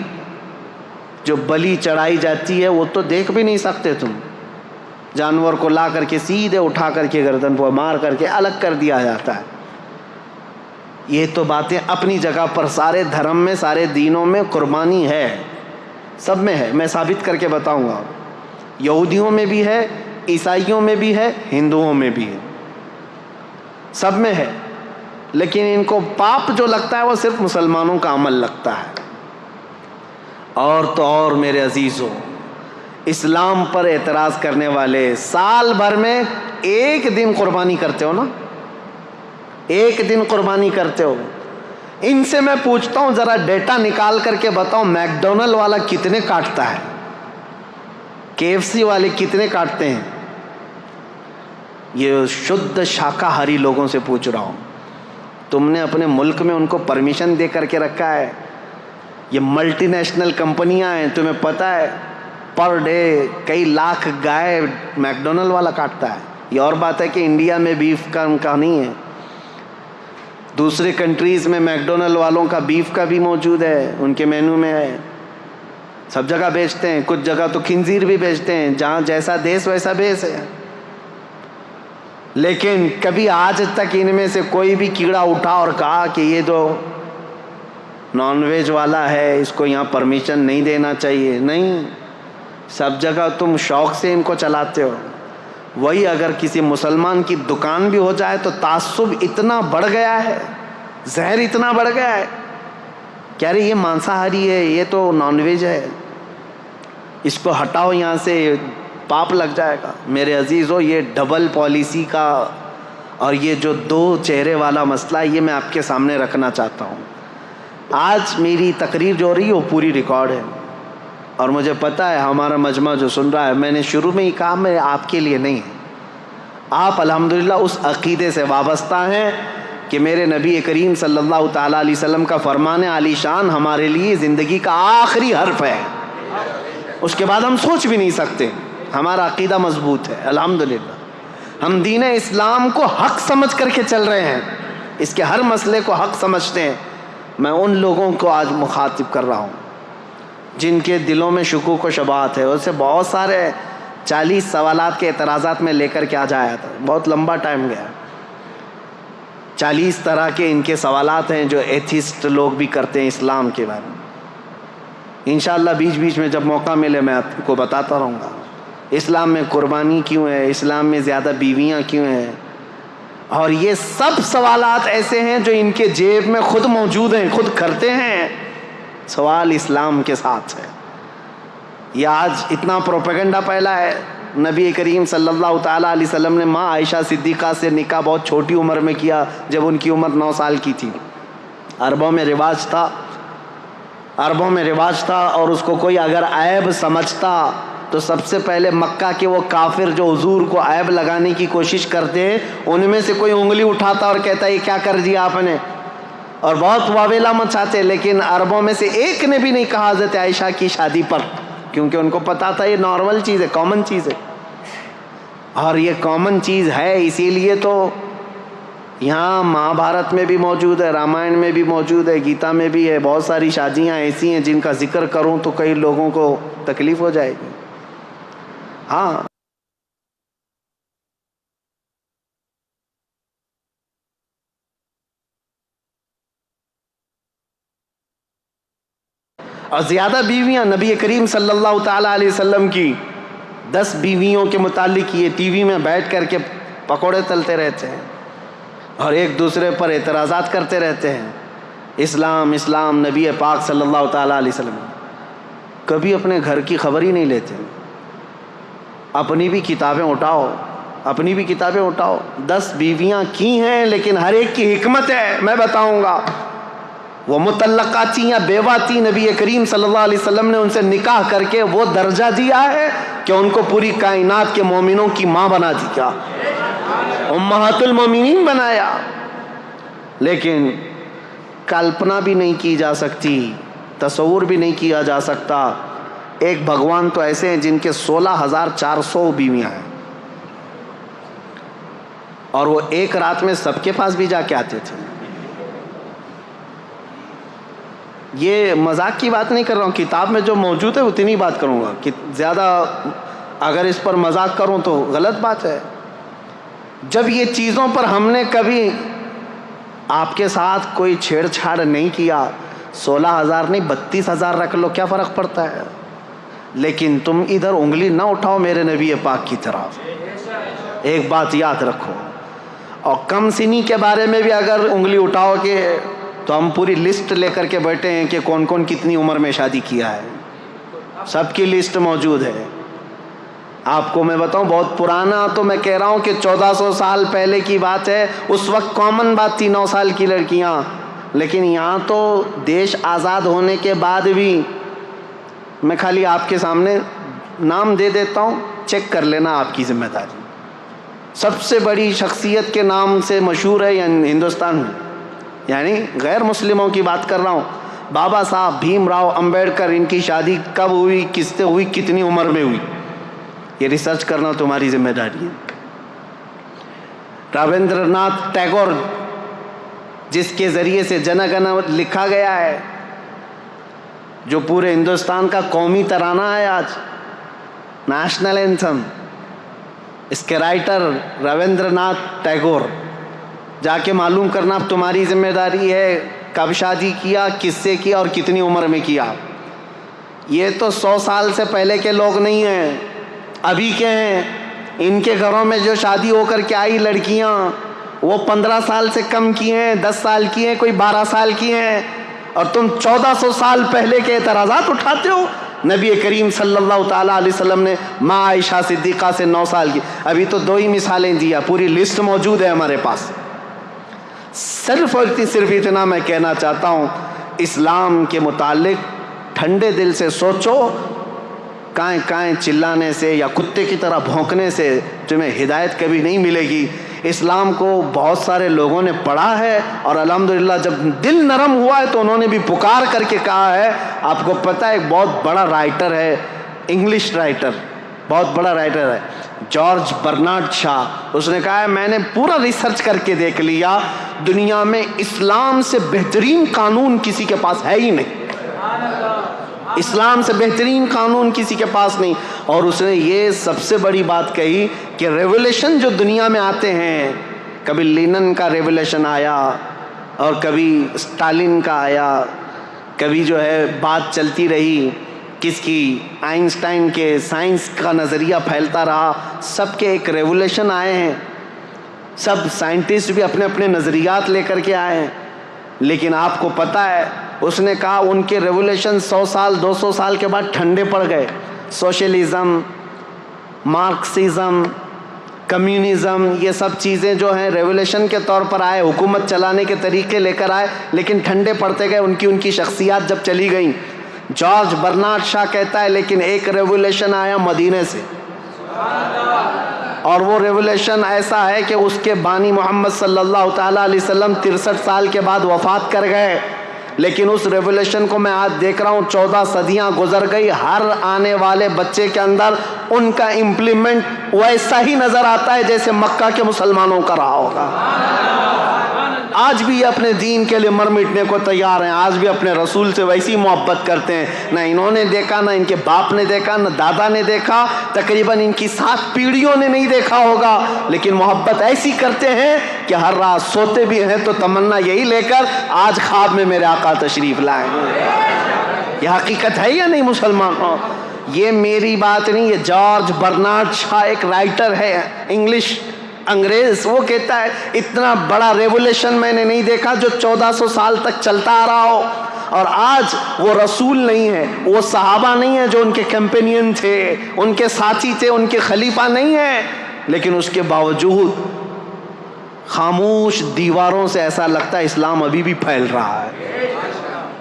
جو بلی چڑھائی جاتی ہے وہ تو دیکھ بھی نہیں سکتے تم، جانور کو لا کر کے سیدھے اٹھا کر کے گردن پر مار کر کے الگ کر دیا جاتا ہے۔ یہ تو باتیں اپنی جگہ پر سارے دھرم میں، سارے دینوں میں قربانی ہے، سب میں ہے۔ میں ثابت کر کے بتاؤں گا، یہودیوں میں بھی ہے، عیسائیوں میں بھی ہے، ہندوؤں میں بھی ہے، سب میں ہے۔ لیکن ان کو پاپ جو لگتا ہے وہ صرف مسلمانوں کا عمل لگتا ہے۔ اور تو اور میرے عزیزوں، اسلام پر اعتراض کرنے والے سال بھر میں ایک دن قربانی کرتے ہو نا، ایک دن قربانی کرتے ہو۔ ان سے میں پوچھتا ہوں ذرا ڈیٹا نکال کر کے بتاؤ، میک ڈونلڈ والا کتنے کاٹتا ہے، KFC والے کتنے کاٹتے ہیں؟ یہ شدھ شاکاہاری لوگوں سے پوچھ رہا ہوں، تم نے اپنے ملک میں ان کو پرمیشن دے کر کے رکھا ہے؟ یہ ملٹی نیشنل کمپنیاں ہیں، تمہیں پتہ ہے پر ڈے کئی لاکھ گائے میک ڈونلڈ والا کاٹتا ہے۔ یہ اور بات ہے کہ انڈیا میں بیف کا ان کا نہیں ہے، دوسرے کنٹریز میں میک ڈونلڈ والوں کا بیف کا بھی موجود ہے، ان کے مینو میں ہے، سب جگہ بیچتے ہیں، کچھ جگہ تو خنزیر بھی بیچتے ہیں، جہاں جیسا دیس ویسا بیس ہے۔ لیکن کبھی آج تک ان میں سے کوئی بھی کیڑا اٹھا اور کہا کہ یہ تو نان ویج والا ہے، اس کو یہاں پرمیشن نہیں دینا چاہیے؟ نہیں، سب جگہ تم شوق سے ان کو چلاتے ہو۔ وہی اگر کسی مسلمان کی دکان بھی ہو جائے تو تعصب اتنا بڑھ گیا ہے، زہر اتنا بڑھ گیا ہے، کہہ رہے یہ مانساہاری ہے، یہ تو نان ویج ہے، اس کو ہٹاؤ یہاں سے، پاپ لگ جائے گا۔ میرے عزیزو، یہ ڈبل پالیسی کا اور یہ جو دو چہرے والا مسئلہ یہ میں آپ کے سامنے رکھنا چاہتا ہوں. آج میری تقریر جو ہو رہی ہے وہ پوری ریکارڈ ہے، اور مجھے پتہ ہے ہمارا مجمع جو سن رہا ہے، میں نے شروع میں ہی کہا میں آپ کے لیے نہیں ہے. آپ الحمدللہ اس عقیدے سے وابستہ ہیں کہ میرے نبی کریم صلی اللہ تعالیٰ علیہ وسلم کا فرمان عالی شان ہمارے لیے زندگی کا آخری حرف ہے، اس کے بعد ہم سوچ بھی نہیں سکتے. ہمارا عقیدہ مضبوط ہے الحمدللہ. ہم دین اسلام کو حق سمجھ کر کے چل رہے ہیں، اس کے ہر مسئلے کو حق سمجھتے ہیں. میں ان لوگوں کو آج مخاطب کر رہا ہوں جن کے دلوں میں شکوک و شبہات ہے. اسے بہت سارے 40 سوالات کے اعتراضات میں لے کر کے آج آیا تھا، بہت لمبا ٹائم گیا. 40 طرح کے ان کے سوالات ہیں جو ایتھیسٹ لوگ بھی کرتے ہیں اسلام کے بارے میں. انشاءاللہ بیچ بیچ میں جب موقع ملے میں آپ کو بتاتا رہوں گا اسلام میں قربانی کیوں ہے، اسلام میں زیادہ بیویاں کیوں ہیں. اور یہ سب سوالات ایسے ہیں جو ان کے جیب میں خود موجود ہیں، خود کرتے ہیں. سوال اسلام کے ساتھ ہے. یہ آج اتنا پروپیگنڈا پھیلا ہے. نبی کریم صلی اللہ تعالیٰ علیہ وسلم نے ماں عائشہ صدیقہ سے نکاح بہت چھوٹی عمر میں کیا، جب ان کی عمر 9 سال کی تھی. عربوں میں رواج تھا اور اس کو کوئی اگر عیب سمجھتا تو سب سے پہلے مکہ کے وہ کافر جو حضور کو عیب لگانے کی کوشش کرتے ہیں ان میں سے کوئی انگلی اٹھاتا اور کہتا یہ کیا کر دیا آپ نے، اور بہت واویلا مچاتے. لیکن عربوں میں سے ایک نے بھی نہیں کہا حضرت عائشہ کی شادی پر، کیونکہ ان کو پتا تھا یہ نارمل چیز ہے، کامن چیز ہے. اور یہ کامن چیز ہے، اسی لیے تو یہاں مہا بھارت میں بھی موجود ہے، رامائن میں بھی موجود ہے، گیتا میں بھی ہے. بہت ساری شادیاں ایسی ہیں جن کا ذکر کروں تو کئی لوگوں کو تکلیف ہو جائے گی. ہاں اور زیادہ بیویاں نبی کریم صلی اللہ تعالیٰ علیہ وسلم کی 10 بیویوں کے متعلق یہ ٹی وی میں بیٹھ کر کے پکوڑے تلتے رہتے ہیں اور ایک دوسرے پر اعتراضات کرتے رہتے ہیں. اسلام اسلام نبی پاک صلی اللہ تعالیٰ علیہ وسلم کبھی اپنے گھر کی خبر ہی نہیں لیتے. اپنی بھی کتابیں اٹھاؤ. 10 بیویاں کی ہیں لیکن ہر ایک کی حکمت ہے، میں بتاؤں گا. وہ مطلقہ تھیں یا بیوہ تھیں، نبی کریم صلی اللہ علیہ وسلم نے ان سے نکاح کر کے وہ درجہ دیا ہے کہ ان کو پوری کائنات کے مومنوں کی ماں بنا دیا، امہات المومنین بنایا. لیکن کلپنا بھی نہیں کی جا سکتی، تصور بھی نہیں کیا جا سکتا. ایک بھگوان تو ایسے ہیں جن کے 16,400 بیویاں ہیں، اور وہ ایک رات میں سب کے پاس بھی جا کے آتے تھے. یہ مذاق کی بات نہیں کر رہا ہوں، کتاب میں جو موجود ہے اتنی بات کروں گا. کہ زیادہ اگر اس پر مذاق کروں تو غلط بات ہے. جب یہ چیزوں پر ہم نے کبھی آپ کے ساتھ کوئی چھیڑ چھاڑ نہیں کیا، 16,000 نہیں 32,000 رکھ لو، کیا فرق پڑتا ہے. لیکن تم ادھر انگلی نہ اٹھاؤ میرے نبی پاک کی طرف. ایک بات یاد رکھو. اور کم سنی کے بارے میں بھی اگر انگلی اٹھاؤ گے تو ہم پوری لسٹ لے کر کے بیٹھے ہیں کہ کون کون کتنی عمر میں شادی کیا ہے، سب کی لسٹ موجود ہے. آپ کو میں بتاؤں بہت پرانا تو میں کہہ رہا ہوں کہ 1400 سال پہلے کی بات ہے. اس وقت کامن بات تھی 9 سال کی لڑکیاں. لیکن یہاں تو دیش آزاد ہونے کے بعد بھی، میں خالی آپ کے سامنے نام دے دیتا ہوں، چیک کر لینا، آپ کی ذمہ داری. سب سے بڑی شخصیت کے نام سے مشہور ہے ہندوستان میں، یعنی غیر مسلموں کی بات کر رہا ہوں. بابا صاحب بھیم راؤ امبیڈکر، ان کی شادی کب ہوئی، کس سے ہوئی، کتنی عمر میں ہوئی، یہ ریسرچ کرنا تمہاری ذمہ داری ہے. رویندر ناتھ ٹیگور، جس کے ذریعے سے جن گن لکھا گیا ہے، جو پورے ہندوستان کا قومی ترانہ ہے آج، نیشنل اینتھم، اس کے رائٹر رویندر ناتھ ٹیگور. جا کے معلوم کرنا اب تمہاری ذمہ داری ہے، کب شادی کیا، کس سے کیا اور کتنی عمر میں کیا. یہ تو 100 سال سے پہلے کے لوگ نہیں ہیں، ابھی کے ہیں. ان کے گھروں میں جو شادی ہو کر کے آئی لڑکیاں، وہ 15 سال سے کم کی ہیں، 10 سال کی ہیں، کوئی 12 سال کی ہیں. اور تم 1400 سال پہلے کے اعتراضات اٹھاتے ہو. نبی کریم صلی اللہ تعالیٰ علیہ وسلم نے ماں عائشہ صدیقہ سے 9 سال کی، ابھی تو 2 ہی مثالیں دیا، پوری لسٹ موجود ہے ہمارے پاس۔ صرف اتنا میں کہنا چاہتا ہوں، اسلام کے متعلق ٹھنڈے دل سے سوچو، کائیں کائیں چلانے سے یا کتے کی طرح بھونکنے سے تمہیں ہدایت کبھی نہیں ملے گی۔ اسلام کو بہت سارے لوگوں نے پڑھا ہے اور الحمدللہ جب دل نرم ہوا ہے تو انہوں نے بھی پکار کر کے کہا ہے۔ آپ کو پتہ ہے ایک بہت بڑا رائٹر ہے، انگلش رائٹر، بہت بڑا رائٹر ہے، جارج برنارڈ شاہ، اس نے کہا ہے میں نے پورا ریسرچ کر کے دیکھ لیا، دنیا میں اسلام سے بہترین قانون کسی کے پاس ہے ہی نہیں، اسلام سے بہترین قانون کسی کے پاس نہیں۔ اور اس نے یہ سب سے بڑی بات کہی کہ ریولیشن جو دنیا میں آتے ہیں، کبھی لینن کا ریولیشن آیا اور کبھی اسٹالن کا آیا، کبھی جو ہے بات چلتی رہی کس کی، آئنسٹائن کے سائنس کا نظریہ پھیلتا رہا، سب کے ایک ریولیشن آئے ہیں، سب سائنٹسٹ بھی اپنے اپنے نظریات لے کر کے آئے ہیں، لیکن آپ کو پتہ ہے اس نے کہا ان کے ریولیشن 100 سال 200 سال کے بعد ٹھنڈے پڑ گئے۔ سوشلزم، مارکسزم، کمیونزم، یہ سب چیزیں جو ہیں ریولیشن کے طور پر آئے، حکومت چلانے کے طریقے لے کر آئے، لیکن ٹھنڈے پڑتے گئے، ان کی شخصیات جب چلی گئیں۔ جارج برنارڈ شاہ کہتا ہے لیکن ایک ریولیشن آیا مدینے سے، اور وہ ریولیشن ایسا ہے کہ اس کے بانی محمد صلی اللہ تعالیٰ علیہ وسلم 63 سال کے بعد وفات کر گئے، لیکن اس ریولیشن کو میں آج دیکھ رہا ہوں 14 صدیاں گزر گئی، ہر آنے والے بچے کے اندر ان کا امپلیمنٹ ویسا ہی نظر آتا ہے جیسے مکہ کے مسلمانوں کا رہا ہوگا۔ آج بھی یہ اپنے دین کے لیے مر مٹنے کو تیار ہیں، آج بھی اپنے رسول سے ویسی محبت کرتے ہیں، نہ انہوں نے دیکھا، نہ ان کے باپ نے دیکھا، نہ دادا نے دیکھا، تقریباً ان کی 7 پیڑھیوں نے نہیں دیکھا ہوگا، لیکن محبت ایسی کرتے ہیں کہ ہر رات سوتے بھی ہیں تو تمنا یہی لے کر آج خواب میں میرے آقا تشریف لائیں۔ یہ حقیقت ہے یا نہیں مسلمانوں؟ یہ میری بات نہیں، یہ جارج برنارڈ شاہ ایک رائٹر ہے انگلش انگریز، وہ کہتا ہے اتنا بڑا ریولیشن میں نے نہیں دیکھا جو 1400 سال تک چلتا آ رہا ہو، اور آج وہ رسول نہیں ہے، وہ صحابہ نہیں ہیں جو ان کے کیمپینین تھے، ان کے ساتھی تھے، ان کے خلیفہ نہیں ہیں، لیکن اس کے باوجود خاموش دیواروں سے ایسا لگتا ہے اسلام ابھی بھی پھیل رہا ہے۔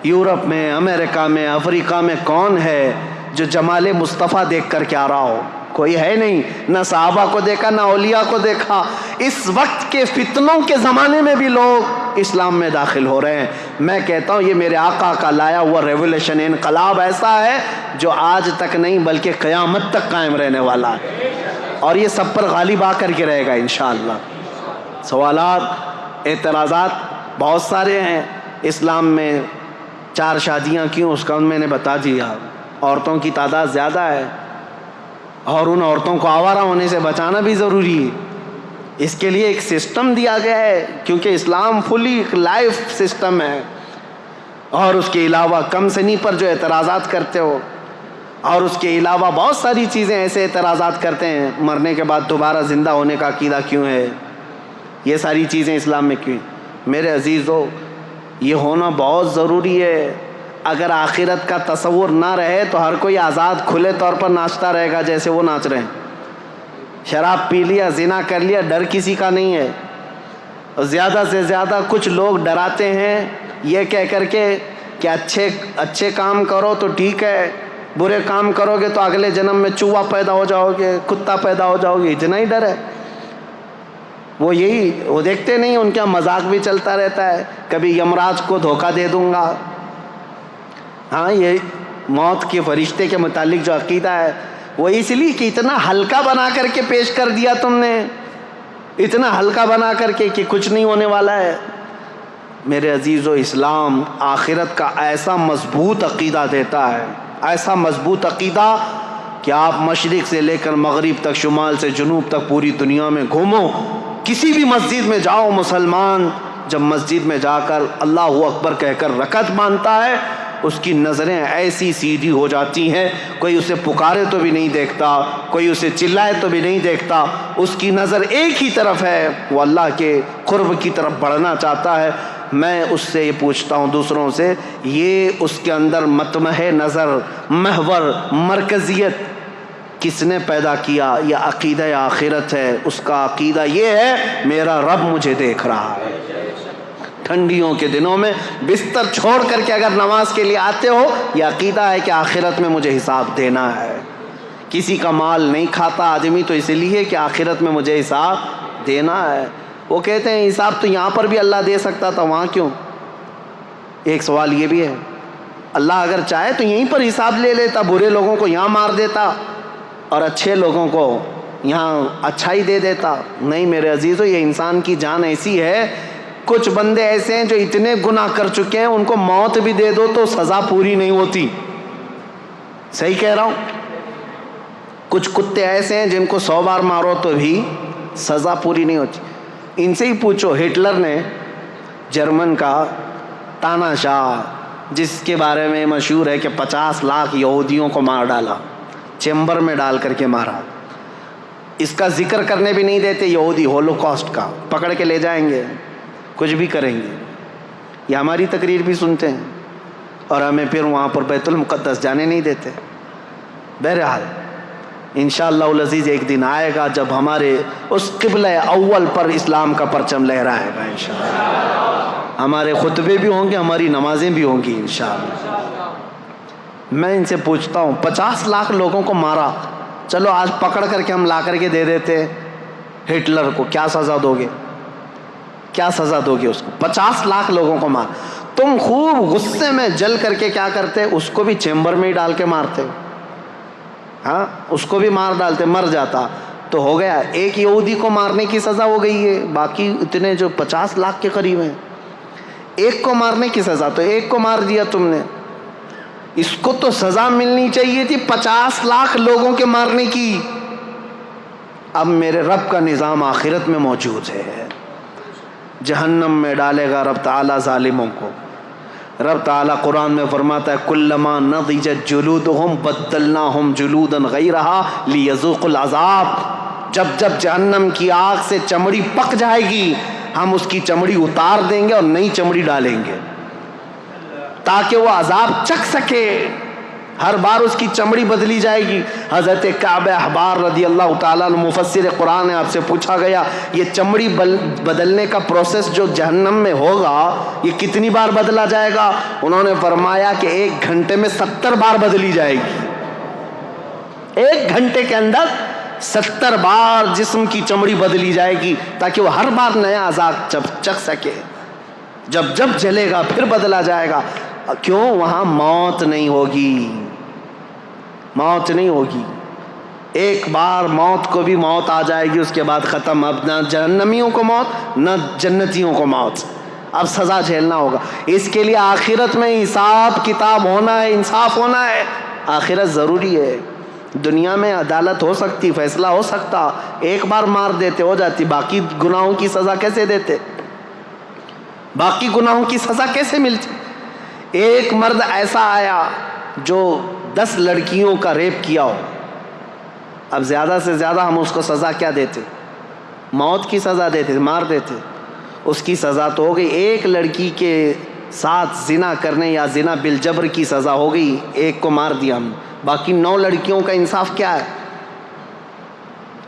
یورپ میں، امریکہ میں، افریقہ میں کون ہے جو جمال مصطفیٰ دیکھ کر کے آ رہا ہو؟ کوئی ہے نہیں، نہ صحابہ کو دیکھا، نہ اولیاء کو دیکھا۔ اس وقت کے فتنوں کے زمانے میں بھی لوگ اسلام میں داخل ہو رہے ہیں۔ میں کہتا ہوں یہ میرے آقا کا لایا ہوا ریولیشن، انقلاب ایسا ہے جو آج تک نہیں بلکہ قیامت تک قائم رہنے والا ہے، اور یہ سب پر غالب آ کر کے رہے گا انشاءاللہ۔ سوالات، اعتراضات بہت سارے ہیں۔ اسلام میں 4 شادیاں کیوں، اس کا میں نے بتا دیا۔ عورتوں کی تعداد زیادہ ہے اور ان عورتوں کو آوارہ ہونے سے بچانا بھی ضروری ہے، اس کے لیے ایک سسٹم دیا گیا ہے، کیونکہ اسلام فلی لائف سسٹم ہے۔ اور اس کے علاوہ کم سنی پر جو اعتراضات کرتے ہو، اور اس کے علاوہ بہت ساری چیزیں ایسے اعتراضات کرتے ہیں، مرنے کے بعد دوبارہ زندہ ہونے کا عقیدہ کیوں ہے، یہ ساری چیزیں اسلام میں کیوں؟ میرے عزیزو، یہ ہونا بہت ضروری ہے۔ اگر آخرت کا تصور نہ رہے تو ہر کوئی آزاد کھلے طور پر ناچتا رہے گا جیسے وہ ناچ رہے ہیں۔ شراب پی لیا، زنا کر لیا، ڈر کسی کا نہیں ہے۔ اور زیادہ سے زیادہ کچھ لوگ ڈراتے ہیں یہ کہہ کر کے کہ اچھے کام کرو تو ٹھیک ہے، برے کام کرو گے تو اگلے جنم میں چوہا پیدا ہو جاؤ گے، کتا پیدا ہو جاؤ گے، اتنا ہی ڈر ہے۔ وہ دیکھتے نہیں، ان کا مذاق بھی چلتا رہتا ہے، کبھی یمراج کو دھوکہ دے دوں گا۔ ہاں، یہ موت کے فرشتے کے متعلق جو عقیدہ ہے وہ اس لیے کہ اتنا ہلکا بنا کر کے پیش کر دیا تم نے، اتنا ہلکا بنا کر کے کہ کچھ نہیں ہونے والا ہے۔ میرے عزیزو، اسلام آخرت کا ایسا مضبوط عقیدہ دیتا ہے، ایسا مضبوط عقیدہ کہ آپ مشرق سے لے کر مغرب تک، شمال سے جنوب تک پوری دنیا میں گھومو، کسی بھی مسجد میں جاؤ، مسلمان جب مسجد میں جا کر اللہ اکبر کہہ کر رکعت باندھتا ہے، اس کی نظریں ایسی سیدھی ہو جاتی ہیں، کوئی اسے پکارے تو بھی نہیں دیکھتا، کوئی اسے چلائے تو بھی نہیں دیکھتا، اس کی نظر ایک ہی طرف ہے، وہ اللہ کے قرب کی طرف بڑھنا چاہتا ہے۔ میں اس سے یہ پوچھتا ہوں دوسروں سے، یہ اس کے اندر مطمح نظر، محور، مرکزیت کس نے پیدا کیا؟ یہ عقیدہ آخرت ہے۔ اس کا عقیدہ یہ ہے میرا رب مجھے دیکھ رہا ہے۔ ٹھنڈیوں کے دنوں میں بستر چھوڑ کر کے اگر نماز کے لیے آتے ہو، یہ عقیدہ ہے کہ آخرت میں مجھے حساب دینا ہے۔ کسی کا مال نہیں کھاتا آدمی تو اس لیے کہ آخرت میں مجھے حساب دینا ہے۔ وہ کہتے ہیں حساب تو یہاں پر بھی اللہ دے سکتا تھا، وہاں کیوں؟ ایک سوال یہ بھی ہے، اللہ اگر چاہے تو یہیں پر حساب لے لیتا، برے لوگوں کو یہاں مار دیتا اور اچھے لوگوں کو یہاں اچھائی دے دیتا۔ نہیں میرے عزیزو، یہ انسان کی جان ایسی ہے، کچھ بندے ایسے ہیں جو اتنے گناہ کر چکے ہیں، ان کو موت بھی دے دو تو سزا پوری نہیں ہوتی۔ صحیح کہہ رہا ہوں؟ کچھ کتے ایسے ہیں جن کو 100 بار مارو تو بھی سزا پوری نہیں ہوتی۔ ان سے ہی پوچھو، ہٹلر نے جرمن کا تاناشاہ، جس کے بارے میں مشہور ہے کہ 50 لاکھ یہودیوں کو مار ڈالا، چیمبر میں ڈال کر کے مارا، اس کا ذکر کرنے بھی نہیں دیتے یہودی، ہولوکاسٹ کا پکڑ کے لے جائیں گے، کچھ بھی کریں گے۔ یہ ہماری تقریر بھی سنتے ہیں اور ہمیں پھر وہاں پر بیت المقدس جانے نہیں دیتے۔ بہرحال انشاءاللہ العزیز ایک دن آئے گا جب ہمارے اس قبلہ اول پر اسلام کا پرچم لہرائے گا انشاءاللہ۔ ہمارے خطبے بھی ہوں گے، ہماری نمازیں بھی ہوں گی انشاءاللہ۔ میں ان سے پوچھتا ہوں 50 لاکھ لوگوں کو مارا، چلو آج پکڑ کر کے ہم لا کر کے دے دیتے ہٹلر کو، کیا سزا دو گے؟ کیا سزا دو گے اس کو؟ 50 لاکھ لوگوں کو مار، تم خوب غصے میں جل کر کے کیا کرتے؟ اس کو بھی چیمبر میں ہی ڈال کے مارتے، ہاں اس کو بھی مار ڈالتے، مر جاتا تو ہو گیا۔ ایک یہودی کو مارنے کی سزا ہو گئی ہے، باقی اتنے جو 50 لاکھ کے قریب ہیں، ایک کو مارنے کی سزا، تو ایک کو مار دیا تم نے۔ اس کو تو سزا ملنی چاہیے تھی 50 لاکھ لوگوں کے مارنے کی۔ اب میرے رب کا نظام آخرت میں موجود ہے، جہنم میں ڈالے گا رب تعالیٰ ظالموں کو۔ رب تعالیٰ قرآن میں فرماتا ہے کلما نضجت جلودہم بدلناہم جلودا غیرہا لیذوقوا العذاب۔ جب جب جہنم کی آگ سے چمڑی پک جائے گی، ہم اس کی چمڑی اتار دیں گے اور نئی چمڑی ڈالیں گے تاکہ وہ عذاب چکھ سکے۔ ہر بار اس کی چمڑی بدلی جائے گی۔ حضرت کعب احبار رضی اللہ تعالیٰ عنہ مفسر قرآن ہے، آپ سے پوچھا گیا یہ چمڑی بدلنے کا پروسیس جو جہنم میں ہوگا یہ کتنی بار بدلا جائے گا؟ انہوں نے فرمایا کہ 1 گھنٹے میں 70 بار بدلی جائے گی۔ 1 گھنٹے کے اندر 70 بار جسم کی چمڑی بدلی جائے گی تاکہ وہ ہر بار نیا عذاب چکھ سکے۔ جب جب جلے گا پھر بدلا جائے گا۔ کیوں؟ وہاں موت نہیں ہوگی، موت نہیں ہوگی۔ ایک بار موت کو بھی موت آ جائے گی، اس کے بعد ختم۔ اب نہ جہنمیوں کو موت نہ جنتیوں کو موت، اب سزا جھیلنا ہوگا۔ اس کے لیے آخرت میں حساب کتاب ہونا ہے، انصاف ہونا ہے۔ آخرت ضروری ہے۔ دنیا میں عدالت ہو سکتی، فیصلہ ہو سکتا، ایک بار مار دیتے ہو جاتی، باقی گناہوں کی سزا کیسے دیتے؟ باقی گناہوں کی سزا کیسے ملتی؟ ایک مرد ایسا آیا جو 10 لڑکیوں کا ریپ کیا ہو، اب زیادہ سے زیادہ ہم اس کو سزا کیا دیتے؟ موت کی سزا دیتے، مار دیتے۔ اس کی سزا تو ہو گئی، ایک لڑکی کے ساتھ زنا کرنے یا زنا بالجبر کی سزا ہو گئی، ایک کو مار دیا ہم، باقی 9 لڑکیوں کا انصاف کیا ہے؟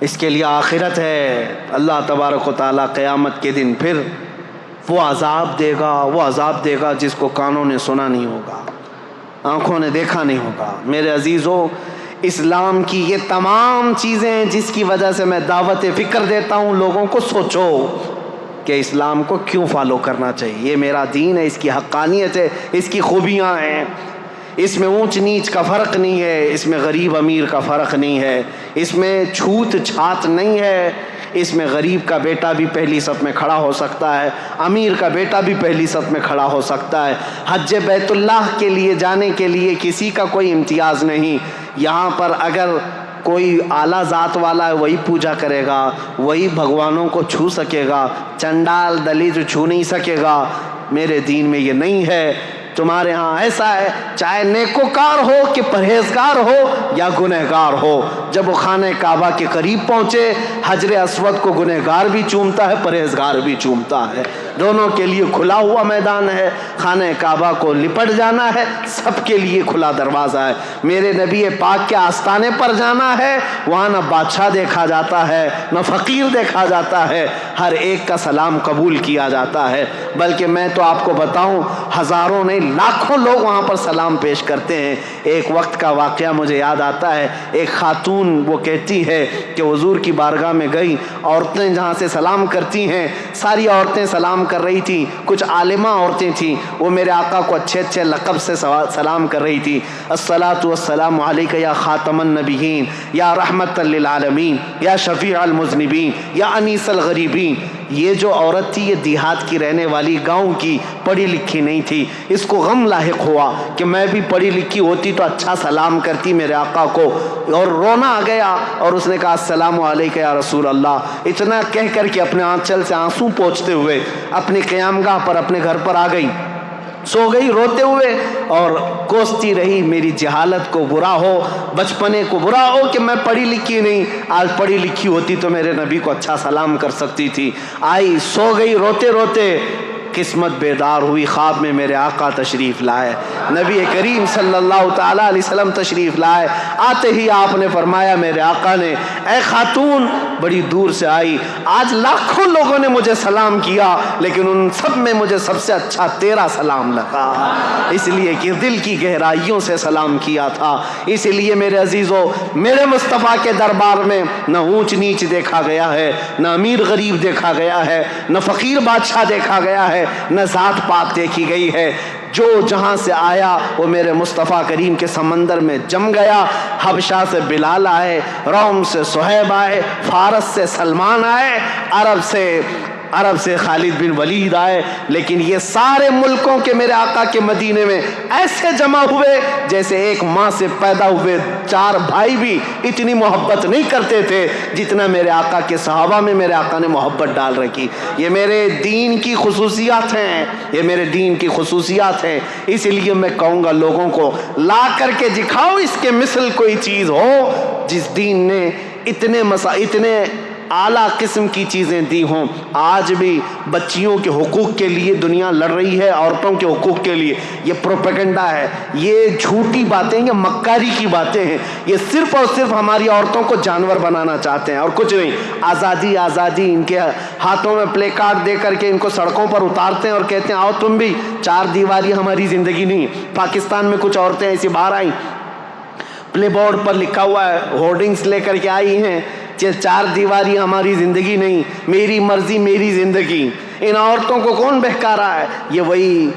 اس کے لیے آخرت ہے۔ اللہ تبارک و تعالیٰ قیامت کے دن پھر وہ عذاب دے گا، وہ عذاب دے گا جس کو کانوں نے سنا نہیں ہوگا، آنکھوں نے دیکھا نہیں ہوگا۔ میرے عزیزو، اسلام کی یہ تمام چیزیں جس کی وجہ سے میں دعوت فکر دیتا ہوں لوگوں کو، سوچو کہ اسلام کو کیوں فالو کرنا چاہیے۔ یہ میرا دین ہے، اس کی حقانیت ہے، اس کی خوبیاں ہیں، اس میں اونچ نیچ کا فرق نہیں ہے، اس میں غریب امیر کا فرق نہیں ہے، اس میں چھوت چھات نہیں ہے، اس میں غریب کا بیٹا بھی پہلی صف میں کھڑا ہو سکتا ہے، امیر کا بیٹا بھی پہلی صف میں کھڑا ہو سکتا ہے۔ حج بیت اللہ کے لیے جانے کے لیے کسی کا کوئی امتیاز نہیں۔ یہاں پر اگر کوئی اعلیٰ ذات والا ہے وہی پوجا کرے گا، وہی بھگوانوں کو چھو سکے گا، چنڈال دلیت چھو نہیں سکے گا۔ میرے دین میں یہ نہیں ہے۔ تمہارے ہاں ایسا ہے، چاہے نیکوکار ہو کہ پرہیزگار ہو یا گنہگار ہو، جب وہ خانہ کعبہ کے قریب پہنچے، حجر اسود کو گنہگار بھی چومتا ہے، پرہیزگار بھی چومتا ہے، دونوں کے لیے کھلا ہوا میدان ہے۔ خانہ کعبہ کو لپٹ جانا ہے، سب کے لیے کھلا دروازہ ہے۔ میرے نبی پاک کے آستانے پر جانا ہے، وہاں نہ بادشاہ دیکھا جاتا ہے نہ فقیر دیکھا جاتا ہے، ہر ایک کا سلام قبول کیا جاتا ہے۔ بلکہ میں تو آپ کو بتاؤں، ہزاروں نہیں لاکھوں لوگ وہاں پر سلام پیش کرتے ہیں۔ ایک وقت کا واقعہ مجھے یاد آتا ہے، ایک خاتون وہ کہتی ہے کہ حضور کی بارگاہ میں گئی، عورتیں جہاں سے سلام کرتی ہیں ساری عورتیں سلام کر رہی تھیں، کچھ عالمہ عورتیں تھیں، وہ میرے آقا کو اچھے اچھے لقب سے سلام کر رہی تھی۔ الصلاۃ والسلام علیک یا خاتم النبیین، یا رحمت للعالمین، یا شفیع المذنبین، یا انیس الغریبین۔ یہ جو عورت تھی یہ دیہات کی رہنے والی، گاؤں کی، پڑھی لکھی نہیں تھی۔ اس کو غم لاحق ہوا کہ میں بھی پڑھی لکھی ہوتی تو اچھا سلام کرتی میرے آقا کو، اور رونا آ گیا، اور اس نے کہا السلام علیکم یا رسول اللہ۔ اتنا کہہ کر کے اپنے آنچل سے آنسو پوچھتے ہوئے اپنی قیامگاہ پر اپنے گھر پر آ گئی، سو گئی روتے ہوئے، اور کوستی رہی میری جہالت کو برا ہو، بچپنے کو برا ہو کہ میں پڑھی لکھی نہیں، آج پڑھی لکھی ہوتی تو میرے نبی کو اچھا سلام کر سکتی تھی۔ آئی، سو گئی روتے روتے، قسمت بیدار ہوئی، خواب میں میرے آقا تشریف لائے، نبی کریم صلی اللہ تعالیٰ علیہ وسلم تشریف لائے۔ آتے ہی آپ نے فرمایا، میرے آقا نے، اے خاتون بڑی دور سے آئی، آج لاکھوں لوگوں نے مجھے سلام کیا لیکن ان سب میں مجھے سب سے اچھا تیرا سلام لگا، اس لیے کہ دل کی گہرائیوں سے سلام کیا تھا۔ اس لیے میرے عزیزو، میرے مصطفیٰ کے دربار میں نہ اونچ نیچ دیکھا گیا ہے، نہ امیر غریب دیکھا گیا ہے، نہ فقیر بادشاہ دیکھا گیا ہے، نہ ذات پات دیکھی گئی ہے۔ جو جہاں سے آیا وہ میرے مصطفیٰ کریم کے سمندر میں جم گیا۔ حبشہ سے بلال آئے، روم سے صہیب آئے، فارس سے سلمان آئے، عرب سے خالد بن ولید آئے، لیکن یہ سارے ملکوں کے میرے آقا کے مدینے میں ایسے جمع ہوئے جیسے ایک ماں سے پیدا ہوئے چار بھائی بھی اتنی محبت نہیں کرتے تھے جتنا میرے آقا کے صحابہ میں میرے آقا نے محبت ڈال رکھی۔ یہ میرے دین کی خصوصیات ہیں، یہ میرے دین کی خصوصیات ہیں۔ اس لیے میں کہوں گا لوگوں کو لا کر کے دکھاؤ اس کے مثل کوئی چیز ہو جس دین نے اتنے اعلیٰ قسم کی چیزیں دی ہوں۔ آج بھی بچیوں کے حقوق کے لیے دنیا لڑ رہی ہے، عورتوں کے حقوق کے لیے۔ یہ پروپیگنڈا ہے، یہ جھوٹی باتیں، یہ مکاری کی باتیں ہیں۔ یہ صرف اور صرف ہماری عورتوں کو جانور بنانا چاہتے ہیں اور کچھ نہیں۔ آزادی آزادی، ان کے ہاتھوں میں پلے کارڈ دے کر کے ان کو سڑکوں پر اتارتے ہیں اور کہتے ہیں آؤ تم بھی، چار دیواری ہماری زندگی نہیں۔ پاکستان میں کچھ عورتیں ایسی باہر آئیں، پلے بورڈ پر لکھا ہوا ہے، ہورڈنگز لے کر کے آئی ہیں، چار دیواری ہماری زندگی نہیں، میری مرضی میری زندگی۔ ان عورتوں کو کون بہکا رہا ہے؟ یہ وہی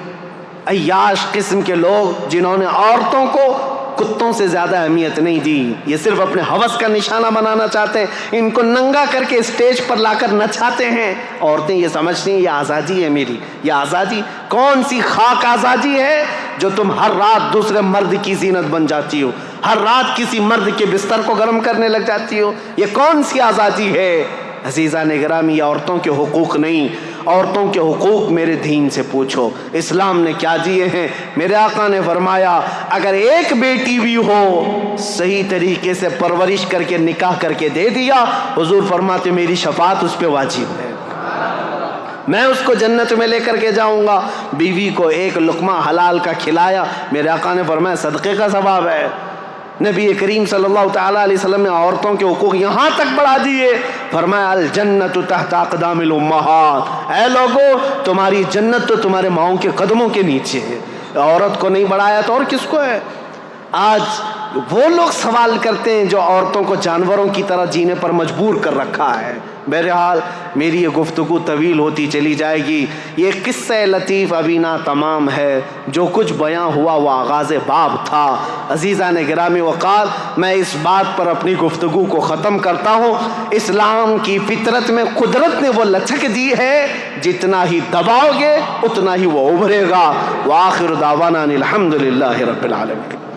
عیاش قسم کے لوگ جنہوں نے عورتوں کو کتوں سے زیادہ اہمیت نہیں دی۔ یہ صرف اپنے ہوس کا نشانہ بنانا چاہتے ہیں، ان کو ننگا کر کے اسٹیج پر لا کر نچاتے ہیں۔ عورتیں یہ سمجھتی ہیں یہ آزادی ہے میری۔ یہ آزادی کون سی خاک آزادی ہے جو تم ہر رات دوسرے مرد کی زینت بن جاتی ہو، ہر رات کسی مرد کے بستر کو گرم کرنے لگ جاتی ہو؟ یہ کون سی آزادی ہے؟ عزیزان گرامی، یہ عورتوں کے حقوق نہیں، عورتوں کے حقوق میرے دین سے پوچھو، اسلام نے کیا دیے ہیں۔ میرے آقا نے فرمایا اگر ایک بیٹی بھی ہو صحیح طریقے سے پرورش کر کے نکاح کر کے دے دیا، حضور فرماتے میری شفاعت اس پہ واجب ہے، میں اس کو جنت میں لے کر کے جاؤں گا۔ بیوی کو ایک لقمہ حلال کا کھلایا، میرے آقا نے فرمایا صدقے کا ثواب ہے۔ نبی کریم صلی اللہ تعالیٰ علیہ وسلم نے عورتوں کے حقوق یہاں تک بڑھا دیے، فرمایا الجنت تحت اقدام الامہات، اے لوگو تمہاری جنت تو تمہارے ماؤں کے قدموں کے نیچے ہے۔ عورت کو نہیں بڑھایا تو اور کس کو ہے؟ آج وہ لوگ سوال کرتے ہیں جو عورتوں کو جانوروں کی طرح جینے پر مجبور کر رکھا ہے۔ بہرحال میری یہ گفتگو طویل ہوتی چلی جائے گی۔ یہ قصہ لطیف ابھی نہ تمام ہے، جو کچھ بیاں ہوا وہ آغاز باب تھا۔ عزیزان گرامی وقار، میں اس بات پر اپنی گفتگو کو ختم کرتا ہوں، اسلام کی فطرت میں قدرت نے وہ لچک دی ہے، جتنا ہی دباؤ گے اتنا ہی وہ ابھرے گا۔ وآخر دعوانا الحمدللہ رب العالمین۔